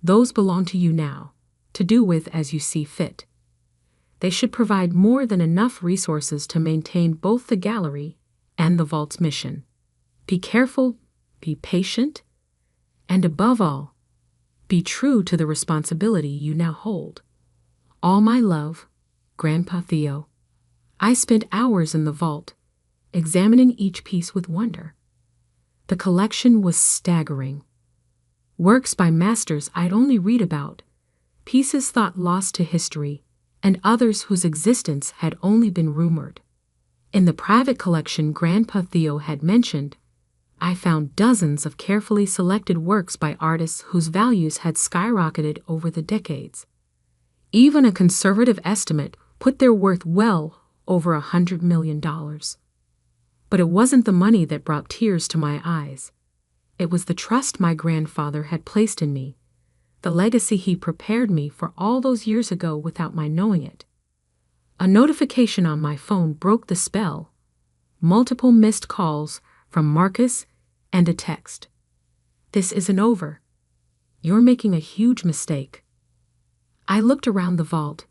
Those belong to you now, to do with as you see fit. They should provide more than enough resources to maintain both the gallery and the vault's mission. Be careful, be patient, and above all, Be true to the responsibility you now hold. All my love, Grandpa Theo. I spent hours in the vault, examining each piece with wonder. The collection was staggering. Works by masters I'd only read about, pieces thought lost to history, and others whose existence had only been rumored. In the private collection Grandpa Theo had mentioned, I found dozens of carefully selected works by artists whose values had skyrocketed over the decades. Even a conservative estimate put their worth well over $100 million. But it wasn't the money that brought tears to my eyes. It was the trust my grandfather had placed in me, the legacy he prepared me for all those years ago without my knowing it. A notification on my phone broke the spell. Multiple missed calls from Marcus and a text. "This isn't over. You're making a huge mistake." I looked around the vault,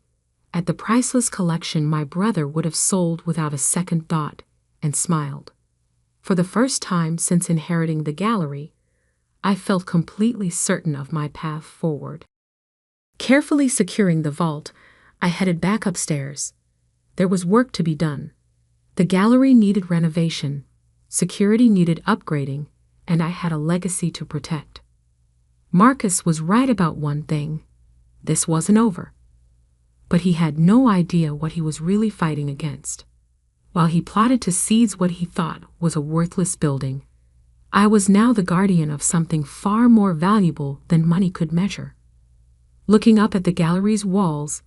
at the priceless collection my brother would have sold without a second thought, and smiled. For the first time since inheriting the gallery, I felt completely certain of my path forward. Carefully securing the vault, I headed back upstairs. There was work to be done. The gallery needed renovation, security needed upgrading, and I had a legacy to protect. Marcus was right about one thing. This wasn't over. But he had no idea what he was really fighting against. While he plotted to seize what he thought was a worthless building, I was now the guardian of something far more valuable than money could measure. Looking up at the gallery's walls,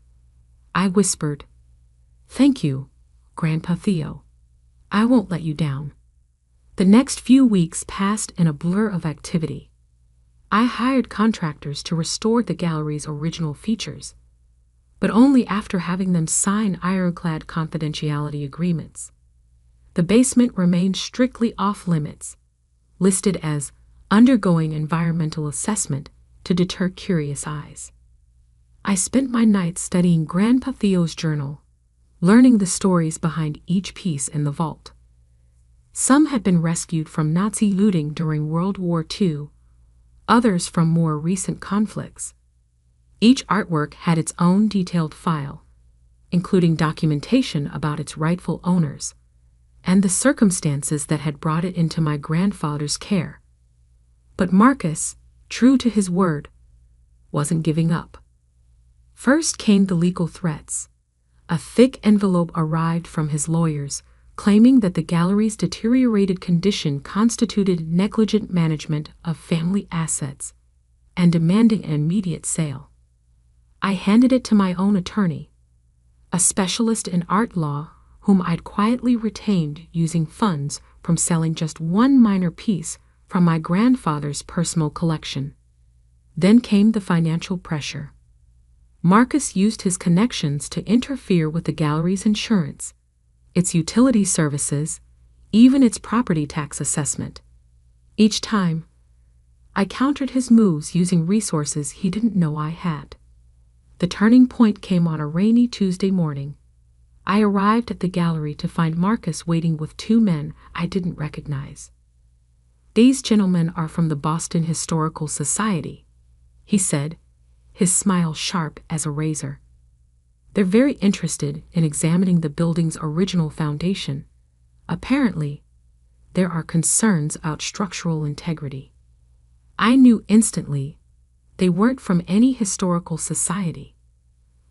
I whispered, "Thank you, Grandpa Theo. I won't let you down." The next few weeks passed in a blur of activity. I hired contractors to restore the gallery's original features, but only after having them sign ironclad confidentiality agreements. The basement remained strictly off-limits, listed as undergoing environmental assessment to deter curious eyes. I spent my nights studying Grandpa Theo's journal, learning the stories behind each piece in the vault. Some had been rescued from Nazi looting during World War II, others from more recent conflicts. Each artwork had its own detailed file, including documentation about its rightful owners and the circumstances that had brought it into my grandfather's care. But Marcus, true to his word, wasn't giving up. First came the legal threats. A thick envelope arrived from his lawyers, claiming that the gallery's deteriorated condition constituted negligent management of family assets and demanding an immediate sale. I handed it to my own attorney, a specialist in art law whom I'd quietly retained using funds from selling just one minor piece from my grandfather's personal collection. Then came the financial pressure. Marcus used his connections to interfere with the gallery's insurance, its utility services, even its property tax assessment. Each time, I countered his moves using resources he didn't know I had. The turning point came on a rainy Tuesday morning. I arrived at the gallery to find Marcus waiting with two men I didn't recognize. "These gentlemen are from the Boston Historical Society," he said, his smile sharp as a razor. "They're very interested in examining the building's original foundation. Apparently, there are concerns about structural integrity." I knew instantly they weren't from any historical society.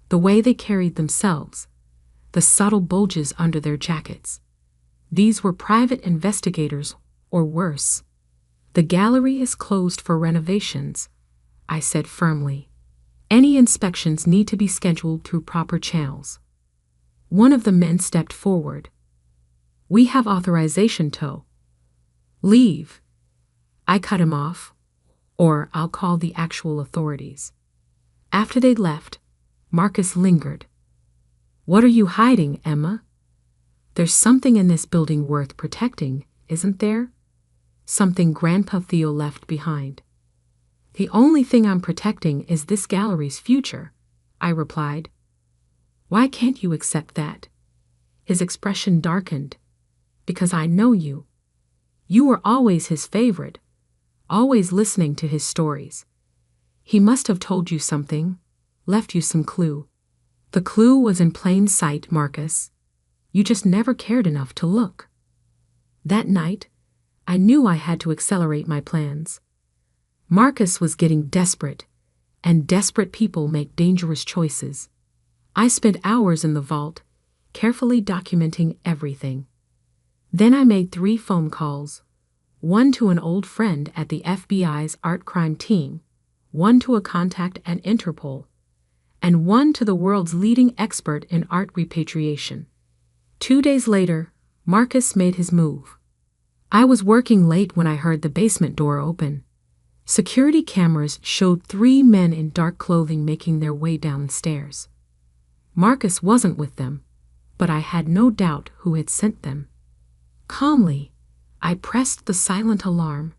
The way they carried themselves, the subtle bulges under their jackets. These were private investigators, or worse. "The gallery is closed for renovations," I said firmly. "Any inspections need to be scheduled through proper channels." One of the men stepped forward. "We have authorization to leave." I cut him off, "or I'll call the actual authorities." After they left, Marcus lingered. "What are you hiding, Emma? There's something in this building worth protecting, isn't there? Something Grandpa Theo left behind." "The only thing I'm protecting is this gallery's future," I replied. "Why can't you accept that?" His expression darkened. "Because I know you. You were always his favorite, always listening to his stories." He must have told you something, left you some clue. The clue was in plain sight, Marcus. You just never cared enough to look. That night, I knew I had to accelerate my plans. Marcus was getting desperate, and desperate people make dangerous choices. I spent hours in the vault, carefully documenting everything. Then I made 3 phone calls, one to an old friend at the FBI's art crime team, one to a contact at Interpol, and one to the world's leading expert in art repatriation. 2 days later, Marcus made his move. I was working late when I heard the basement door open. Security cameras showed 3 men in dark clothing making their way down the stairs. Marcus wasn't with them, but I had no doubt who had sent them. Calmly, I pressed the silent alarm.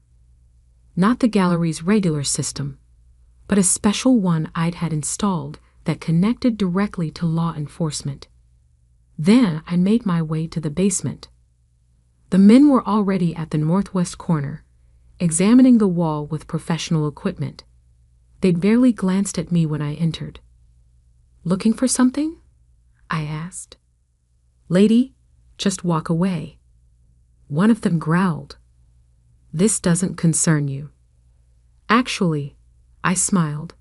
Not the gallery's regular system, but a special one I'd had installed that connected directly to law enforcement. Then I made my way to the basement. The men were already at the northwest corner, examining the wall with professional equipment. They'd barely glanced at me when I entered. "Looking for something?" I asked. "Lady, just walk away." One of them growled. "This doesn't concern you." Actually, I smiled.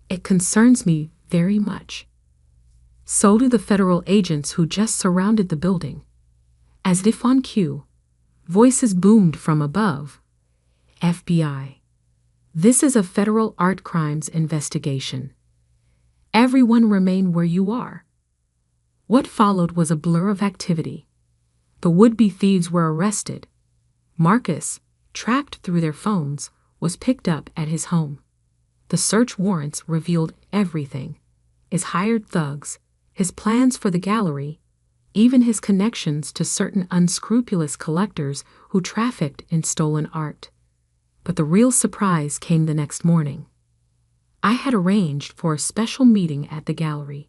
It concerns me very much. So do the federal agents who just surrounded the building. As if on cue, voices boomed from above. "FBI. This is a federal art crimes investigation. Everyone remain where you are." What followed was a blur of activity. The would-be thieves were arrested. Marcus, tracked through their phones, was picked up at his home. The search warrants revealed everything: his hired thugs, his plans for the gallery, even his connections to certain unscrupulous collectors who trafficked in stolen art. But the real surprise came the next morning. I had arranged for a special meeting at the gallery.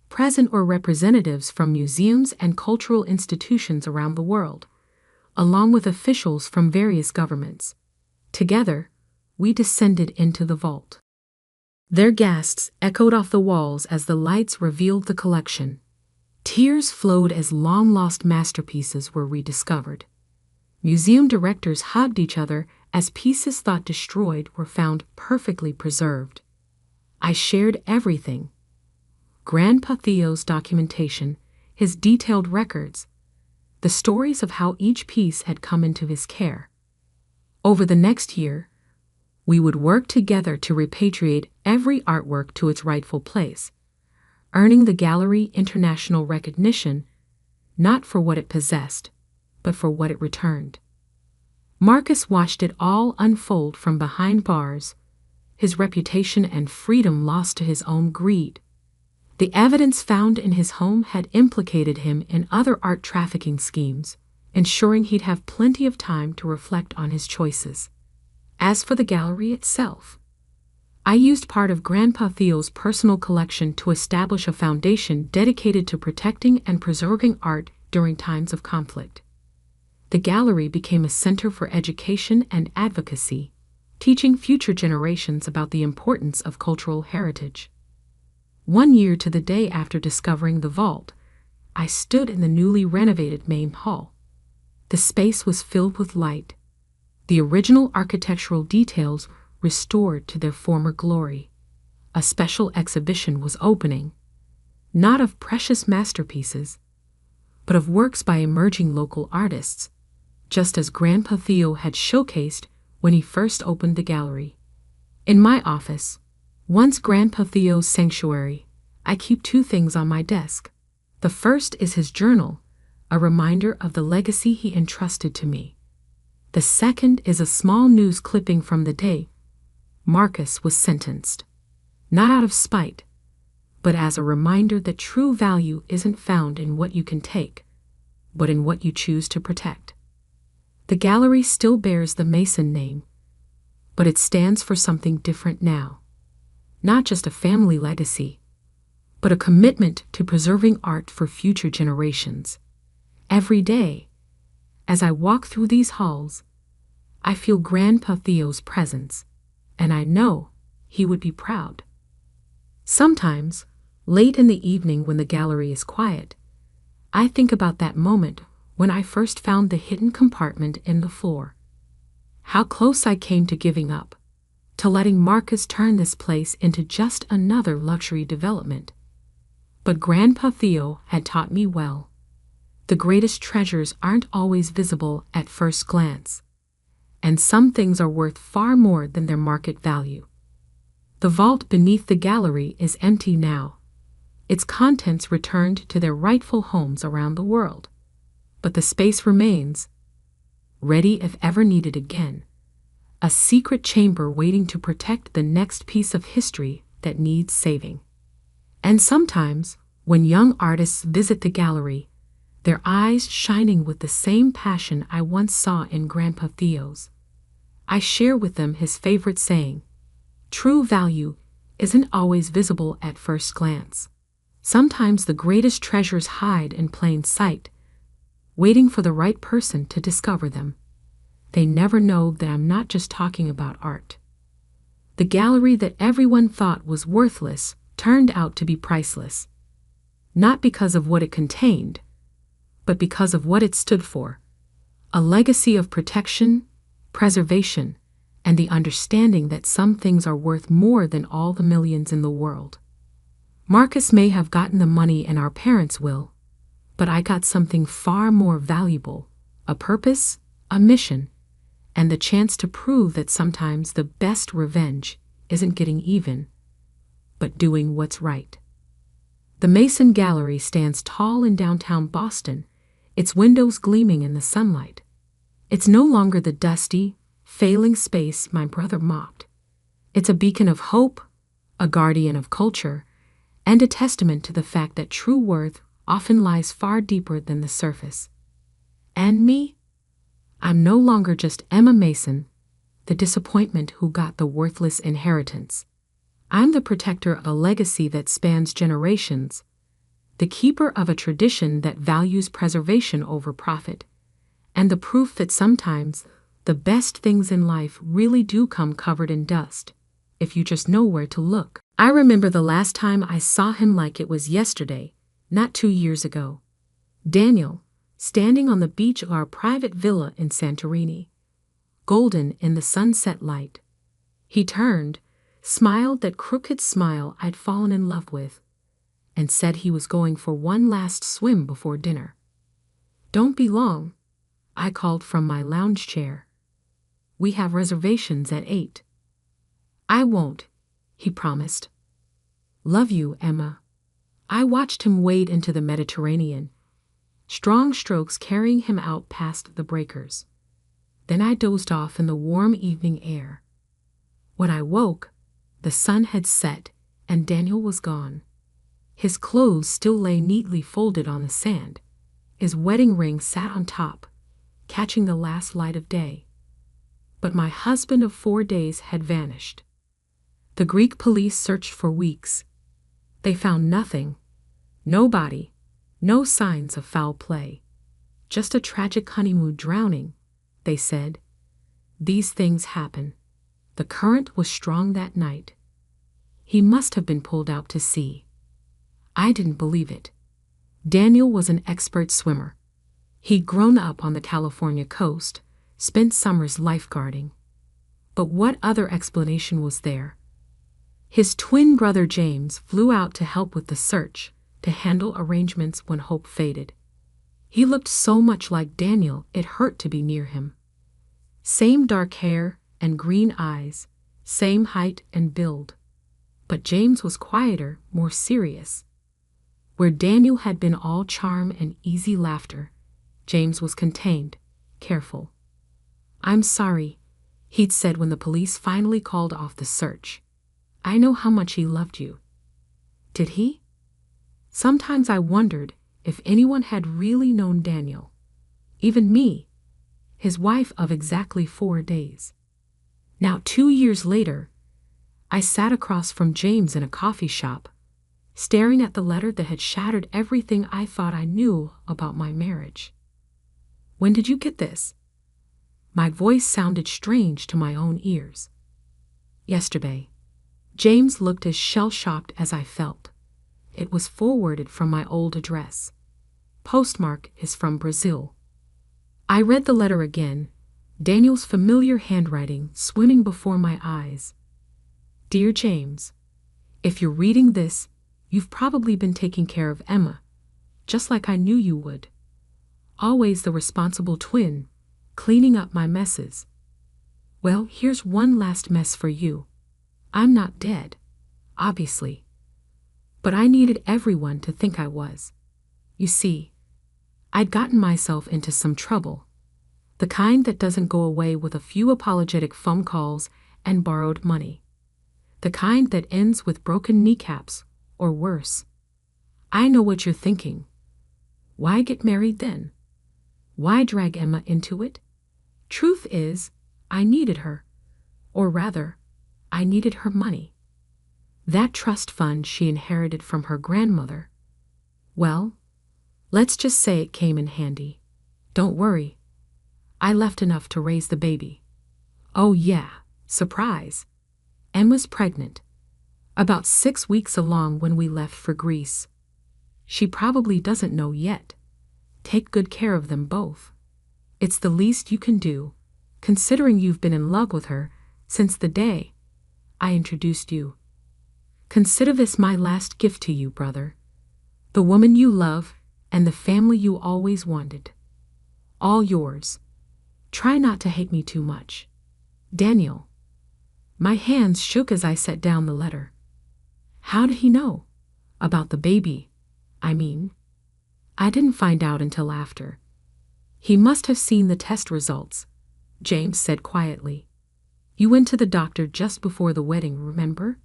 Present were representatives from museums and cultural institutions around the world, along with officials from various governments. Together, we descended into the vault. Their gasps echoed off the walls as the lights revealed the collection. Tears flowed as long-lost masterpieces were rediscovered. Museum directors hugged each other as pieces thought destroyed were found perfectly preserved. I shared everything: Grandpa Theo's documentation, his detailed records, the stories of how each piece had come into his care. Over the next year, we would work together to repatriate every artwork to its rightful place, earning the gallery international recognition, not for what it possessed, but for what it returned. Marcus watched it all unfold from behind bars, his reputation and freedom lost to his own greed. The evidence found in his home had implicated him in other art trafficking schemes, ensuring he'd have plenty of time to reflect on his choices. As for the gallery itself, I used part of Grandpa Theo's personal collection to establish a foundation dedicated to protecting and preserving art during times of conflict. The gallery became a center for education and advocacy, teaching future generations about the importance of cultural heritage. 1 year to the day after discovering the vault, I stood in the newly renovated main hall. The space was filled with light, the original architectural details restored to their former glory. A special exhibition was opening, not of precious masterpieces, but of works by emerging local artists, just as Grandpa Theo had showcased when he first opened the gallery. In my office, once Grandpa Theo's sanctuary, I keep 2 things on my desk. The first is his journal, a reminder of the legacy he entrusted to me. The second is a small news clipping from the day Marcus was sentenced, not out of spite, but as a reminder that true value isn't found in what you can take, but in what you choose to protect. The gallery still bears the Mason name, but it stands for something different now. Not just a family legacy, but a commitment to preserving art for future generations. Every day, as I walk through these halls, I feel Grandpa Theo's presence, and I know he would be proud. Sometimes, late in the evening when the gallery is quiet, I think about that moment when I first found the hidden compartment in the floor. How close I came to giving up, to letting Marcus turn this place into just another luxury development. But Grandpa Theo had taught me well. The greatest treasures aren't always visible at first glance, and some things are worth far more than their market value. The vault beneath the gallery is empty now, its contents returned to their rightful homes around the world. But the space remains, ready if ever needed again, a secret chamber waiting to protect the next piece of history that needs saving. And sometimes, when young artists visit the gallery, their eyes shining with the same passion I once saw in Grandpa Theo's, I share with them his favorite saying: true value isn't always visible at first glance. Sometimes the greatest treasures hide in plain sight, waiting for the right person to discover them. They never know that I'm not just talking about art. The gallery that everyone thought was worthless turned out to be priceless, not because of what it contained, but because of what it stood for: a legacy of protection, preservation, and the understanding that some things are worth more than all the millions in the world. Marcus may have gotten the money in our parents' will, but I got something far more valuable: a purpose, a mission, and the chance to prove that sometimes the best revenge isn't getting even, but doing what's right. The Mason Gallery stands tall in downtown Boston, its windows gleaming in the sunlight. It's no longer the dusty, failing space my brother mocked. It's a beacon of hope, a guardian of culture, and a testament to the fact that true worth often lies far deeper than the surface. And me? I'm no longer just Emma Mason, the disappointment who got the worthless inheritance. I'm the protector of a legacy that spans generations, the keeper of a tradition that values preservation over profit, and the proof that sometimes the best things in life really do come covered in dust, if you just know where to look. I remember the last time I saw him like it was yesterday, not 2 years ago. Daniel, standing on the beach of our private villa in Santorini, golden in the sunset light. He turned, smiled that crooked smile I'd fallen in love with, and said he was going for one last swim before dinner. "Don't be long," I called from my lounge chair. "We have reservations at 8. "I won't," he promised. "Love you, Emma." I watched him wade into the Mediterranean, strong strokes carrying him out past the breakers. Then I dozed off in the warm evening air. When I woke, the sun had set and Daniel was gone. His clothes still lay neatly folded on the sand. His wedding ring sat on top, catching the last light of day. But my husband of 4 days had vanished. The Greek police searched for weeks. They found nothing, no body, no signs of foul play. Just a tragic honeymoon drowning, they said. These things happen. The current was strong that night. He must have been pulled out to sea. I didn't believe it. Daniel was an expert swimmer. He'd grown up on the California coast, spent summers lifeguarding. But what other explanation was there? His twin brother James flew out to help with the search, to handle arrangements when hope faded. He looked so much like Daniel it hurt to be near him. Same dark hair and green eyes, same height and build. But James was quieter, more serious. Where Daniel had been all charm and easy laughter, James was contained, careful. "I'm sorry," he'd said when the police finally called off the search. "I know how much he loved you." Did he? Sometimes I wondered if anyone had really known Daniel, even me, his wife of exactly 4 days. Now 2 years later, I sat across from James in a coffee shop, staring at the letter that had shattered everything I thought I knew about my marriage. "When did you get this?" My voice sounded strange to my own ears. "Yesterday." James looked as shell-shocked as I felt. It was forwarded from my old address. Postmark is from Brazil. I read the letter again, Daniel's familiar handwriting swimming before my eyes. Dear James, if you're reading this, you've probably been taking care of Emma, just like I knew you would. Always the responsible twin, cleaning up my messes. Well, here's one last mess for you. I'm not dead, obviously. But I needed everyone to think I was. You see, I'd gotten myself into some trouble. The kind that doesn't go away with a few apologetic phone calls and borrowed money. The kind that ends with broken kneecaps, or worse. I know what you're thinking. Why get married then? Why drag Emma into it? Truth is, I needed her. Or rather, I needed her money. That trust fund she inherited from her grandmother. Well, let's just say it came in handy. Don't worry. I left enough to raise the baby. Oh yeah, surprise. Emma's pregnant. About 6 weeks along when we left for Greece. She probably doesn't know yet. Take good care of them both. It's the least you can do, considering you've been in love with her since the day I introduced you. Consider this my last gift to you, brother. The woman you love and the family you always wanted. All yours. Try not to hate me too much. Daniel. My hands shook as I set down the letter. How did he know? About the baby, I mean. I didn't find out until after. He must have seen the test results, James said quietly. You went to the doctor just before the wedding, remember?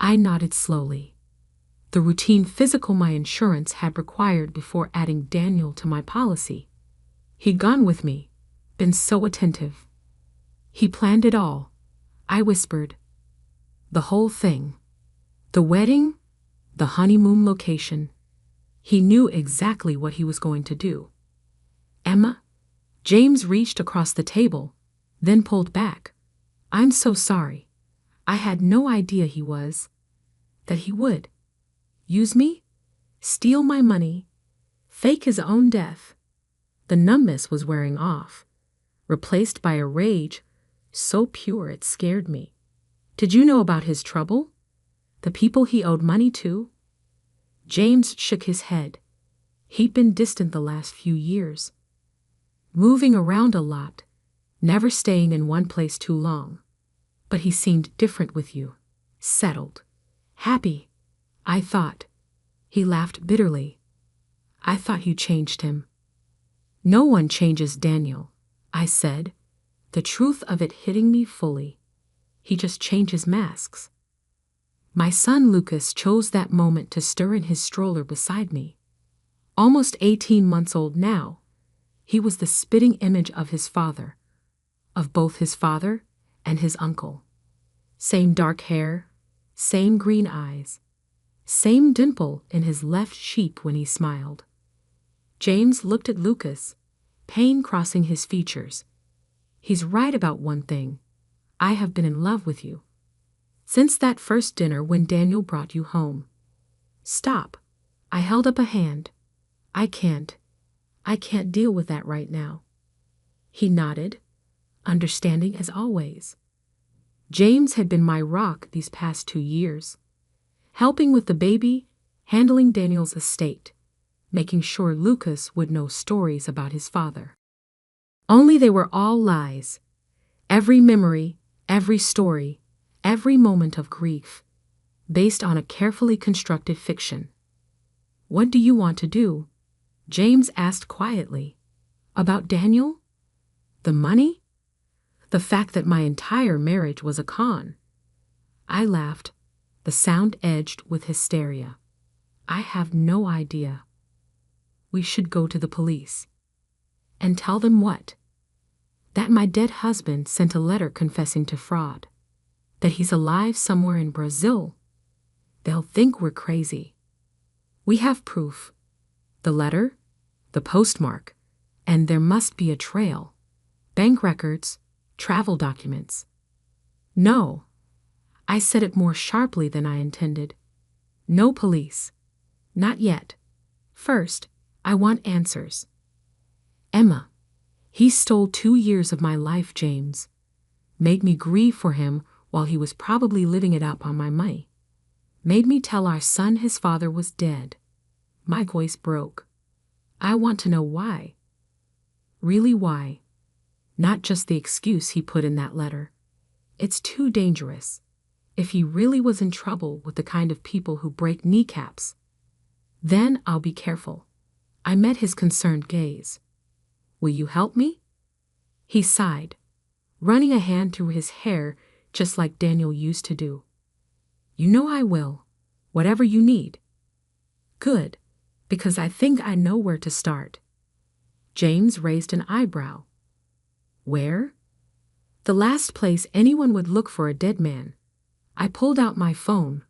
I nodded slowly. The routine physical my insurance had required before adding Daniel to my policy. He'd gone with me, been so attentive. He planned it all, I whispered. The whole thing. The wedding, the honeymoon location. He knew exactly what he was going to do. Emma? James reached across the table, then pulled back. I'm so sorry. I had no idea he was. That he would. Use me? Steal my money? Fake his own death? The numbness was wearing off, replaced by a rage so pure it scared me. Did you know about his trouble? The people he owed money to? James shook his head. He'd been distant the last few years. Moving around a lot, never staying in one place too long. But he seemed different with you. Settled. Happy, I thought. He laughed bitterly. I thought you changed him. No one changes Daniel, I said, the truth of it hitting me fully. He just changes masks. My son Lucas chose that moment to stir in his stroller beside me. Almost 18 months old now, he was the spitting image of his father, of both his father and his uncle. Same dark hair, same green eyes, same dimple in his left cheek when he smiled. James looked at Lucas, pain crossing his features. He's right about one thing. I have been in love with you. Since that first dinner when Daniel brought you home. Stop. I held up a hand. I can't deal with that right now. He nodded, understanding as always. James had been my rock these past 2 years, helping with the baby, handling Daniel's estate, making sure Lucas would know stories about his father. Only they were all lies. Every memory, every story, every moment of grief, based on a carefully constructed fiction. What do you want to do? James asked quietly. About Daniel? The money? The fact that my entire marriage was a con. I laughed, the sound edged with hysteria. I have no idea. We should go to the police. And tell them what? That my dead husband sent a letter confessing to fraud. That he's alive somewhere in Brazil. They'll think we're crazy. We have proof. The letter, the postmark, and there must be a trail. Bank records, travel documents. No, I said it more sharply than I intended. No police. Not yet. First, I want answers. Emma. He stole 2 years of my life, James. Made me grieve for him while he was probably living it up on my money. Made me tell our son his father was dead. My voice broke. I want to know why. Really why. Not just the excuse he put in that letter. It's too dangerous. If he really was in trouble with the kind of people who break kneecaps, then I'll be careful. I met his concerned gaze. Will you help me? He sighed, running a hand through his hair just like Daniel used to do. You know I will. Whatever you need. Good, because I think I know where to start. James raised an eyebrow. Where? The last place anyone would look for a dead man. I pulled out my phone,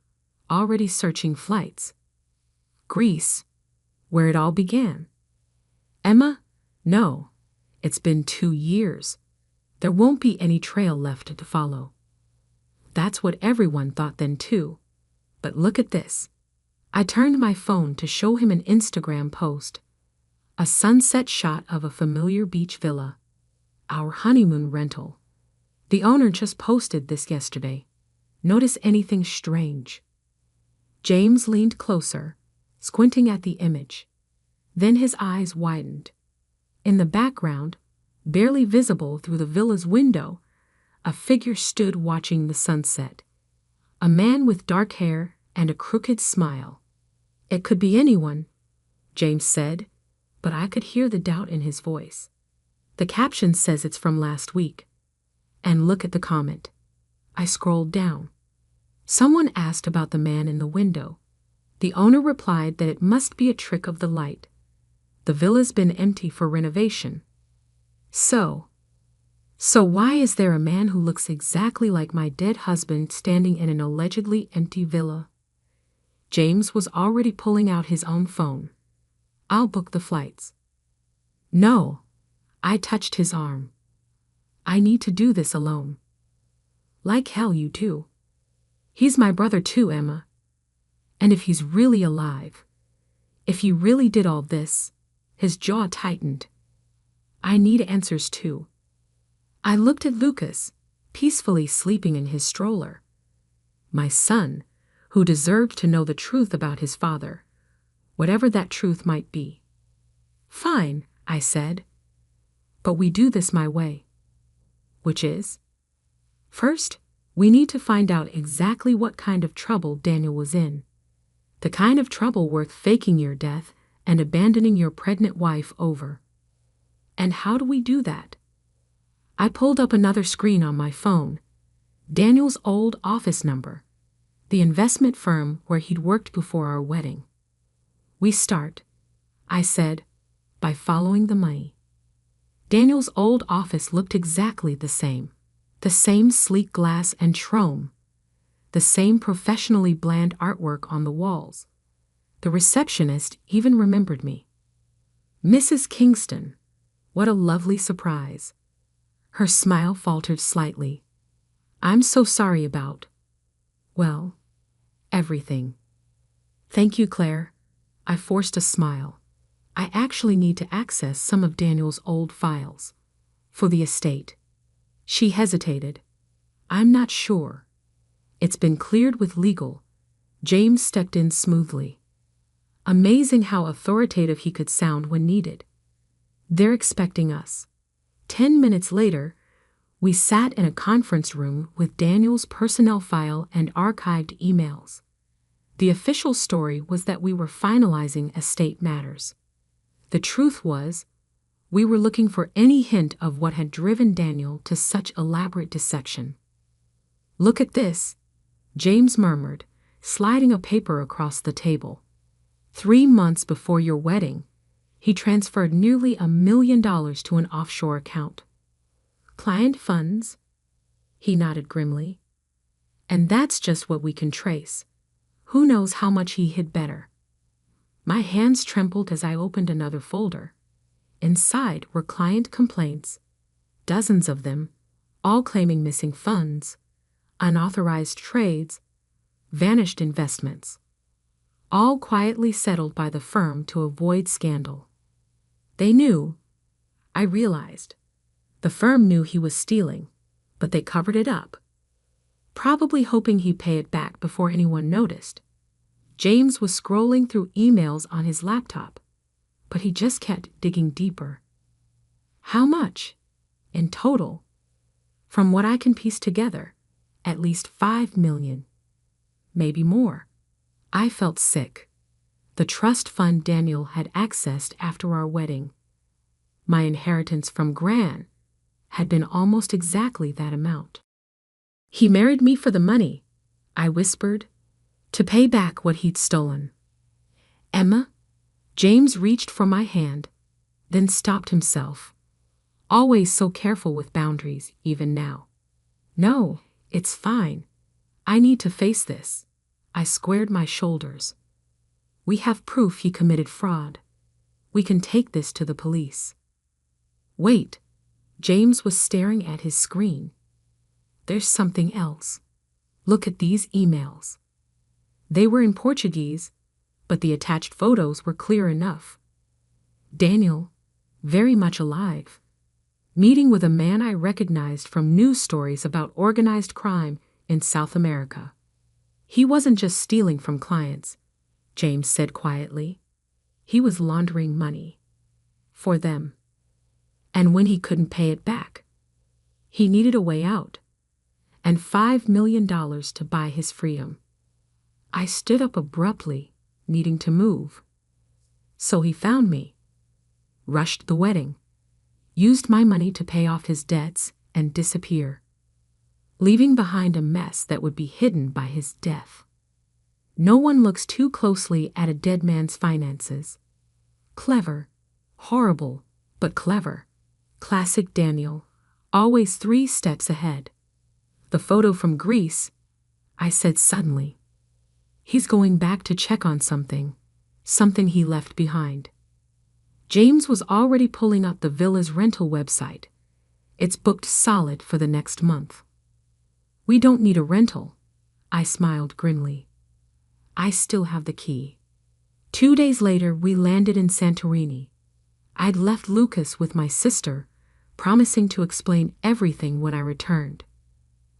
already searching flights. Greece, where it all began. Emma, no. It's been 2 years. There won't be any trail left to follow. That's what everyone thought then too. But look at this. I turned my phone to show him an Instagram post. A sunset shot of a familiar beach villa. Our honeymoon rental. The owner just posted this yesterday. Notice anything strange? James leaned closer, squinting at the image. Then his eyes widened. In the background, barely visible through the villa's window, a figure stood watching the sunset. A man with dark hair and a crooked smile. It could be anyone, James said, but I could hear the doubt in his voice. The caption says it's from last week. And look at the comment. I scrolled down. Someone asked about the man in the window. The owner replied that it must be a trick of the light. The villa's been empty for renovation. So why is there a man who looks exactly like my dead husband standing in an allegedly empty villa? James was already pulling out his own phone. I'll book the flights. No. I touched his arm. I need to do this alone. Like hell you too. He's my brother too, Emma. And if he's really alive, if he really did all this, his jaw tightened. I need answers too. I looked at Lucas, peacefully sleeping in his stroller. My son, who deserved to know the truth about his father, whatever that truth might be. Fine, I said. But we do this my way. Which is? First, we need to find out exactly what kind of trouble Daniel was in. The kind of trouble worth faking your death and abandoning your pregnant wife over. And how do we do that? I pulled up another screen on my phone. Daniel's old office number. The investment firm where he'd worked before our wedding. We start, I said, by following the money. Daniel's old office looked exactly the same. The same sleek glass and chrome. The same professionally bland artwork on the walls. The receptionist even remembered me. Mrs. Kingston. What a lovely surprise. Her smile faltered slightly. I'm so sorry about, well, everything. Thank you, Claire. I forced a smile. I actually need to access some of Daniel's old files. For the estate. She hesitated. I'm not sure. It's been cleared with legal. James stepped in smoothly. Amazing how authoritative he could sound when needed. They're expecting us. 10 minutes later, we sat in a conference room with Daniel's personnel file and archived emails. The official story was that we were finalizing estate matters. The truth was, we were looking for any hint of what had driven Daniel to such elaborate deception. Look at this, James murmured, sliding a paper across the table. 3 months before your wedding, he transferred nearly $1 million to an offshore account. Client funds? He nodded grimly. And that's just what we can trace. Who knows how much he hid better? My hands trembled as I opened another folder. Inside were client complaints, dozens of them, all claiming missing funds, unauthorized trades, vanished investments. All quietly settled by the firm to avoid scandal. They knew, I realized. The firm knew he was stealing, but they covered it up, probably hoping he'd pay it back before anyone noticed. James was scrolling through emails on his laptop, but he just kept digging deeper. How much? In total? From what I can piece together, at least 5 million. Maybe more. I felt sick. The trust fund Daniel had accessed after our wedding, my inheritance from Gran, had been almost exactly that amount. He married me for the money, I whispered, to pay back what he'd stolen. Emma? James reached for my hand, then stopped himself. Always so careful with boundaries, even now. No, it's fine. I need to face this. I squared my shoulders. We have proof he committed fraud. We can take this to the police. Wait. James was staring at his screen. There's something else. Look at these emails. They were in Portuguese, but the attached photos were clear enough. Daniel, very much alive, meeting with a man I recognized from news stories about organized crime in South America. He wasn't just stealing from clients, James said quietly. He was laundering money. For them. And when he couldn't pay it back, he needed a way out, and $5 million to buy his freedom. I stood up abruptly, needing to move. So he found me, rushed the wedding, used my money to pay off his debts and disappear, leaving behind a mess that would be hidden by his death. No one looks too closely at a dead man's finances. Clever, horrible, but clever. Classic Daniel, always 3 steps ahead. The photo from Greece, I said suddenly. He's going back to check on something he left behind. James was already pulling up the villa's rental website. It's booked solid for the next month. We don't need a rental, I smiled grimly. I still have the key. 2 days later, we landed in Santorini. I'd left Lucas with my sister, promising to explain everything when I returned.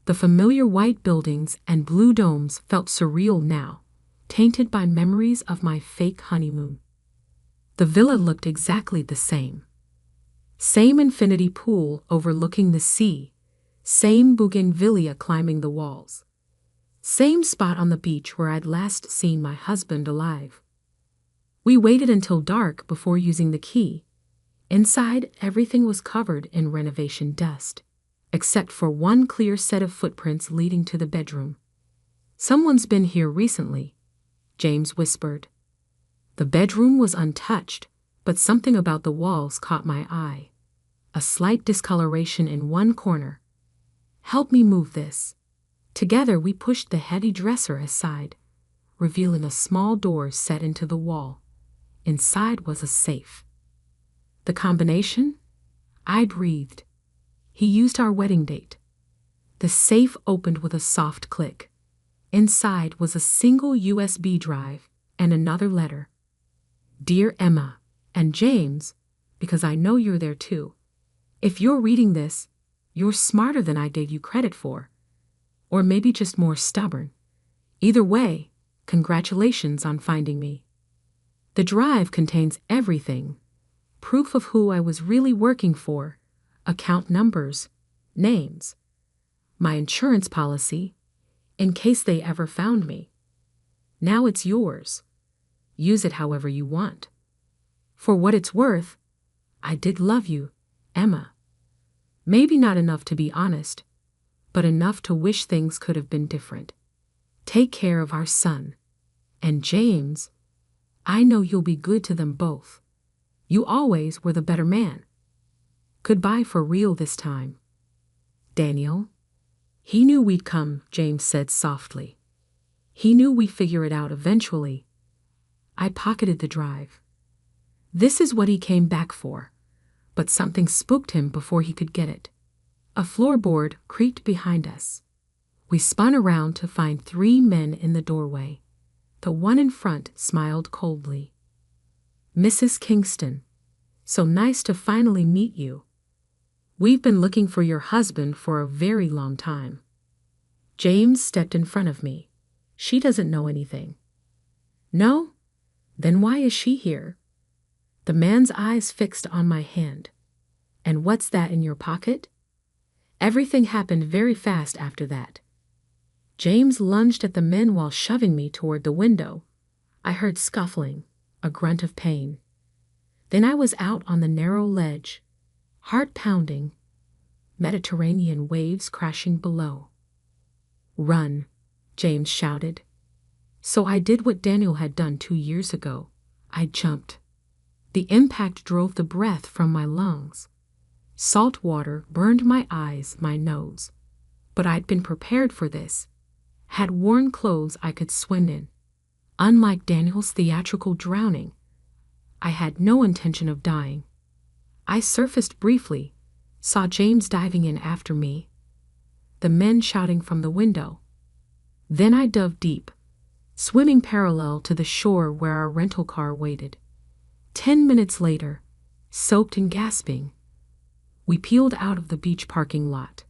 The familiar white buildings and blue domes felt surreal now, tainted by memories of my fake honeymoon. The villa looked exactly the same. Same infinity pool overlooking the sea, same bougainvillea climbing the walls. Same spot on the beach where I'd last seen my husband alive. We waited until dark before using the key. Inside, everything was covered in renovation dust, except for one clear set of footprints leading to the bedroom. Someone's been here recently, James whispered. The bedroom was untouched, but something about the walls caught my eye. A slight discoloration in one corner. Help me move this. Together we pushed the heavy dresser aside, revealing a small door set into the wall. Inside was a safe. The combination? I breathed. He used our wedding date. The safe opened with a soft click. Inside was a single USB drive and another letter. Dear Emma and James, because I know you're there too. If you're reading this, you're smarter than I gave you credit for. Or maybe just more stubborn. Either way, congratulations on finding me. The drive contains everything. Proof of who I was really working for, account numbers, names, my insurance policy, in case they ever found me. Now it's yours. Use it however you want. For what it's worth, I did love you, Emma. Maybe not enough to be honest, but enough to wish things could have been different. Take care of our son. And James, I know you'll be good to them both. You always were the better man. Goodbye for real this time. Daniel? He knew we'd come, James said softly. He knew we'd figure it out eventually. I pocketed the drive. This is what he came back for, but something spooked him before he could get it. A floorboard creaked behind us. We spun around to find 3 men in the doorway. The one in front smiled coldly. "Mrs. Kingston, so nice to finally meet you. We've been looking for your husband for a very long time." James stepped in front of me. "She doesn't know anything." "No? Then why is she here?" The man's eyes fixed on my hand. "And what's that in your pocket?" Everything happened very fast after that. James lunged at the men while shoving me toward the window. I heard scuffling, a grunt of pain. Then I was out on the narrow ledge, heart pounding, Mediterranean waves crashing below. "Run," James shouted. So I did what Daniel had done 2 years ago. I jumped. The impact drove the breath from my lungs. Salt water burned my eyes, my nose. But I'd been prepared for this. Had worn clothes I could swim in. Unlike Daniel's theatrical drowning, I had no intention of dying. I surfaced briefly, saw James diving in after me, the men shouting from the window. Then I dove deep, swimming parallel to the shore where our rental car waited. 10 minutes later, soaked and gasping, we peeled out of the beach parking lot.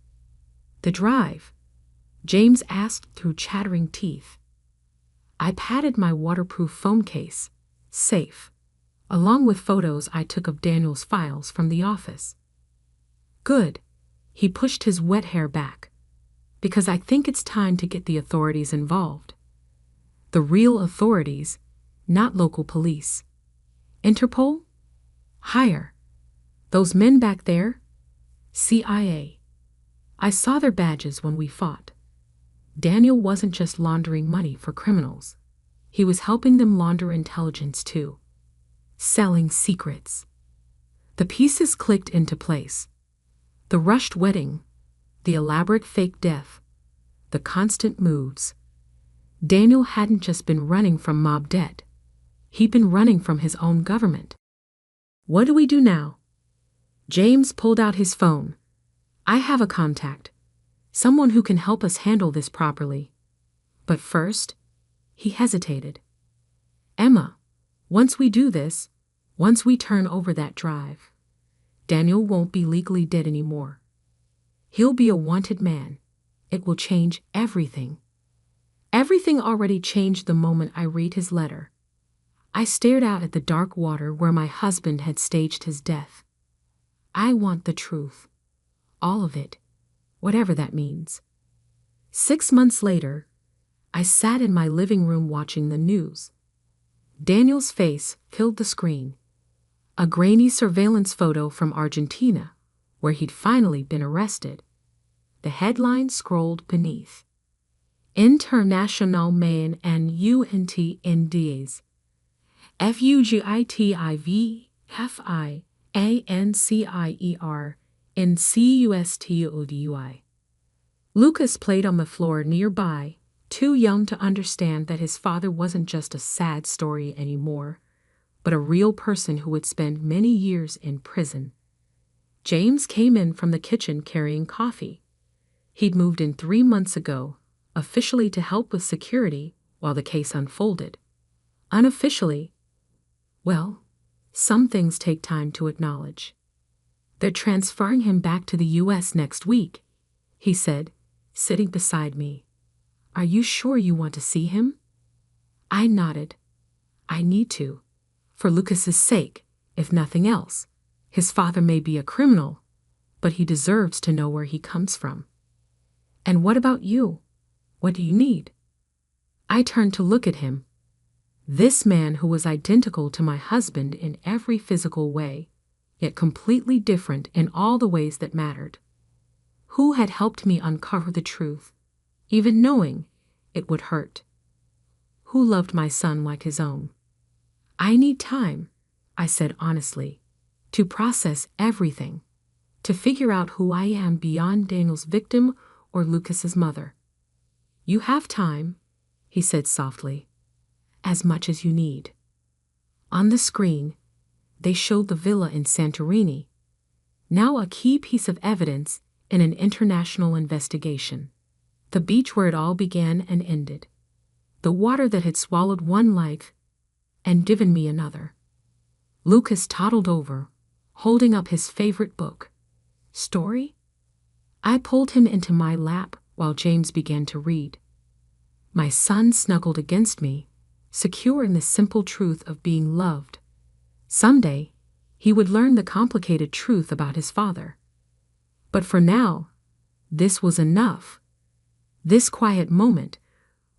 "The drive?" James asked through chattering teeth. I patted my waterproof phone case, safe, along with photos I took of Daniel's files from the office. "Good." He pushed his wet hair back. "Because I think it's time to get the authorities involved. The real authorities, not local police. Interpol? Higher. Those men back there? CIA. I saw their badges when we fought. Daniel wasn't just laundering money for criminals. He was helping them launder intelligence too. Selling secrets." The pieces clicked into place. The rushed wedding, the elaborate fake death, the constant moves. Daniel hadn't just been running from mob debt. He'd been running from his own government. "What do we do now?" James pulled out his phone. "I have a contact. Someone who can help us handle this properly. But first," he hesitated. "Emma, once we do this, once we turn over that drive, Daniel won't be legally dead anymore. He'll be a wanted man. It will change everything." Everything already changed the moment I read his letter. I stared out at the dark water where my husband had staged his death. I want the truth. All of it. Whatever that means. 6 months later, I sat in my living room watching the news. Daniel's face filled the screen. A grainy surveillance photo from Argentina, where he'd finally been arrested. The headline scrolled beneath. "International Man and UNT Indies. FUGITIVFIANCIER in CUSTUDUI." Lucas played on the floor nearby, too young to understand that his father wasn't just a sad story anymore, but a real person who would spend many years in prison. James came in from the kitchen carrying coffee. He'd moved in 3 months ago, officially to help with security while the case unfolded. Unofficially, well, some things take time to acknowledge. "They're transferring him back to the U.S. next week," he said, sitting beside me. "Are you sure you want to see him?" I nodded. "I need to. For Lucas's sake, if nothing else. His father may be a criminal, but he deserves to know where he comes from." "And what about you? What do you need?" I turned to look at him. This man who was identical to my husband in every physical way, yet completely different in all the ways that mattered. Who had helped me uncover the truth, even knowing it would hurt. Who loved my son like his own. "I need time," I said honestly, "to process everything, to figure out who I am beyond Daniel's victim or Lucas's mother." "You have time," he said softly, "as much as you need." On the screen, they showed the villa in Santorini, now a key piece of evidence in an international investigation. The beach where it all began and ended. The water that had swallowed one life and given me another. Lucas toddled over, holding up his favorite book. Story? I pulled him into my lap while James began to read. My son snuggled against me, secure in the simple truth of being loved. Someday, he would learn the complicated truth about his father. But for now, this was enough. This quiet moment,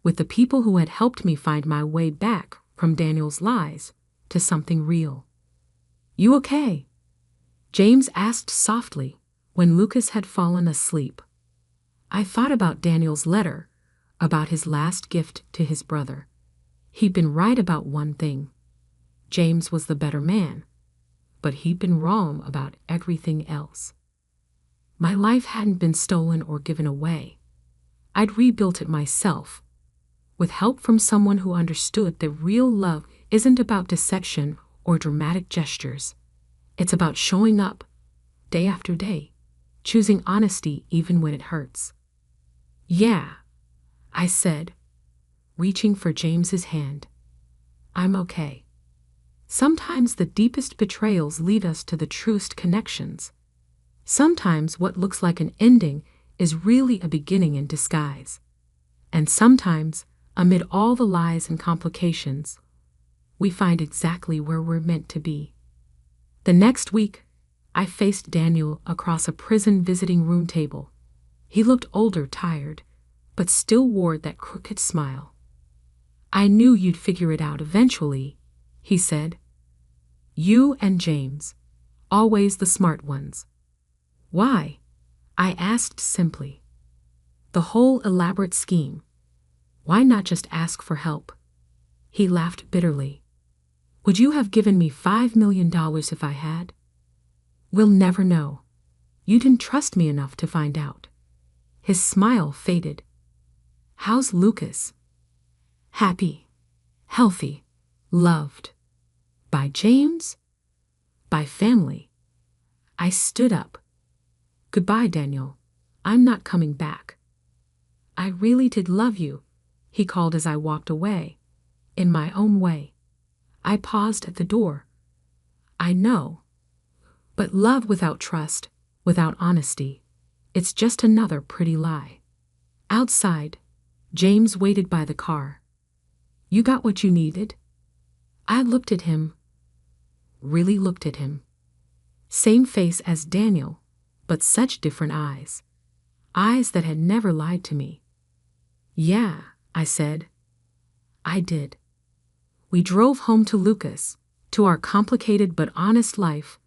with the people who had helped me find my way back from Daniel's lies to something real. You okay? James asked softly when Lucas had fallen asleep. I thought about Daniel's letter, about his last gift to his brother. He'd been right about one thing. James was the better man, but he'd been wrong about everything else. My life hadn't been stolen or given away. I'd rebuilt it myself, with help from someone who understood that real love isn't about deception or dramatic gestures. It's about showing up, day after day, choosing honesty even when it hurts. Yeah, I said, reaching for James's hand. I'm okay. Sometimes the deepest betrayals lead us to the truest connections. Sometimes what looks like an ending is really a beginning in disguise. And sometimes, amid all the lies and complications, we find exactly where we're meant to be. The next week, I faced Daniel across a prison visiting room table. He looked older, tired, but still wore that crooked smile. I knew you'd figure it out eventually, he said. You and James, always the smart ones. Why? I asked simply. The whole elaborate scheme. Why not just ask for help? He laughed bitterly. Would you have given me $5 million if I had? We'll never know. You didn't trust me enough to find out. His smile faded. How's Lucas? Happy, healthy, loved. By James? By family. I stood up. Goodbye, Daniel. I'm not coming back. I really did love you, he called as I walked away, in my own way. I paused at the door. I know. But love without trust, without honesty, it's just another pretty lie. Outside, James waited by the car. You got what you needed? I looked at him, really looked at him. Same face as Daniel, but such different eyes. Eyes that had never lied to me. Yeah, I said. I did. We drove home to Lucas, to our complicated but honest life,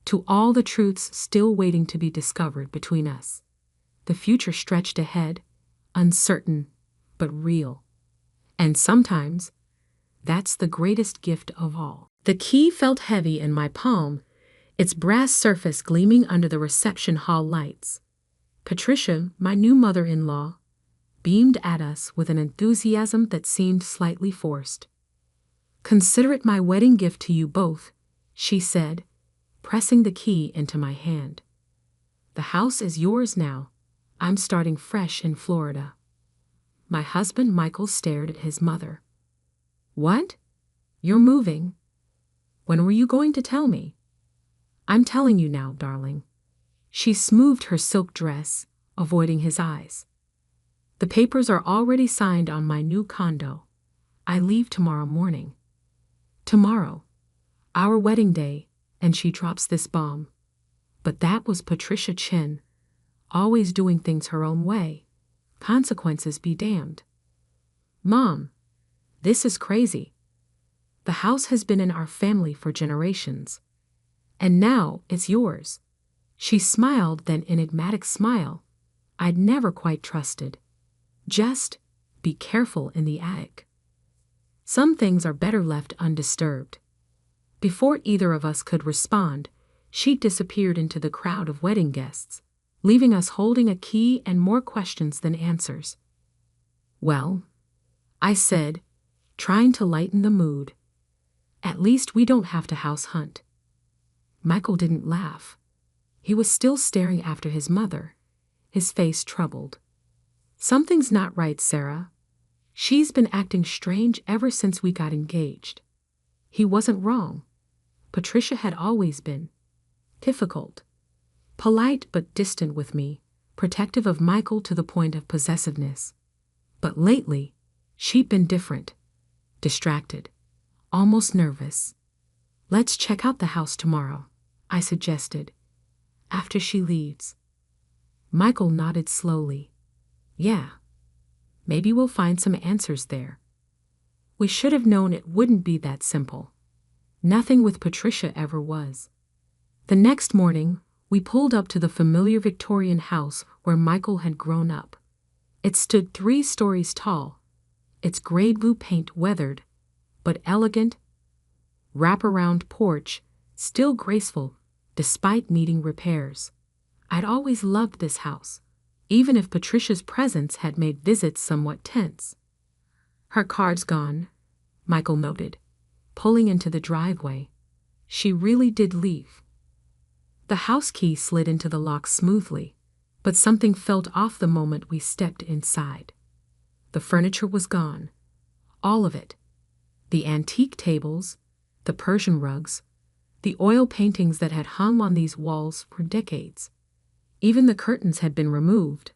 to all the truths still waiting to be discovered between us. The future stretched ahead, uncertain, but real. And sometimes, that's the greatest gift of all. The key felt heavy in my palm, its brass surface gleaming under the reception hall lights. Patricia, my new mother-in-law, beamed at us with an enthusiasm that seemed slightly forced. Consider it my wedding gift to you both, she said, pressing the key into my hand. The house is yours now. I'm starting fresh in Florida. My husband Michael stared at his mother. What? You're moving? When were you going to tell me? I'm telling you now, darling. She smoothed her silk dress, avoiding his eyes. The papers are already signed on my new condo. I leave tomorrow morning. Tomorrow, our wedding day, and she drops this bomb. But that was Patricia Chin, always doing things her own way. Consequences be damned. Mom, this is crazy. The house has been in our family for generations. And now it's yours. She smiled that enigmatic smile I'd never quite trusted. Just be careful in the attic. Some things are better left undisturbed. Before either of us could respond, she disappeared into the crowd of wedding guests, leaving us holding a key and more questions than answers. Well, I said, trying to lighten the mood, at least we don't have to house hunt. Michael didn't laugh. He was still staring after his mother, his face troubled. "Something's not right, Sarah. She's been acting strange ever since we got engaged." He wasn't wrong. Patricia had always been difficult, polite but distant with me, protective of Michael to the point of possessiveness. But lately, she'd been different, distracted, almost nervous. "Let's check out the house tomorrow," I suggested, "after she leaves." Michael nodded slowly. "Yeah, maybe we'll find some answers there." We should have known it wouldn't be that simple. Nothing with Patricia ever was. The next morning, we pulled up to the familiar Victorian house where Michael had grown up. It stood 3 stories tall, its gray-blue paint weathered, but elegant, wraparound porch still graceful despite needing repairs. I'd always loved this house, even if Patricia's presence had made visits somewhat tense. "Her card's gone," Michael noted, pulling into the driveway. "She really did leave." The house key slid into the lock smoothly, but something felt off the moment we stepped inside. The furniture was gone. All of it. The antique tables, the Persian rugs, the oil paintings that had hung on these walls for decades. Even the curtains had been removed,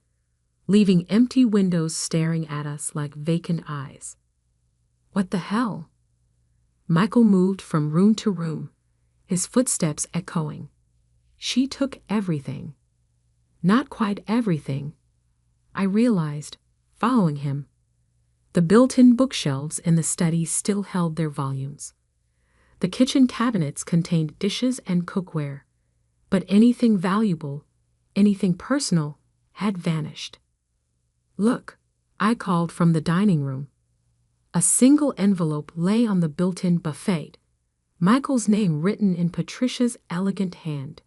leaving empty windows staring at us like vacant eyes. "What the hell?" Michael moved from room to room, his footsteps echoing. "She took everything." Not quite everything, I realized, following him. The built-in bookshelves in the study still held their volumes. The kitchen cabinets contained dishes and cookware, but anything valuable, anything personal, had vanished. "Look," I called from the dining room. A single envelope lay on the built-in buffet, Michael's name written in Patricia's elegant hand.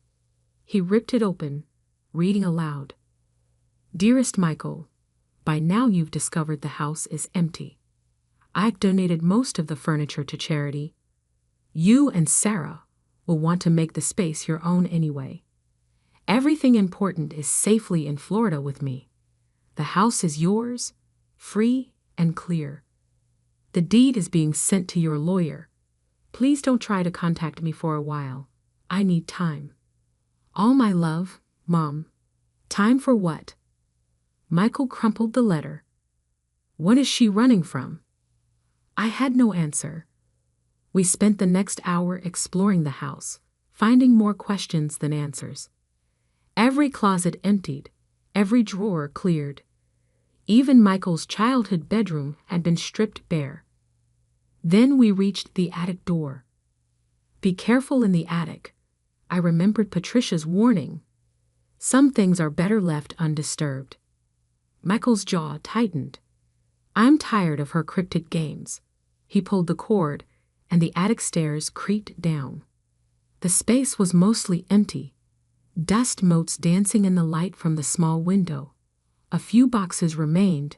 He ripped it open, reading aloud. "Dearest Michael, by now you've discovered the house is empty. I've donated most of the furniture to charity. You and Sarah will want to make the space your own anyway. Everything important is safely in Florida with me. The house is yours, free and clear. The deed is being sent to your lawyer. Please don't try to contact me for a while. I need time. All my love, Mom." "Time for what?" Michael crumpled the letter. "What is she running from?" I had no answer. We spent the next hour exploring the house, finding more questions than answers. Every closet emptied, every drawer cleared. Even Michael's childhood bedroom had been stripped bare. Then we reached the attic door. "Be careful in the attic." I remembered Patricia's warning. Some things are better left undisturbed. Michael's jaw tightened. "I'm tired of her cryptic games." He pulled the cord, and the attic stairs creaked down. The space was mostly empty, dust motes dancing in the light from the small window. A few boxes remained,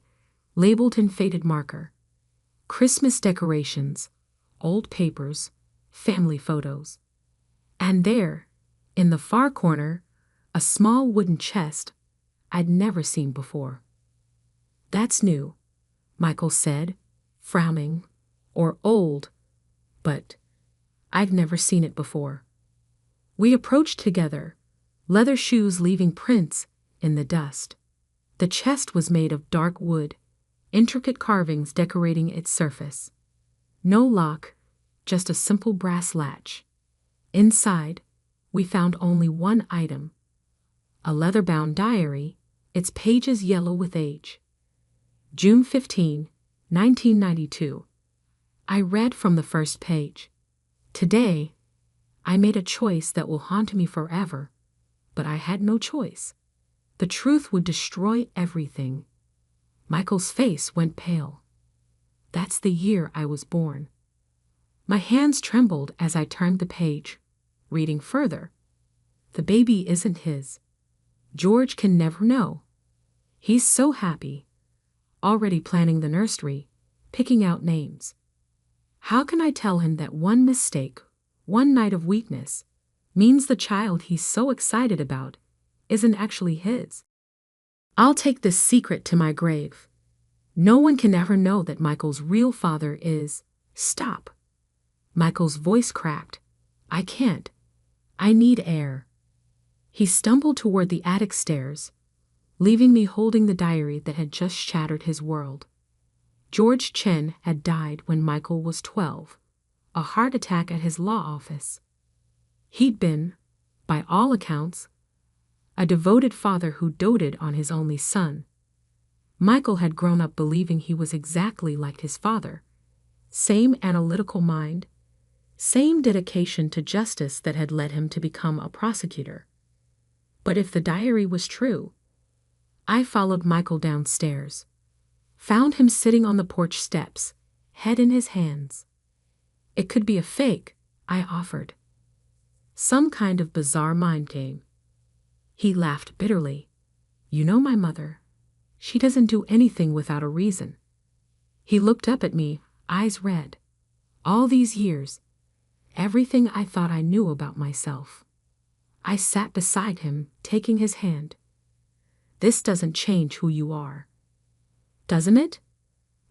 labeled in faded marker. Christmas decorations, old papers, family photos. And there, in the far corner, a small wooden chest I'd never seen before. "That's new," Michael said, frowning, "or old, but I've never seen it before." We approached together, leather shoes leaving prints in the dust. The chest was made of dark wood, intricate carvings decorating its surface. No lock, just a simple brass latch. Inside, we found only one item: a leather-bound diary, its pages yellow with age. June 15, 1992. I read from the first page. "Today, I made a choice that will haunt me forever, but I had no choice. The truth would destroy everything." Michael's face went pale. "That's the year I was born." My hands trembled as I turned the page, reading further. "The baby isn't his. George can never know. He's so happy, already planning the nursery, picking out names. How can I tell him that one mistake, one night of weakness, means the child he's so excited about isn't actually his?" I'll take this secret to my grave. No one can ever know that Michael's real father is. Stop. Michael's voice cracked. I can't. I need air. He stumbled toward the attic stairs, leaving me holding the diary that had just shattered his world. George Chen had died when Michael was 12, a heart attack at his law office. He'd been, by all accounts, a devoted father who doted on his only son. Michael had grown up believing he was exactly like his father. Same analytical mind, same dedication to justice that had led him to become a prosecutor. But if the diary was true, I followed Michael downstairs, found him sitting on the porch steps, head in his hands. It could be a fake, I offered. Some kind of bizarre mind game. He laughed bitterly. You know my mother. She doesn't do anything without a reason. He looked up at me, eyes red. All these years, everything I thought I knew about myself. I sat beside him, taking his hand. This doesn't change who you are. Doesn't it?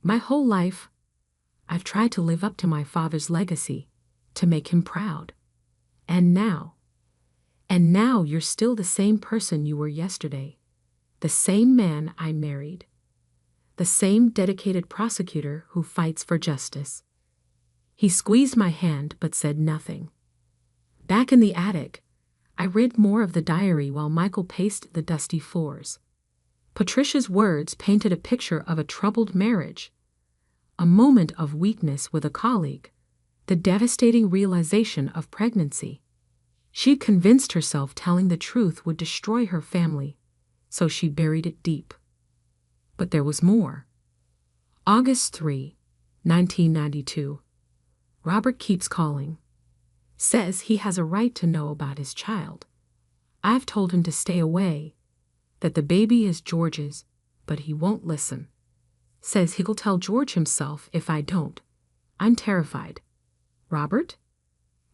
My whole life, I've tried to live up to my father's legacy, to make him proud. And now you're still the same person you were yesterday, the same man I married, the same dedicated prosecutor who fights for justice. He squeezed my hand but said nothing. Back in the attic, I read more of the diary while Michael paced the dusty floors. Patricia's words painted a picture of a troubled marriage, a moment of weakness with a colleague, the devastating realization of pregnancy. She'd convinced herself telling the truth would destroy her family, so she buried it deep. But there was more. August 3, 1992. Robert keeps calling. Says he has a right to know about his child. I've told him to stay away, that the baby is George's, but he won't listen. Says he'll tell George himself if I don't. I'm terrified. Robert?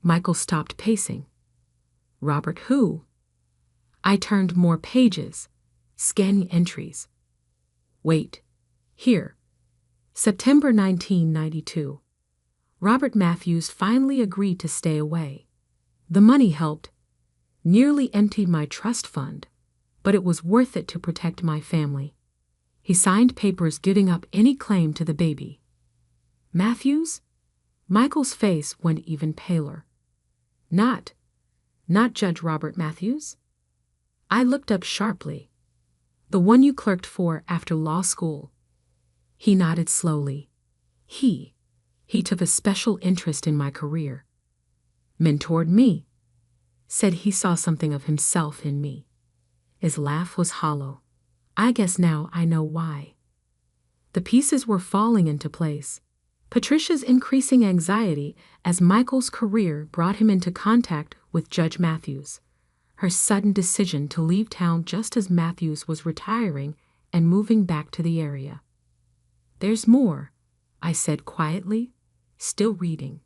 Michael stopped pacing. Robert who? I turned more pages, scanning entries. Wait. Here. September 1992. Robert Matthews finally agreed to stay away. The money helped. Nearly emptied my trust fund, but it was worth it to protect my family. He signed papers giving up any claim to the baby. Matthews? Michael's face went even paler. Not Judge Robert Matthews? I looked up sharply. The one you clerked for after law school. He nodded slowly. He took a special interest in my career. Mentored me. Said he saw something of himself in me. His laugh was hollow. I guess now I know why. The pieces were falling into place. Patricia's increasing anxiety as Michael's career brought him into contact with Judge Matthews. Her sudden decision to leave town just as Matthews was retiring and moving back to the area. There's more, I said quietly, still reading.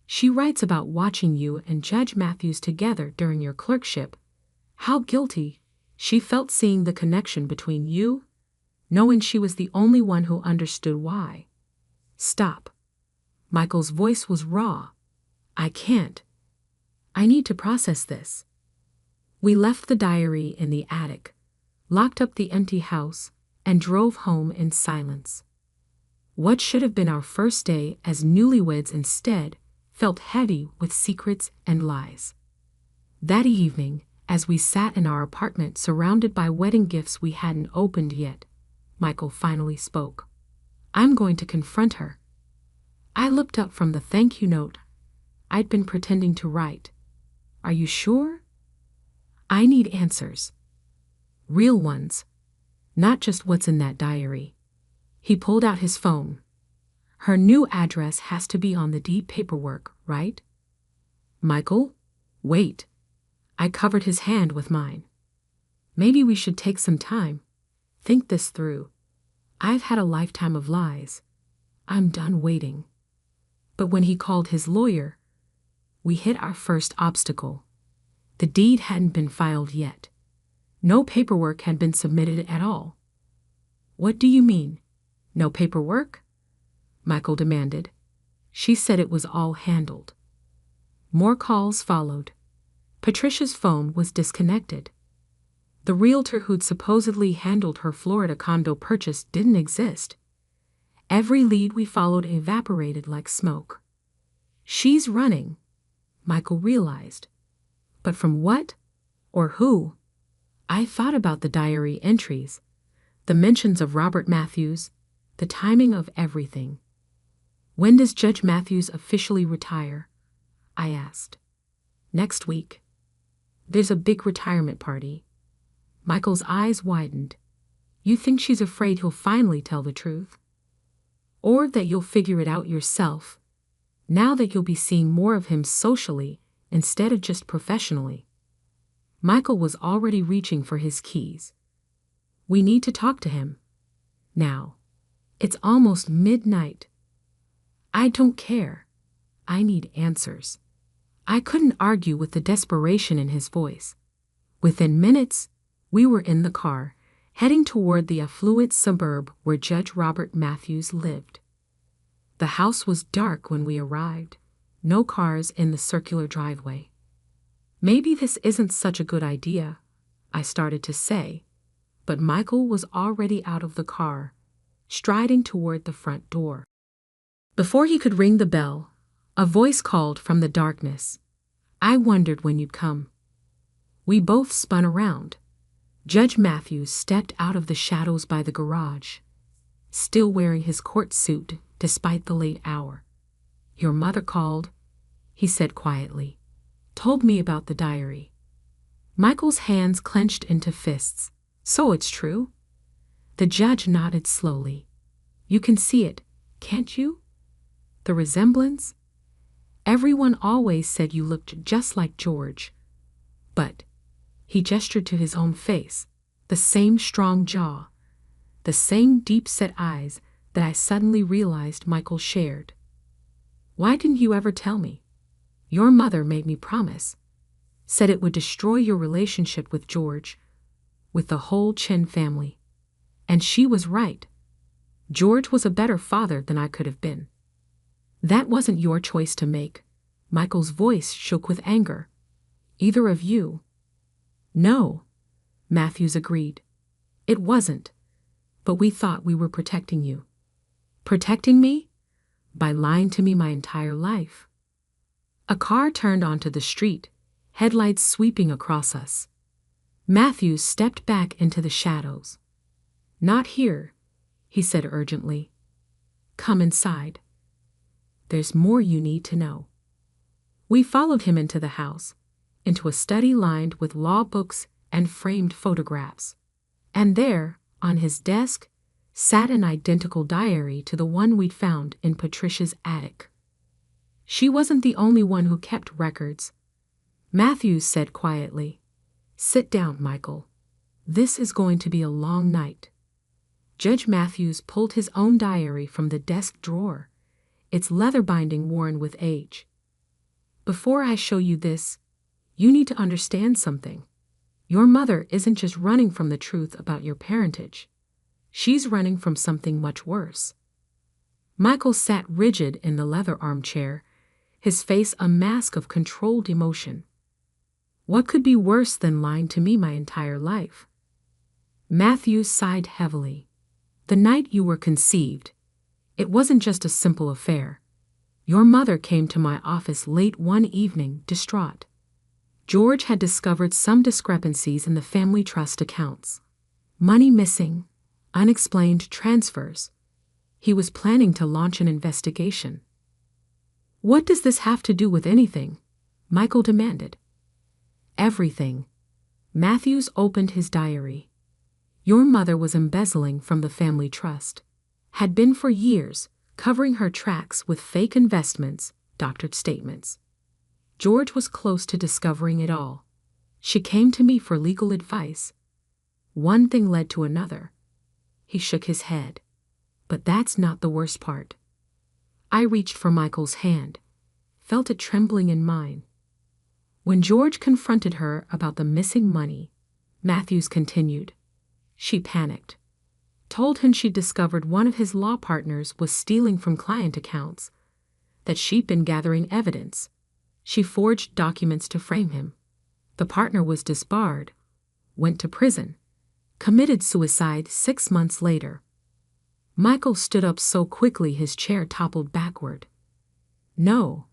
She writes about watching you and Judge Matthews together during your clerkship. How guilty she felt seeing the connection between you, knowing she was the only one who understood why. Stop. Michael's voice was raw. I can't. I need to process this. We left the diary in the attic, locked up the empty house, and drove home in silence. What should have been our first day as newlyweds instead felt heavy with secrets and lies. That evening, as we sat in our apartment surrounded by wedding gifts we hadn't opened yet, Michael finally spoke. I'm going to confront her. I looked up from the thank you note I'd been pretending to write. Are you sure? I need answers. Real ones. Not just what's in that diary. He pulled out his phone. Her new address has to be on the deed paperwork, right? Michael, wait. I covered his hand with mine. Maybe we should take some time. Think this through. I've had a lifetime of lies. I'm done waiting. But when he called his lawyer, we hit our first obstacle. The deed hadn't been filed yet. No paperwork had been submitted at all. What do you mean? No paperwork? Michael demanded. She said it was all handled. More calls followed. Patricia's phone was disconnected. The realtor who'd supposedly handled her Florida condo purchase didn't exist. Every lead we followed evaporated like smoke. She's running, Michael realized. But from what? Or who? I thought about the diary entries, the mentions of Robert Matthews, the timing of everything. When does Judge Matthews officially retire? I asked. Next week. There's a big retirement party. Michael's eyes widened. You think she's afraid he'll finally tell the truth? Or that you'll figure it out yourself, now that you'll be seeing more of him socially instead of just professionally? Michael was already reaching for his keys. We need to talk to him. Now. It's almost midnight. I don't care. I need answers. I couldn't argue with the desperation in his voice. Within minutes, we were in the car, heading toward the affluent suburb where Judge Robert Matthews lived. The house was dark when we arrived, no cars in the circular driveway. Maybe this isn't such a good idea, I started to say, but Michael was already out of the car, striding toward the front door. Before he could ring the bell, a voice called from the darkness. I wondered when you'd come. We both spun around. Judge Matthews stepped out of the shadows by the garage, still wearing his court suit despite the late hour. Your mother called, he said quietly. Told me about the diary. Michael's hands clenched into fists. So it's true? The judge nodded slowly. You can see it, can't you? The resemblance? Everyone always said you looked just like George. But, he gestured to his own face, the same strong jaw, the same deep-set eyes that I suddenly realized Michael shared. Why didn't you ever tell me? Your mother made me promise. Said it would destroy your relationship with George, with the whole Chen family. And she was right. George was a better father than I could have been. That wasn't your choice to make. Michael's voice shook with anger. Either of you. No, Matthews agreed. It wasn't. But we thought we were protecting you. Protecting me? By lying to me my entire life. A car turned onto the street, headlights sweeping across us. Matthews stepped back into the shadows. Not here, he said urgently. Come inside. There's more you need to know. We followed him into the house, into a study lined with law books and framed photographs. And there, on his desk, sat an identical diary to the one we'd found in Patricia's attic. She wasn't the only one who kept records. Matthews said quietly, Sit down, Michael. This is going to be a long night. Judge Matthews pulled his own diary from the desk drawer, its leather binding worn with age. Before I show you this, you need to understand something. Your mother isn't just running from the truth about your parentage. She's running from something much worse. Michael sat rigid in the leather armchair, his face a mask of controlled emotion. What could be worse than lying to me my entire life? Matthews sighed heavily. The night you were conceived, it wasn't just a simple affair. Your mother came to my office late one evening, distraught. George had discovered some discrepancies in the family trust accounts. Money missing, unexplained transfers. He was planning to launch an investigation. What does this have to do with anything? Michael demanded. Everything. Matthews opened his diary. Your mother was embezzling from the family trust. Had been for years, covering her tracks with fake investments, doctored statements. George was close to discovering it all. She came to me for legal advice. One thing led to another. He shook his head. But that's not the worst part. I reached for Michael's hand, felt it trembling in mine. When George confronted her about the missing money, Matthews continued. She panicked. Told him she'd discovered one of his law partners was stealing from client accounts, that she'd been gathering evidence. She forged documents to frame him. The partner was disbarred, went to prison, committed suicide 6 months later. Michael stood up so quickly his chair toppled backward. No,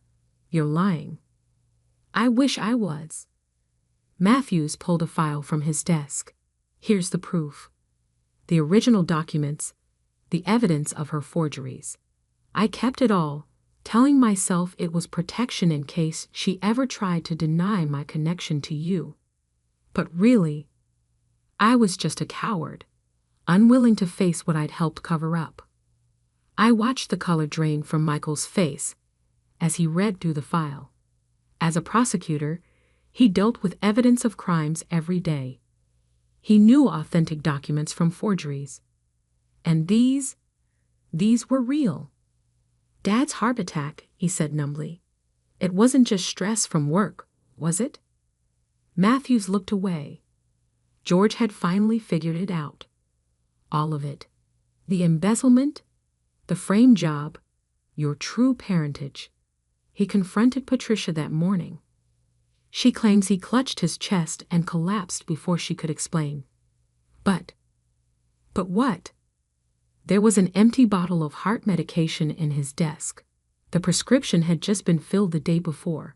you're lying. I wish I was. Matthews pulled a file from his desk. Here's the proof. The original documents, the evidence of her forgeries. I kept it all, telling myself it was protection in case she ever tried to deny my connection to you. But really, I was just a coward, unwilling to face what I'd helped cover up. I watched the color drain from Michael's face as he read through the file. As a prosecutor, he dealt with evidence of crimes every day. He knew authentic documents from forgeries. And these were real. Dad's heart attack, he said numbly. It wasn't just stress from work, was it? Matthews looked away. George had finally figured it out. All of it. The embezzlement, the frame job, your true parentage. He confronted Patricia that morning. She claims he clutched his chest and collapsed before she could explain. But what? There was an empty bottle of heart medication in his desk. The prescription had just been filled the day before.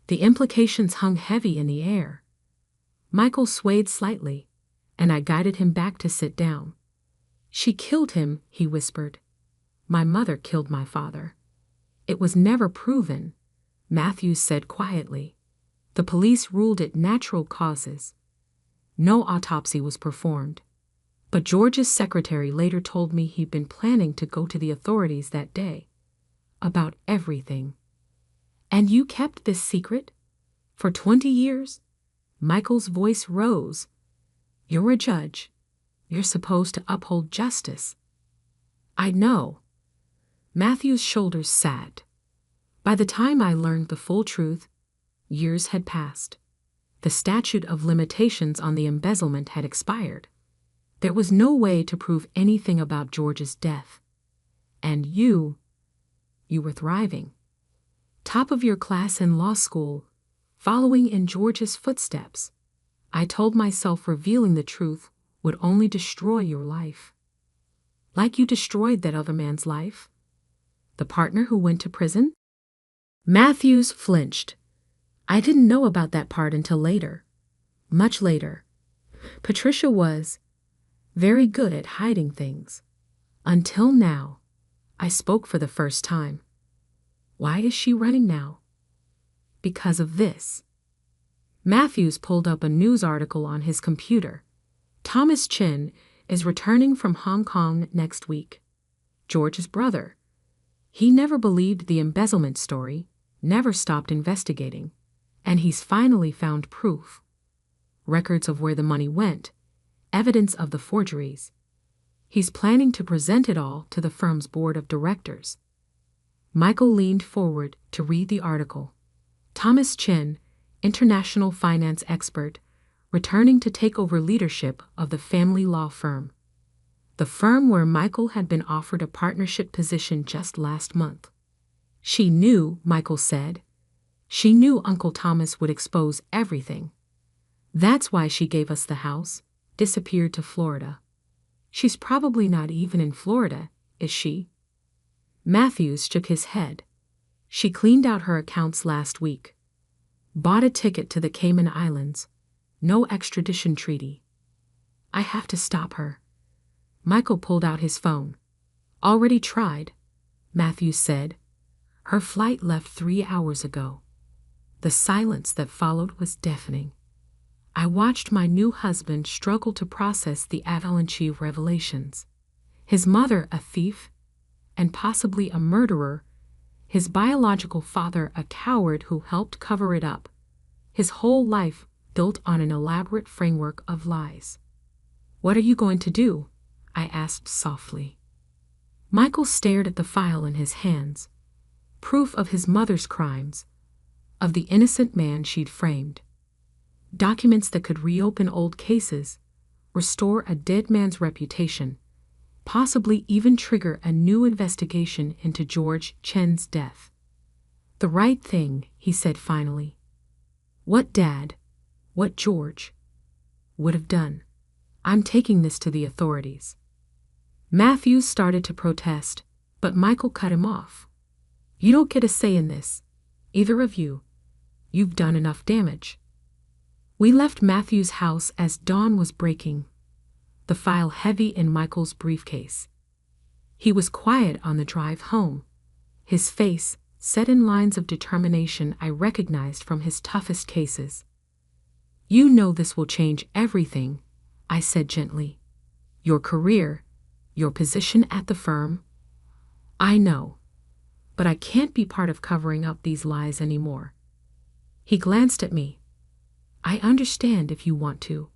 The implications hung heavy in the air. Michael swayed slightly, and I guided him back to sit down. She killed him, he whispered. My mother killed my father. It was never proven, Matthews said quietly. The police ruled it natural causes. No autopsy was performed. But George's secretary later told me he'd been planning to go to the authorities that day. About everything. And you kept this secret? For 20 years? Michael's voice rose. You're a judge. You're supposed to uphold justice. I know. Matthew's shoulders sagged. By the time I learned the full truth, years had passed. The statute of limitations on the embezzlement had expired. There was no way to prove anything about George's death. And you were thriving. Top of your class in law school, following in George's footsteps. I told myself revealing the truth would only destroy your life. Like you destroyed that other man's life. The partner who went to prison? Matthews flinched. I didn't know about that part until later. Much later. Patricia was very good at hiding things. Until now. I spoke for the first time. Why is she running now? Because of this. Matthews pulled up a news article on his computer. Thomas Chin is returning from Hong Kong next week. George's brother. He never believed the embezzlement story, never stopped investigating, and he's finally found proof. Records of where the money went, evidence of the forgeries. He's planning to present it all to the firm's board of directors. Michael leaned forward to read the article. Thomas Chin, international finance expert, returning to take over leadership of the family law firm. The firm where Michael had been offered a partnership position just last month. She knew, Michael said. She knew Uncle Thomas would expose everything. That's why she gave us the house, disappeared to Florida. She's probably not even in Florida, is she? Matthews shook his head. She cleaned out her accounts last week. Bought a ticket to the Cayman Islands. No extradition treaty. I have to stop her. Michael pulled out his phone. Already tried, Matthews said. Her flight left 3 hours ago. The silence that followed was deafening. I watched my new husband struggle to process the avalanche of revelations. His mother a thief, and possibly a murderer. His biological father a coward who helped cover it up. His whole life built on an elaborate framework of lies. What are you going to do? I asked softly. Michael stared at the file in his hands. Proof of his mother's crimes, of the innocent man she'd framed. documents that could reopen old cases, restore a dead man's reputation, possibly even trigger a new investigation into George Chen's death. The right thing, he said finally. What Dad, what George, would have done. I'm taking this to the authorities. Matthews started to protest, but Michael cut him off. You don't get a say in this, either of you. You've done enough damage. We left Matthew's house as dawn was breaking, the file heavy in Michael's briefcase. He was quiet on the drive home, his face set in lines of determination I recognized from his toughest cases. You know this will change everything, I said gently. Your career, your position at the firm. I know, but I can't be part of covering up these lies anymore. He glanced at me. I understand if you want to.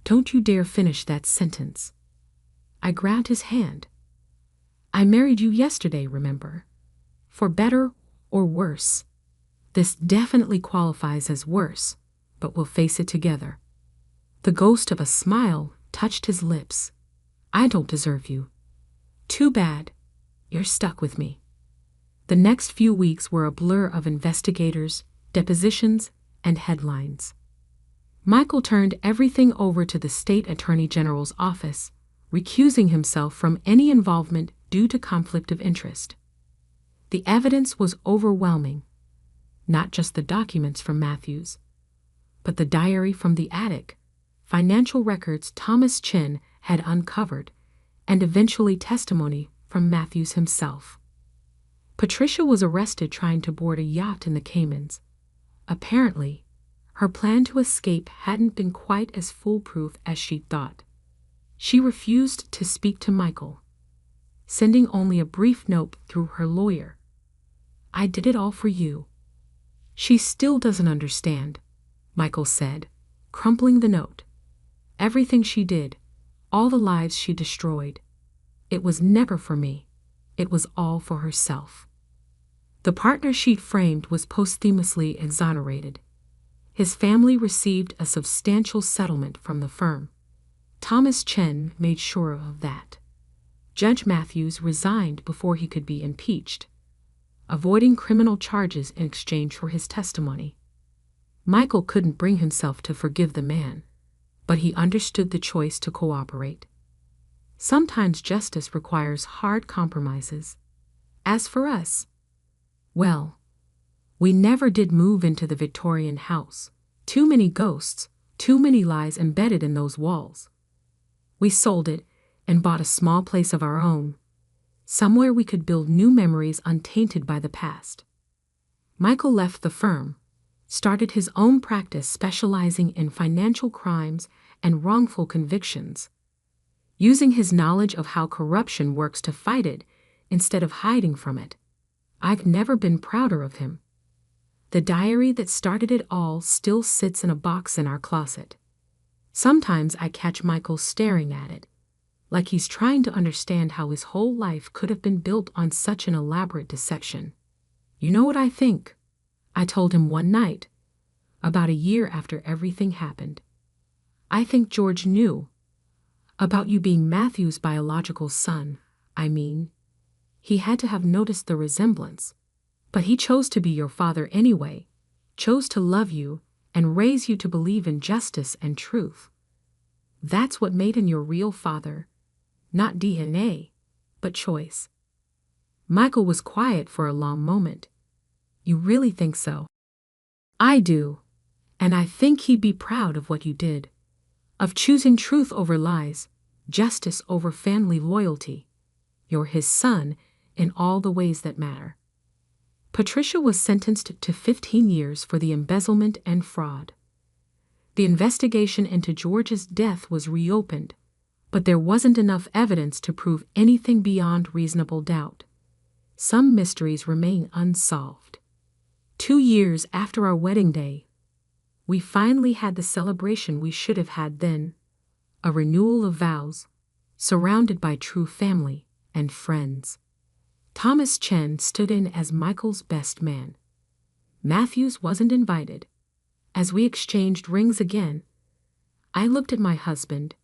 Don't you dare finish that sentence. I grabbed his hand. I married you yesterday, remember? For better or worse. This definitely qualifies as worse, but we'll face it together. The ghost of a smile touched his lips. I don't deserve you. Too bad. You're stuck with me. The next few weeks were a blur of investigators, depositions, and headlines. Michael turned everything over to the state attorney general's office, recusing himself from any involvement due to conflict of interest. The evidence was overwhelming, not just the documents from Matthews, but the diary from the attic, financial records Thomas Chen had uncovered, and eventually testimony from Matthews himself. Patricia was arrested trying to board a yacht in the Caymans. Apparently, her plan to escape hadn't been quite as foolproof as she'd thought. She refused to speak to Michael, sending only a brief note through her lawyer. I did it all for you. She still doesn't understand, Michael said, crumpling the note. Everything she did, all the lives she destroyed, it was never for me. It was all for herself. The partner she'd framed was posthumously exonerated. His family received a substantial settlement from the firm. Thomas Chen made sure of that. Judge Matthews resigned before he could be impeached, avoiding criminal charges in exchange for his testimony. Michael couldn't bring himself to forgive the man, but he understood the choice to cooperate. Sometimes justice requires hard compromises. As for us, well, we never did move into the Victorian house. Too many ghosts, too many lies embedded in those walls. We sold it and bought a small place of our own, somewhere we could build new memories untainted by the past. Michael left the firm, started his own practice specializing in financial crimes and wrongful convictions, using his knowledge of how corruption works to fight it instead of hiding from it. I've never been prouder of him. The diary that started it all still sits in a box in our closet. Sometimes I catch Michael staring at it, like he's trying to understand how his whole life could have been built on such an elaborate deception. You know what I think? I told him one night, about a year after everything happened. I think George knew about you being Matthew's biological son. I mean, he had to have noticed the resemblance, but he chose to be your father anyway, chose to love you and raise you to believe in justice and truth. That's what made him your real father, not DNA, but choice. Michael was quiet for a long moment. You really think so? I do, and I think he'd be proud of what you did, of choosing truth over lies, justice over family loyalty. You're his son in all the ways that matter. Patricia was sentenced to 15 years for the embezzlement and fraud. The investigation into George's death was reopened, but there wasn't enough evidence to prove anything beyond reasonable doubt. Some mysteries remain unsolved. 2 years after our wedding day, we finally had the celebration we should have had then, a renewal of vows, surrounded by true family and friends. Thomas Chen stood in as Michael's best man. Matthews wasn't invited, As we exchanged rings again, I looked at my husband,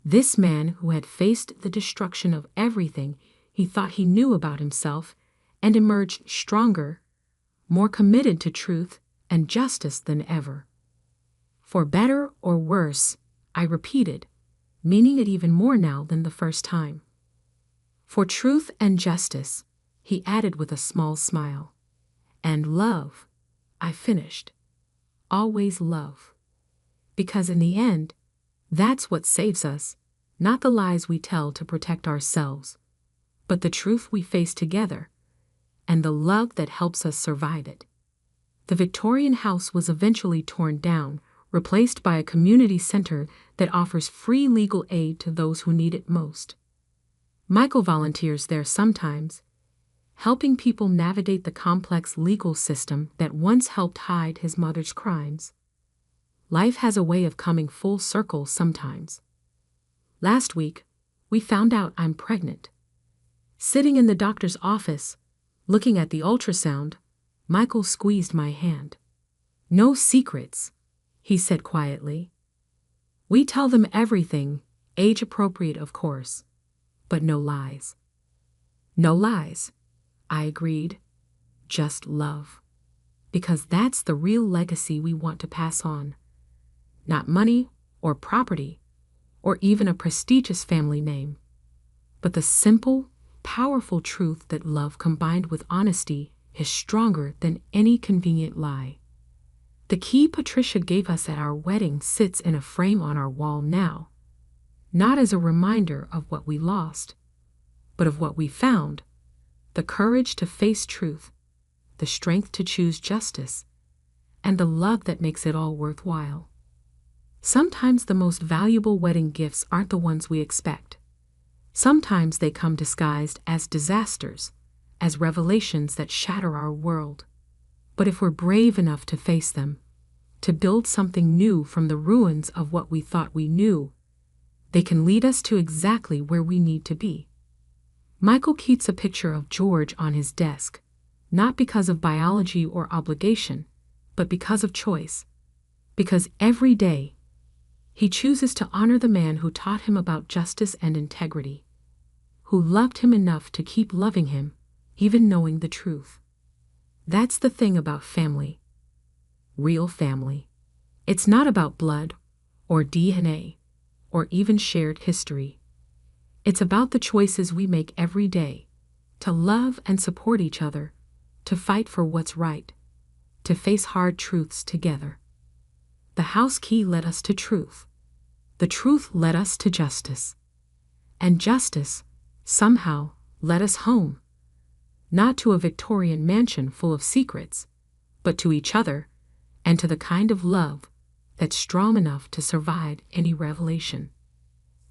this man who had faced the destruction of everything he thought he knew about himself and emerged stronger, more committed to truth and justice than ever. For better or worse, I repeated, meaning it even more now than the first time. For truth and justice, he added with a small smile. And love, I finished. Always love. Because in the end, that's what saves us, not the lies we tell to protect ourselves, but the truth we face together, and the love that helps us survive it. The Victorian house was eventually torn down, replaced by a community center that offers free legal aid to those who need it most. Michael volunteers there sometimes, helping people navigate the complex legal system that once helped hide his mother's crimes. Life has a way of coming full circle sometimes. Last week, we found out I'm pregnant. Sitting in the doctor's office, looking at the ultrasound, Michael squeezed my hand. "No secrets," he said quietly. "We tell them everything, age appropriate of course, but no lies." "No lies," I agreed. "Just love. Because that's the real legacy we want to pass on. Not money or property or even a prestigious family name, but the simple, powerful truth that love combined with honesty is stronger than any convenient lie. The key Patricia gave us at our wedding sits in a frame on our wall now, not as a reminder of what we lost, but of what we found, the courage to face truth, the strength to choose justice, and the love that makes it all worthwhile. Sometimes the most valuable wedding gifts aren't the ones we expect. Sometimes they come disguised as disasters, as revelations that shatter our world. But if we're brave enough to face them, to build something new from the ruins of what we thought we knew, they can lead us to exactly where we need to be. Michael keeps a picture of George on his desk, not because of biology or obligation, but because of choice. Because every day, he chooses to honor the man who taught him about justice and integrity, who loved him enough to keep loving him, even knowing the truth. That's the thing about family. Real family. It's not about blood, or DNA, or even shared history. It's about the choices we make every day, to love and support each other, to fight for what's right, to face hard truths together. The house key led us to truth. The truth led us to justice. And justice, somehow, led us home. Not to a Victorian mansion full of secrets, but to each other, and to the kind of love that's strong enough to survive any revelation.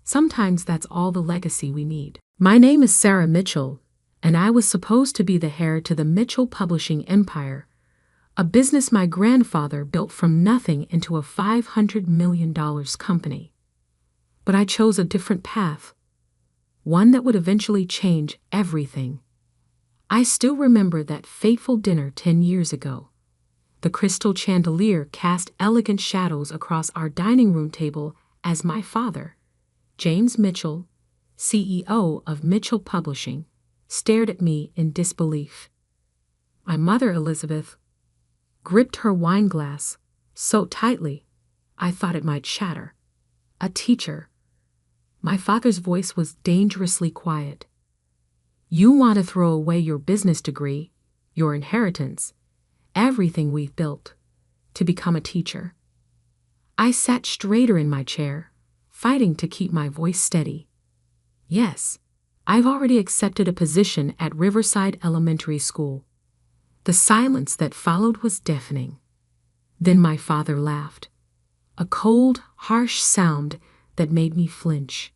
Sometimes that's all the legacy we need. My name is Sarah Mitchell, and I was supposed to be the heir to the Mitchell Publishing Empire, a business my grandfather built from nothing into a $500 million company. But I chose a different path, one that would eventually change everything. I still remember that fateful dinner 10 years ago. The crystal chandelier cast elegant shadows across our dining room table as my father, James Mitchell, CEO of Mitchell Publishing, stared at me in disbelief. My mother, Elizabeth, gripped her wine glass so tightly I thought it might shatter. A teacher. My father's voice was dangerously quiet. "You want to throw away your business degree, your inheritance, everything we've built, to become a teacher." I sat straighter in my chair, fighting to keep my voice steady. "Yes, I've already accepted a position at Riverside Elementary School." The silence that followed was deafening. Then my father laughed, a cold, harsh sound that made me flinch.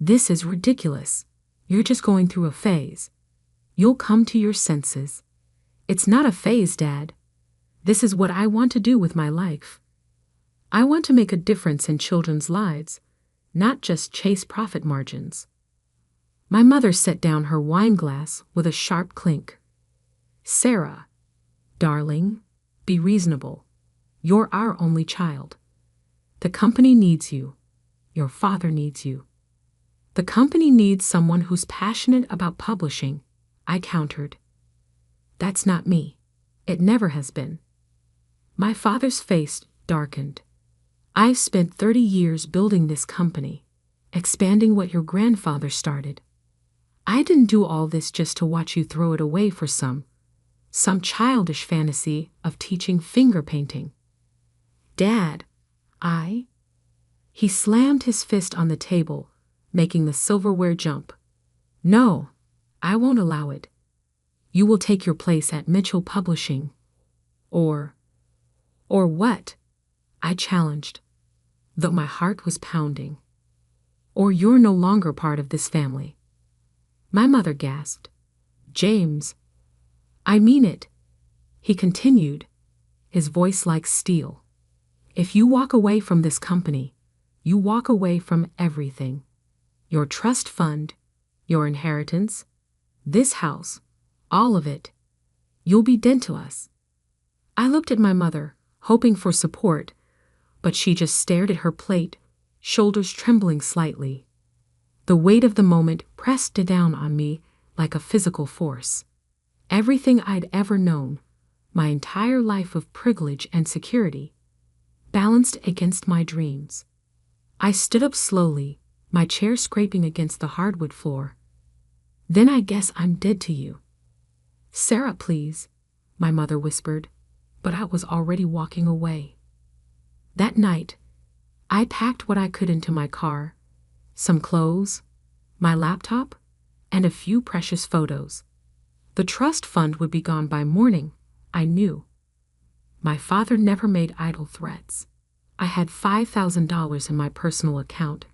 "This is ridiculous. You're just going through a phase. You'll come to your senses." "It's not a phase, Dad. This is what I want to do with my life. I want to make a difference in children's lives, not just chase profit margins." My mother set down her wine glass with a sharp clink. "Sarah, darling, be reasonable. You're our only child. The company needs you. Your father needs you. The company needs someone who's passionate about publishing, I countered. That's not me. It never has been. My father's face darkened. I've spent 30 years building this company, expanding what your grandfather started. I didn't do all this just to watch you throw it away for some childish fantasy of teaching finger painting. Dad, He slammed his fist on the table, making the silverware jump. No, I won't allow it. You will take your place at Mitchell Publishing. Or what? I challenged, though my heart was pounding. Or you're no longer part of this family. My mother gasped. James. I mean it. He continued, his voice like steel. If you walk away from this company, you walk away from everything. Your trust fund, your inheritance, this house, all of it. You'll be dead to us. I looked at my mother, hoping for support, but she just stared at her plate, shoulders trembling slightly. The weight of the moment pressed down on me like a physical force. Everything I'd ever known, my entire life of privilege and security, balanced against my dreams. I stood up slowly, my chair scraping against the hardwood floor. Then I guess I'm dead to you. Sarah, please, my mother whispered, but I was already walking away. That night, I packed what I could into my car, some clothes, my laptop, and a few precious photos. The trust fund would be gone by morning, I knew. My father never made idle threats. I had $5,000 in my personal account,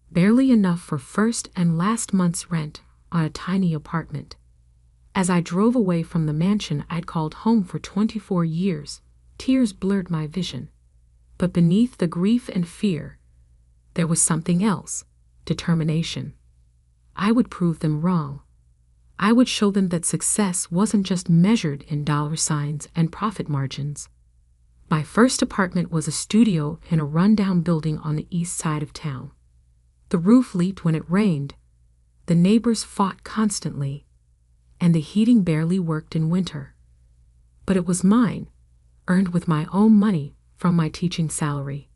barely enough for first and last month's rent on a tiny apartment. As I drove away from the mansion I'd called home for 24 years, tears blurred my vision. But beneath the grief and fear, there was something else, determination. I would prove them wrong. I would show them that success wasn't just measured in dollar signs and profit margins. My first apartment was a studio in a rundown building on the east side of town. The roof leaked when it rained, the neighbors fought constantly, and the heating barely worked in winter. But it was mine, earned with my own money from my teaching salary.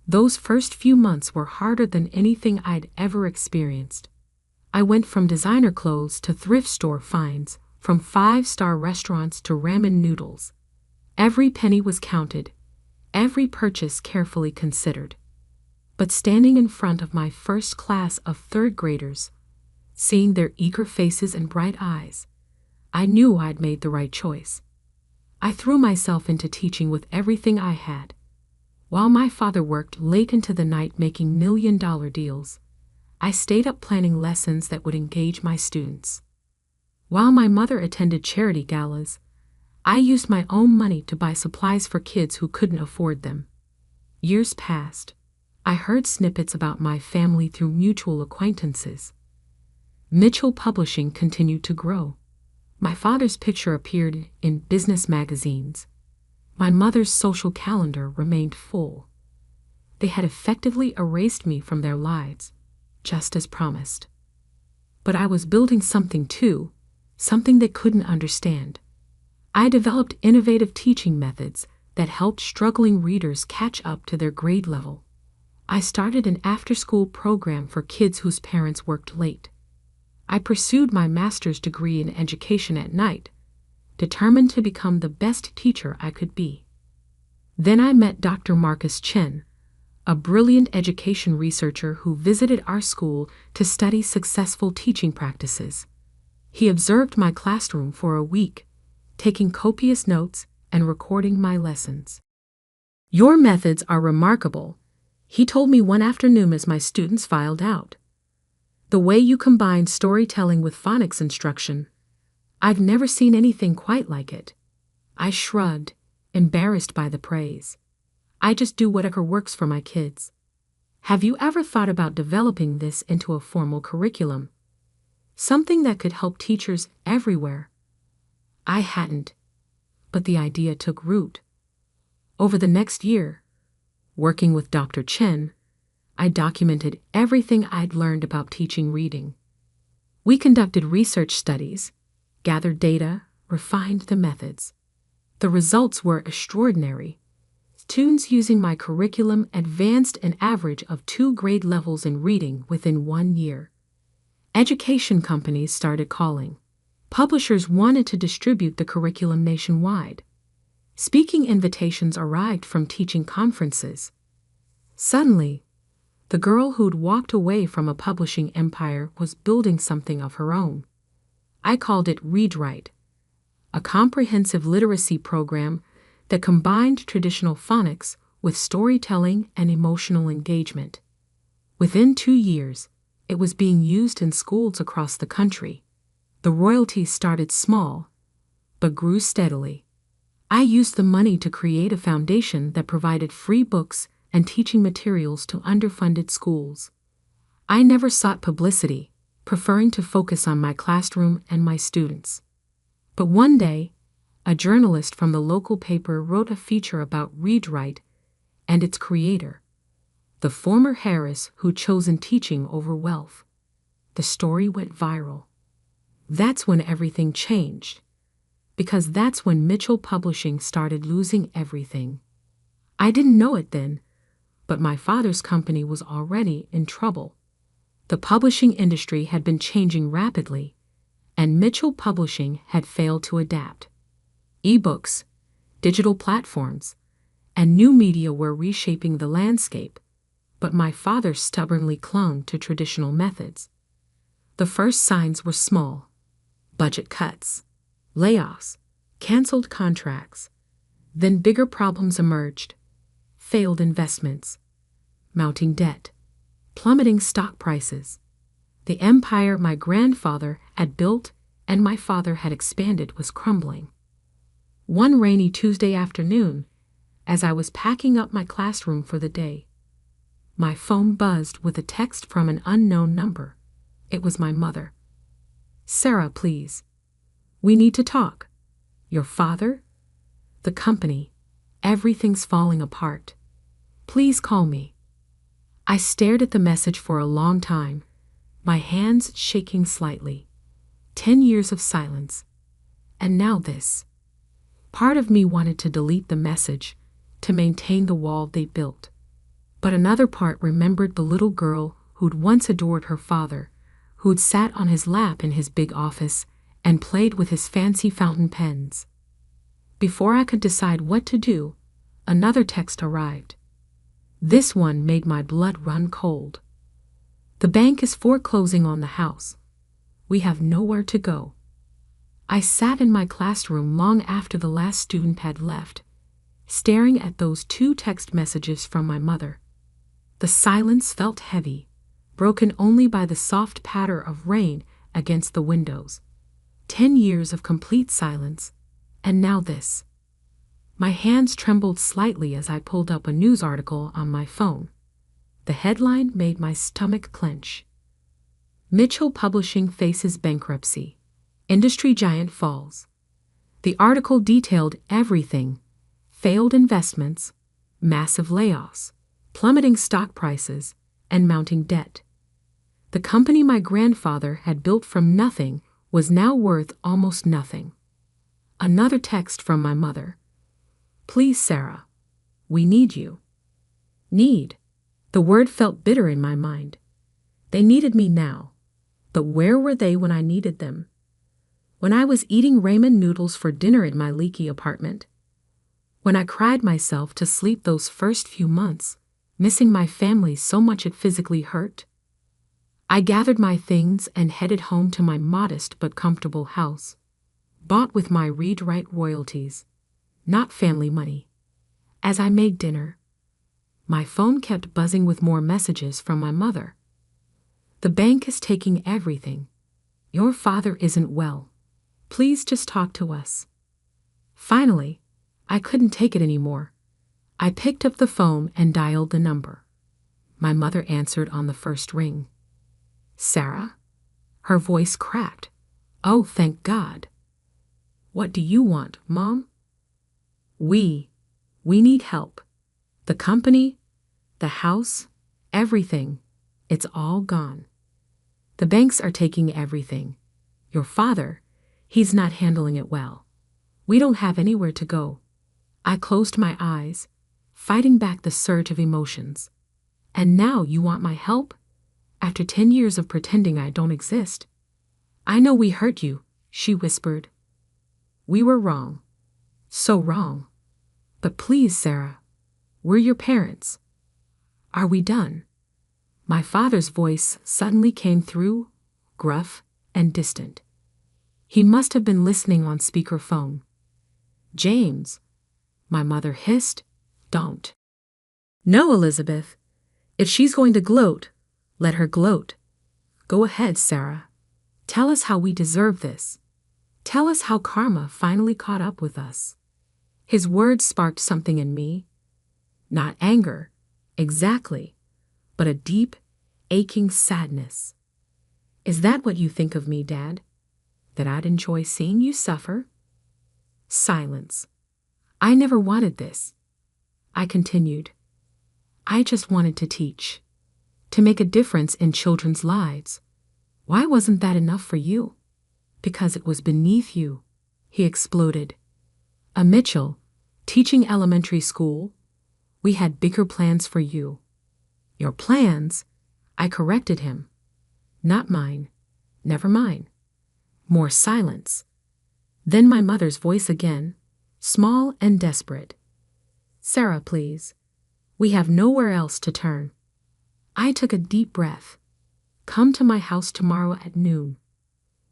Those first few months were harder than anything I'd ever experienced. I went from designer clothes to thrift store finds, from 5-star restaurants to ramen noodles. Every penny was counted, every purchase carefully considered. But standing in front of my first class of third graders, seeing their eager faces and bright eyes, I knew I'd made the right choice. I threw myself into teaching with everything I had. While my father worked late into the night making million-dollar deals, I stayed up planning lessons that would engage my students. While my mother attended charity galas, I used my own money to buy supplies for kids who couldn't afford them. Years passed. I heard snippets about my family through mutual acquaintances. Mitchell Publishing continued to grow. My father's picture appeared in business magazines. My mother's social calendar remained full. They had effectively erased me from their lives, just as promised. But I was building something too, something they couldn't understand. I developed innovative teaching methods that helped struggling readers catch up to their grade level. I started an after-school program for kids whose parents worked late. I pursued my master's degree in education at night, determined to become the best teacher I could be. Then I met Dr. Marcus Chen, a brilliant education researcher who visited our school to study successful teaching practices. He observed my classroom for a week, taking copious notes and recording my lessons. "Your methods are remarkable," he told me one afternoon as my students filed out. "The way you combine storytelling with phonics instruction, I've never seen anything quite like it." I shrugged, embarrassed by the praise. "I just do whatever works for my kids." "Have you ever thought about developing this into a formal curriculum? Something that could help teachers everywhere?" I hadn't, but the idea took root. Over the next year, working with Dr. Chen, I documented everything I'd learned about teaching reading. We conducted research studies, gathered data, refined the methods. The results were extraordinary. Students using my curriculum advanced an average of 2 grade levels in reading within 1 year. Education companies started calling. Publishers wanted to distribute the curriculum nationwide. Speaking invitations arrived from teaching conferences. Suddenly, the girl who'd walked away from a publishing empire was building something of her own. I called it Read Right, a comprehensive literacy program that combined traditional phonics with storytelling and emotional engagement. Within 2 years, it was being used in schools across the country. The royalties started small, but grew steadily. I used the money to create a foundation that provided free books and teaching materials to underfunded schools. I never sought publicity, preferring to focus on my classroom and my students. But one day, a journalist from the local paper wrote a feature about Read Right and its creator, the former heiress who'd chosen teaching over wealth. The story went viral. That's when everything changed, because that's when Mitchell Publishing started losing everything. I didn't know it then, but my father's company was already in trouble. The publishing industry had been changing rapidly, and Mitchell Publishing had failed to adapt. E-books, digital platforms, and new media were reshaping the landscape, but my father stubbornly clung to traditional methods. The first signs were small: budget cuts, layoffs, canceled contracts. Then bigger problems emerged: failed investments, mounting debt, plummeting stock prices. The empire my grandfather had built and my father had expanded was crumbling. One rainy Tuesday afternoon, as I was packing up my classroom for the day, my phone buzzed with a text from an unknown number. It was my mother. "Sarah, please. We need to talk. Your father? The company. Everything's falling apart. Please call me." I stared at the message for a long time, my hands shaking slightly. 10 years of silence. And now this. Part of me wanted to delete the message, to maintain the wall they built. But another part remembered the little girl who'd once adored her father, who'd sat on his lap in his big office and played with his fancy fountain pens. Before I could decide what to do, another text arrived. This one made my blood run cold. "The bank is foreclosing on the house. We have nowhere to go." I sat in my classroom long after the last student had left, staring at those 2 text messages from my mother. The silence felt heavy, broken only by the soft patter of rain against the windows. 10 years of complete silence, and now this. My hands trembled slightly as I pulled up a news article on my phone. The headline made my stomach clench. "Mitchell Publishing faces bankruptcy. Industry giant falls." The article detailed everything: failed investments, massive layoffs, plummeting stock prices, and mounting debt. The company my grandfather had built from nothing was now worth almost nothing. Another text from my mother. "Please, Sarah. We need you." Need. The word felt bitter in my mind. They needed me now. But where were they when I needed them? When I was eating ramen noodles for dinner in my leaky apartment? When I cried myself to sleep those first few months, missing my family so much it physically hurt? I gathered my things and headed home to my modest but comfortable house, bought with my Read Right royalties, not family money. As I made dinner, my phone kept buzzing with more messages from my mother. "The bank is taking everything. Your father isn't well. Please just talk to us." Finally, I couldn't take it anymore. I picked up the phone and dialed the number. My mother answered on the first ring. "Sarah?" Her voice cracked. "Oh, thank God." "What do you want, Mom?" We We need help. The company, the house, everything. It's all gone. The banks are taking everything. Your father, he's not handling it well. We don't have anywhere to go. I closed my eyes, fighting back the surge of emotions. And now you want my help? After 10 years of pretending I don't exist? I know we hurt you, she whispered. We were wrong. So wrong. But please, Sarah, we're your parents. Are we done? My father's voice suddenly came through, gruff and distant. He must have been listening on speakerphone. James, my mother hissed, don't. No, Elizabeth. If she's going to gloat, let her gloat. Go ahead, Sarah. Tell us how we deserve this. Tell us how karma finally caught up with us. His words sparked something in me. Not anger, exactly, but a deep, aching sadness. Is that what you think of me, Dad? That I'd enjoy seeing you suffer? Silence. I never wanted this. I continued. I just wanted to teach, to make a difference in children's lives. Why wasn't that enough for you? Because it was beneath you, he exploded. A Mitchell, teaching elementary school, we had bigger plans for you. Your plans? I corrected him. Not mine. Never mine. More silence. Then my mother's voice again, small and desperate. Sarah, please. We have nowhere else to turn. I took a deep breath. Come to my house tomorrow at noon.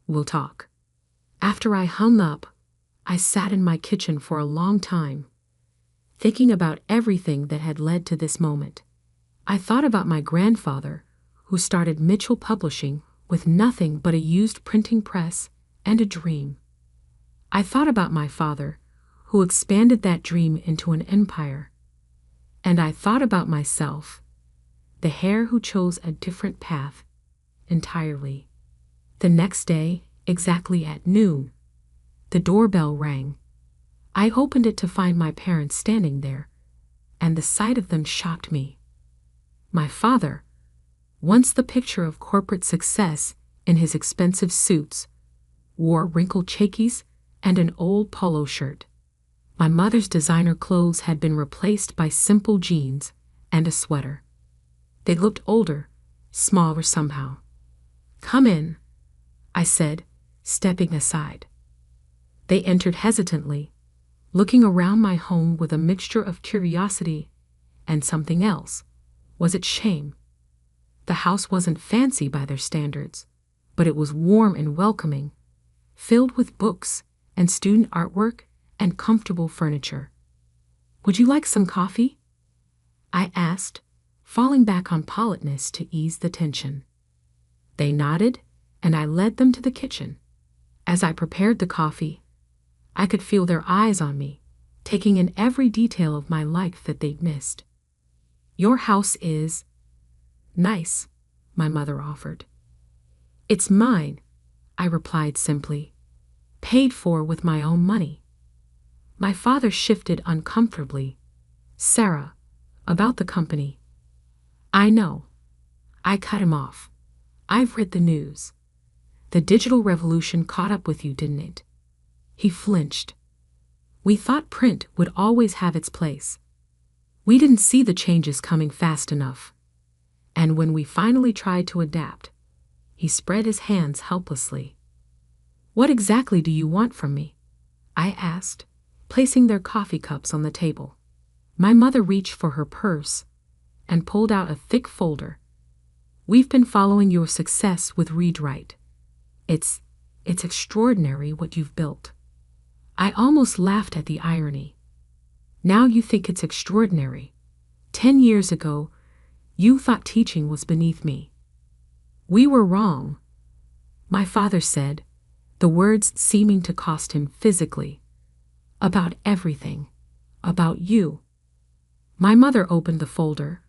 We'll talk. After I hung up, I sat in my kitchen for a long time, thinking about everything that had led to this moment. I thought about my grandfather, who started Mitchell Publishing with nothing but a used printing press and a dream. I thought about my father, who expanded that dream into an empire. And I thought about myself, the hare who chose a different path entirely. The next day, exactly at noon, the doorbell rang. I opened it to find my parents standing there, and the sight of them shocked me. My father, once the picture of corporate success in his expensive suits, wore wrinkled chackies and an old polo shirt. My mother's designer clothes had been replaced by simple jeans and a sweater. They looked older, smaller somehow. Come in, I said, stepping aside. They entered hesitantly, looking around my home with a mixture of curiosity and something else. Was it shame? The house wasn't fancy by their standards, but it was warm and welcoming, filled with books and student artwork and comfortable furniture. Would you like some coffee? I asked, falling back on politeness to ease the tension. They nodded, and I led them to the kitchen. As I prepared the coffee, I could feel their eyes on me, taking in every detail of my life that they'd missed. Your house is nice, my mother offered. It's mine, I replied simply, paid for with my own money. My father shifted uncomfortably. Sarah, about the company. I know. I cut him off. I've read the news. The digital revolution caught up with you, didn't it? He flinched. We thought print would always have its place. We didn't see the changes coming fast enough. And when we finally tried to adapt, he spread his hands helplessly. What exactly do you want from me? I asked, placing their coffee cups on the table. My mother reached for her purse and pulled out a thick folder. We've been following your success with Read Write. It's extraordinary what you've built. I almost laughed at the irony. Now you think it's extraordinary. 10 years ago, you thought teaching was beneath me. We were wrong, my father said, the words seeming to cost him physically. About everything. About you. My mother opened the folder,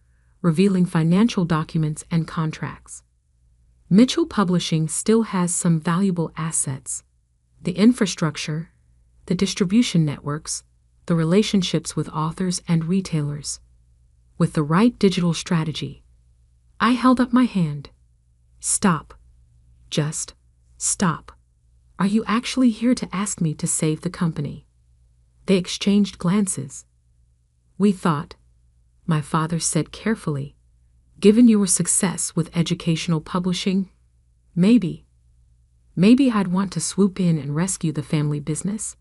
revealing financial documents and contracts. Mitchell Publishing still has some valuable assets. The infrastructure, the distribution networks, the relationships with authors and retailers. With the right digital strategy. I held up my hand. Stop. Just stop. Are you actually here to ask me to save the company? They exchanged glances. We thought, my father said carefully, given your success with educational publishing, maybe I'd want to swoop in and rescue the family business.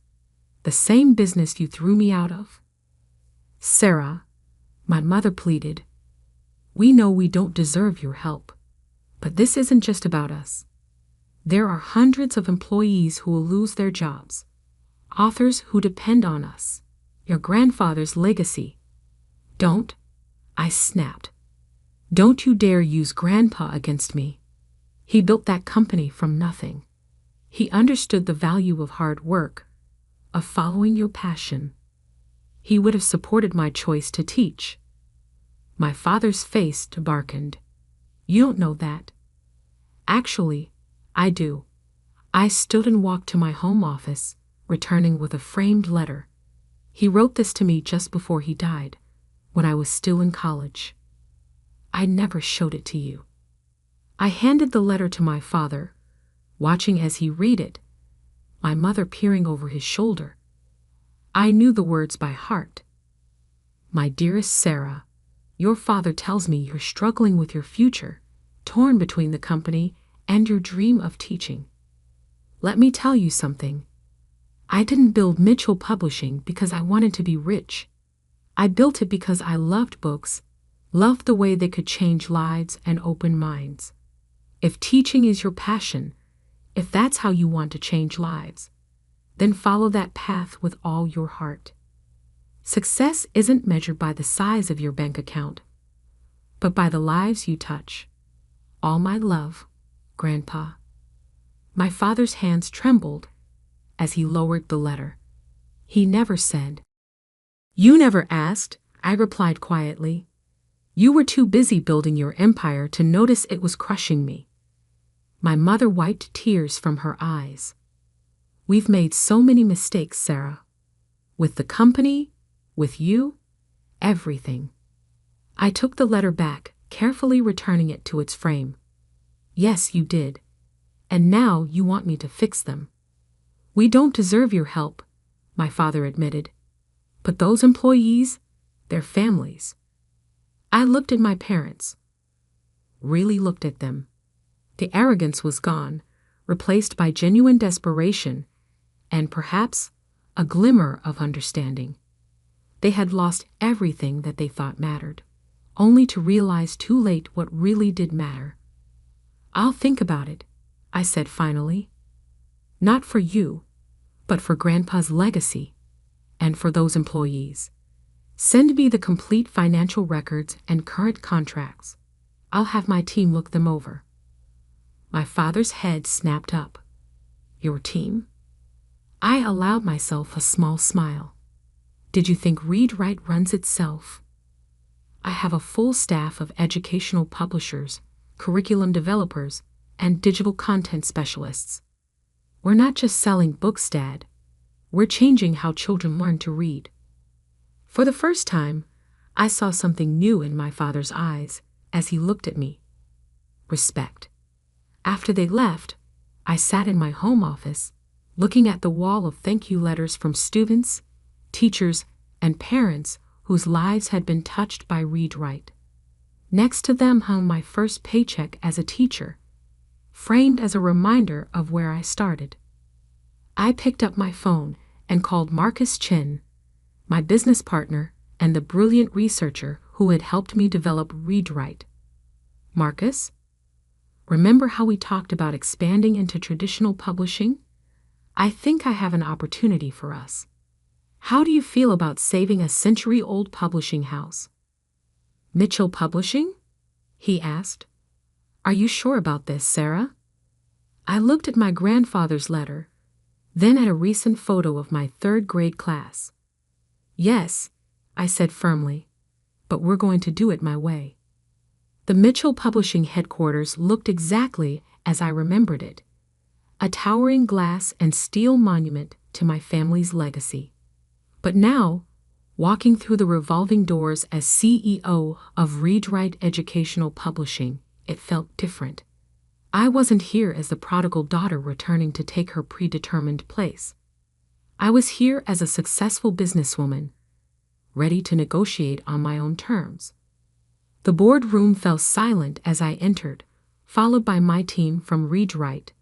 The same business you threw me out of. Sarah, my mother pleaded, we know we don't deserve your help, but this isn't just about us. There are hundreds of employees who will lose their jobs, authors who depend on us, your grandfather's legacy. Don't, I snapped. Don't you dare use Grandpa against me. He built that company from nothing. He understood the value of hard work, of following your passion. He would have supported my choice to teach. My father's face darkened. You don't know that. Actually, I do. I stood and walked to my home office, returning with a framed letter. He wrote this to me just before he died, when I was still in college. I never showed it to you. I handed the letter to my father, watching as he read it, my mother peering over his shoulder. I knew the words by heart. My dearest Sarah, your father tells me you're struggling with your future, torn between the company and your dream of teaching. Let me tell you something. I didn't build Mitchell Publishing because I wanted to be rich. I built it because I loved books, loved the way they could change lives and open minds. If teaching is your passion, if that's how you want to change lives, then follow that path with all your heart. Success isn't measured by the size of your bank account, but by the lives you touch. All my love, Grandpa. My father's hands trembled as he lowered the letter. He never said. You never asked, I replied quietly. You were too busy building your empire to notice it was crushing me. My mother wiped tears from her eyes. We've made so many mistakes, Sarah. With the company, with you, everything. I took the letter back, carefully returning it to its frame. Yes, you did. And now you want me to fix them. We don't deserve your help, my father admitted. But those employees, their families. I looked at my parents. Really looked at them. The arrogance was gone, replaced by genuine desperation, and perhaps a glimmer of understanding. They had lost everything that they thought mattered, only to realize too late what really did matter. I'll think about it, I said finally. Not for you, but for Grandpa's legacy, and for those employees. Send me the complete financial records and current contracts. I'll have my team look them over. My father's head snapped up. Your team? I allowed myself a small smile. Did you think Read Write runs itself? I have a full staff of educational publishers, curriculum developers, and digital content specialists. We're not just selling books, Dad. We're changing how children learn to read. For the first time, I saw something new in my father's eyes as he looked at me. Respect. After they left, I sat in my home office, looking at the wall of thank you letters from students, teachers, and parents whose lives had been touched by Read Write. Next to them hung my first paycheck as a teacher, framed as a reminder of where I started. I picked up my phone and called Marcus Chin, my business partner and the brilliant researcher who had helped me develop Read Write. Marcus, remember how we talked about expanding into traditional publishing? I think I have an opportunity for us. How do you feel about saving a century-old publishing house? Mitchell Publishing? He asked. Are you sure about this, Sarah? I looked at my grandfather's letter, then at a recent photo of my third-grade class. Yes, I said firmly, but we're going to do it my way. The Mitchell Publishing headquarters looked exactly as I remembered it, a towering glass and steel monument to my family's legacy. But now, walking through the revolving doors as CEO of Read-Write Educational Publishing, it felt different. I wasn't here as the prodigal daughter returning to take her predetermined place. I was here as a successful businesswoman, ready to negotiate on my own terms. The boardroom fell silent as I entered, followed by my team from Read-Write.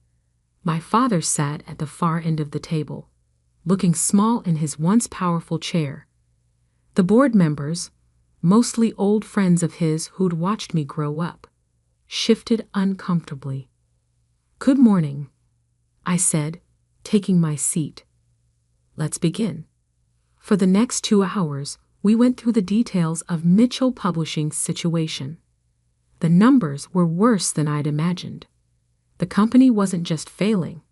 My father sat at the far end of the table, looking small in his once powerful chair. The board members, mostly old friends of his who'd watched me grow up, shifted uncomfortably. "Good morning," I said, taking my seat. "Let's begin." For the next 2 hours, we went through the details of Mitchell Publishing's situation. The numbers were worse than I'd imagined. The company wasn't just failing,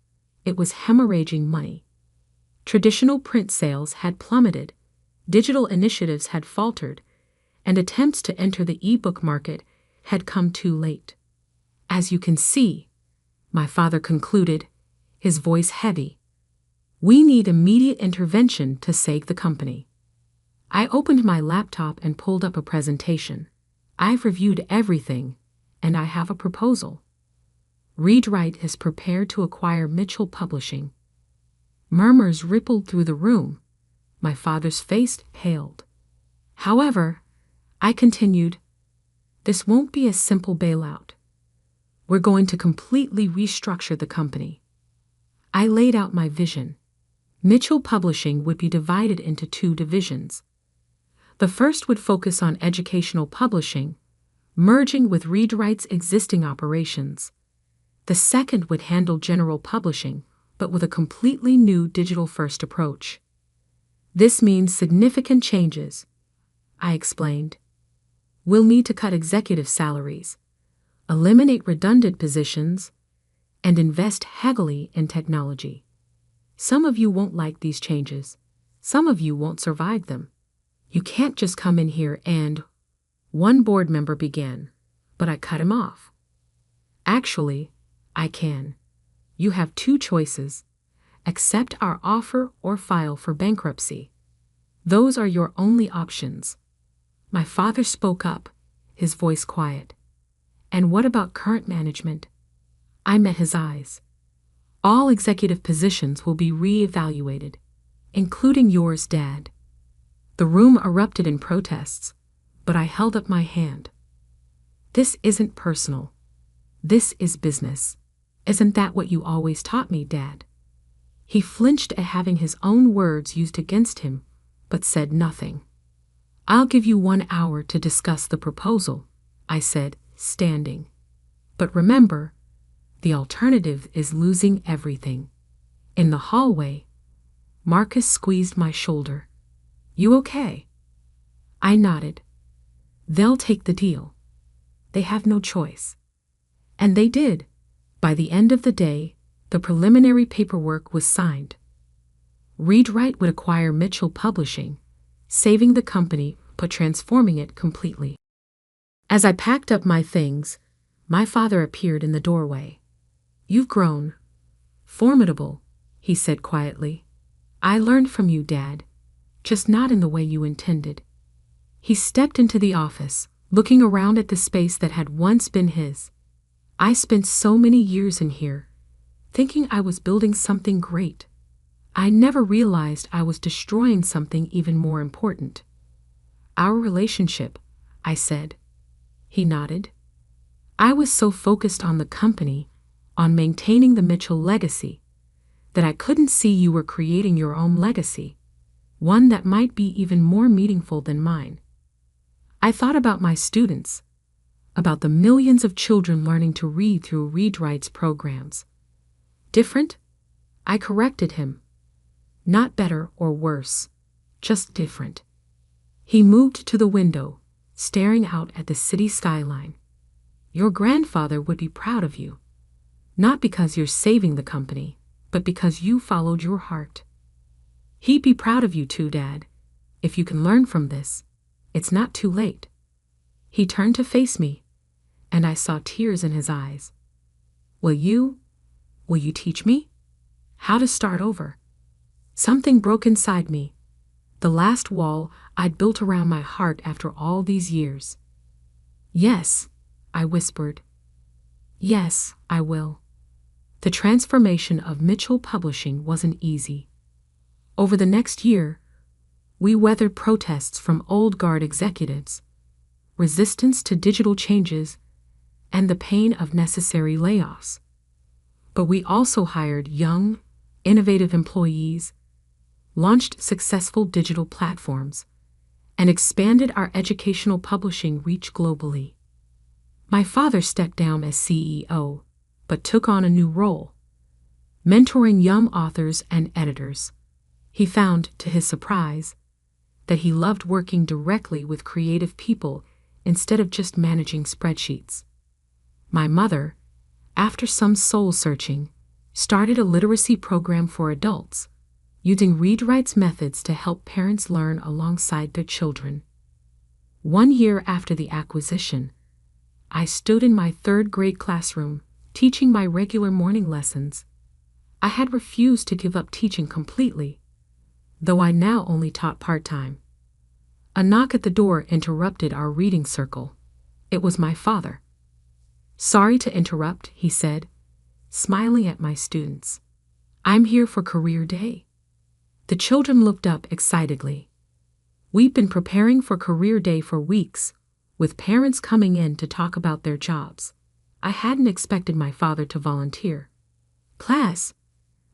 it was hemorrhaging money. Traditional print sales had plummeted, digital initiatives had faltered, and attempts to enter the e-book market had come too late. "As you can see," my father concluded, his voice heavy, "we need immediate intervention to save the company." I opened my laptop and pulled up a presentation. "I've reviewed everything, and I have a proposal. Read-Write is prepared to acquire Mitchell Publishing." Murmurs rippled through the room. My father's face paled. "However," I continued, "this won't be a simple bailout. We're going to completely restructure the company." I laid out my vision. Mitchell Publishing would be divided into 2 divisions. The first would focus on educational publishing, merging with Read-Write's existing operations. The second would handle general publishing, but with a completely new digital-first approach. "This means significant changes," I explained. "We'll need to cut executive salaries, eliminate redundant positions, and invest heavily in technology. Some of you won't like these changes. Some of you won't survive them. You can't just come in here and—" One board member began, but I cut him off. "Actually, I can. You have 2 choices. Accept our offer or file for bankruptcy. Those are your only options." My father spoke up, his voice quiet. "And what about current management?" I met his eyes. "All executive positions will be re-evaluated, including yours, Dad." The room erupted in protests, but I held up my hand. "This isn't personal. This is business. Isn't that what you always taught me, Dad?" He flinched at having his own words used against him, but said nothing. "I'll give you 1 hour to discuss the proposal," I said, standing. "But remember, the alternative is losing everything." In the hallway, Marcus squeezed my shoulder. "You okay?" I nodded. "They'll take the deal. They have no choice." And they did. By the end of the day, the preliminary paperwork was signed. Read-Write would acquire Mitchell Publishing, saving the company but transforming it completely. As I packed up my things, my father appeared in the doorway. "You've grown. Formidable," he said quietly. "I learned from you, Dad, just not in the way you intended." He stepped into the office, looking around at the space that had once been his. "I spent so many years in here, thinking I was building something great. I never realized I was destroying something even more important." "Our relationship," I said. He nodded. "I was so focused on the company, on maintaining the Mitchell legacy, that I couldn't see you were creating your own legacy, one that might be even more meaningful than mine. I thought about my students, about the millions of children learning to read through Read-Write's programs." "Different?" I corrected him. "Not better or worse, just different." He moved to the window, staring out at the city skyline. "Your grandfather would be proud of you, not because you're saving the company, but because you followed your heart. He'd be proud of you too, Dad. If you can learn from this, it's not too late." He turned to face me, and I saw tears in his eyes. Will you teach me? How to start over?" Something broke inside me. The last wall I'd built around my heart after all these years. "Yes," I whispered. "Yes, I will." The transformation of Mitchell Publishing wasn't easy. Over the next year, we weathered protests from old guard executives, resistance to digital changes, and the pain of necessary layoffs. But we also hired young, innovative employees, launched successful digital platforms, and expanded our educational publishing reach globally. My father stepped down as CEO, but took on a new role, mentoring young authors and editors. He found, to his surprise, that he loved working directly with creative people instead of just managing spreadsheets. My mother, after some soul-searching, started a literacy program for adults, using read-writes methods to help parents learn alongside their children. 1 year after the acquisition, I stood in my 3rd grade classroom, teaching my regular morning lessons. I had refused to give up teaching completely, though I now only taught part-time. A knock at the door interrupted our reading circle. It was my father. "Sorry to interrupt," he said, smiling at my students. "I'm here for Career Day." The children looked up excitedly. We'd been preparing for Career Day for weeks, with parents coming in to talk about their jobs. I hadn't expected my father to volunteer. "Class,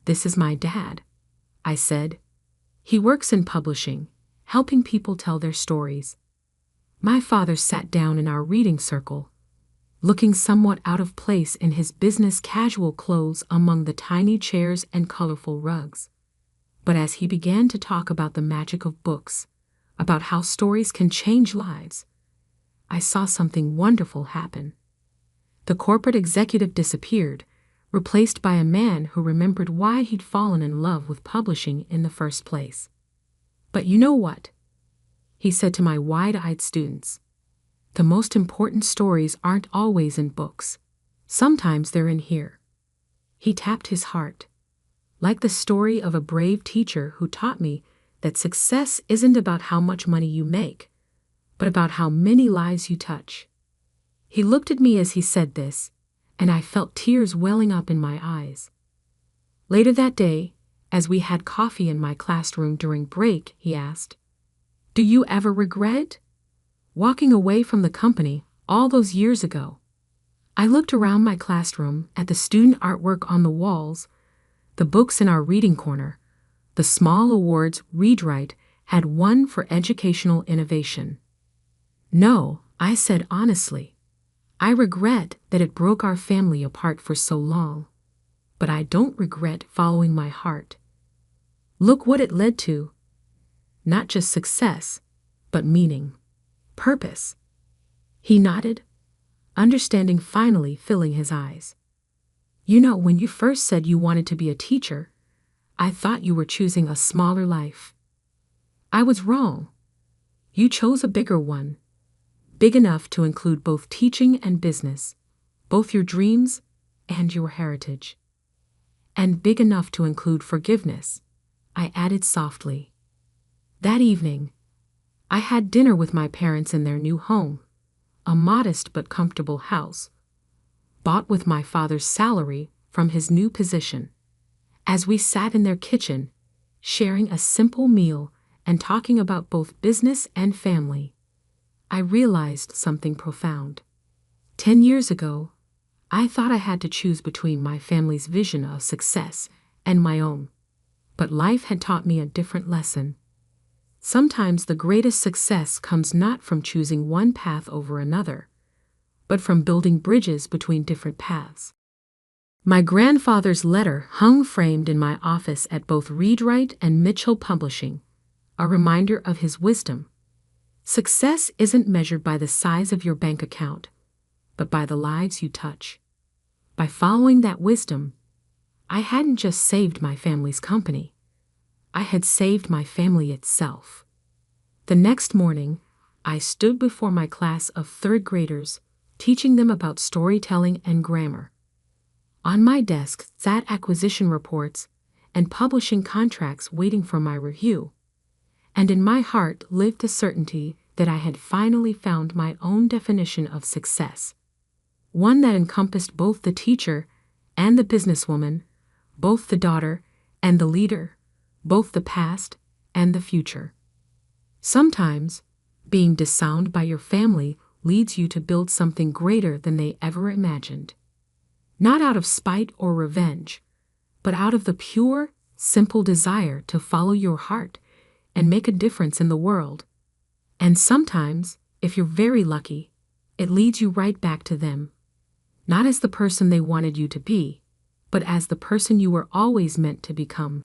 this is my dad," I said. "He works in publishing, helping people tell their stories." My father sat down in our reading circle, looking somewhat out of place in his business casual clothes among the tiny chairs and colorful rugs. But as he began to talk about the magic of books, about how stories can change lives, I saw something wonderful happen. The corporate executive disappeared, replaced by a man who remembered why he'd fallen in love with publishing in the first place. "But you know what?" he said to my wide-eyed students. "The most important stories aren't always in books. Sometimes they're in here." He tapped his heart, like the story of a brave teacher who taught me that success isn't about how much money you make, but about how many lives you touch. He looked at me as he said this, and I felt tears welling up in my eyes. Later that day, as we had coffee in my classroom during break, he asked, "Do you ever regret walking away from the company all those years ago?" I looked around my classroom at the student artwork on the walls, the books in our reading corner, the small awards ReadWrite had won for educational innovation. "No," I said honestly. "I regret that it broke our family apart for so long, but I don't regret following my heart. Look what it led to. Not just success, but meaning, purpose." He nodded, understanding finally filling his eyes. "You know, when you first said you wanted to be a teacher, I thought you were choosing a smaller life. I was wrong. You chose a bigger one, big enough to include both teaching and business, both your dreams and your heritage. And big enough to include forgiveness," I added softly. That evening, I had dinner with my parents in their new home, a modest but comfortable house, bought with my father's salary from his new position. As we sat in their kitchen, sharing a simple meal and talking about both business and family, I realized something profound. 10 years ago, I thought I had to choose between my family's vision of success and my own. But life had taught me a different lesson. Sometimes the greatest success comes not from choosing one path over another, but from building bridges between different paths. My grandfather's letter hung framed in my office at both ReadWrite and Mitchell Publishing, a reminder of his wisdom. Success isn't measured by the size of your bank account, but by the lives you touch. By following that wisdom, I hadn't just saved my family's company, I had saved my family itself. The next morning, I stood before my class of 3rd graders, teaching them about storytelling and grammar. On my desk sat acquisition reports and publishing contracts waiting for my review. And in my heart lived the certainty that I had finally found my own definition of success. One that encompassed both the teacher and the businesswoman, both the daughter and the leader, both the past and the future. Sometimes, being disowned by your family leads you to build something greater than they ever imagined. Not out of spite or revenge, but out of the pure, simple desire to follow your heart and make a difference in the world. And sometimes, if you're very lucky, it leads you right back to them. Not as the person they wanted you to be, but as the person you were always meant to become.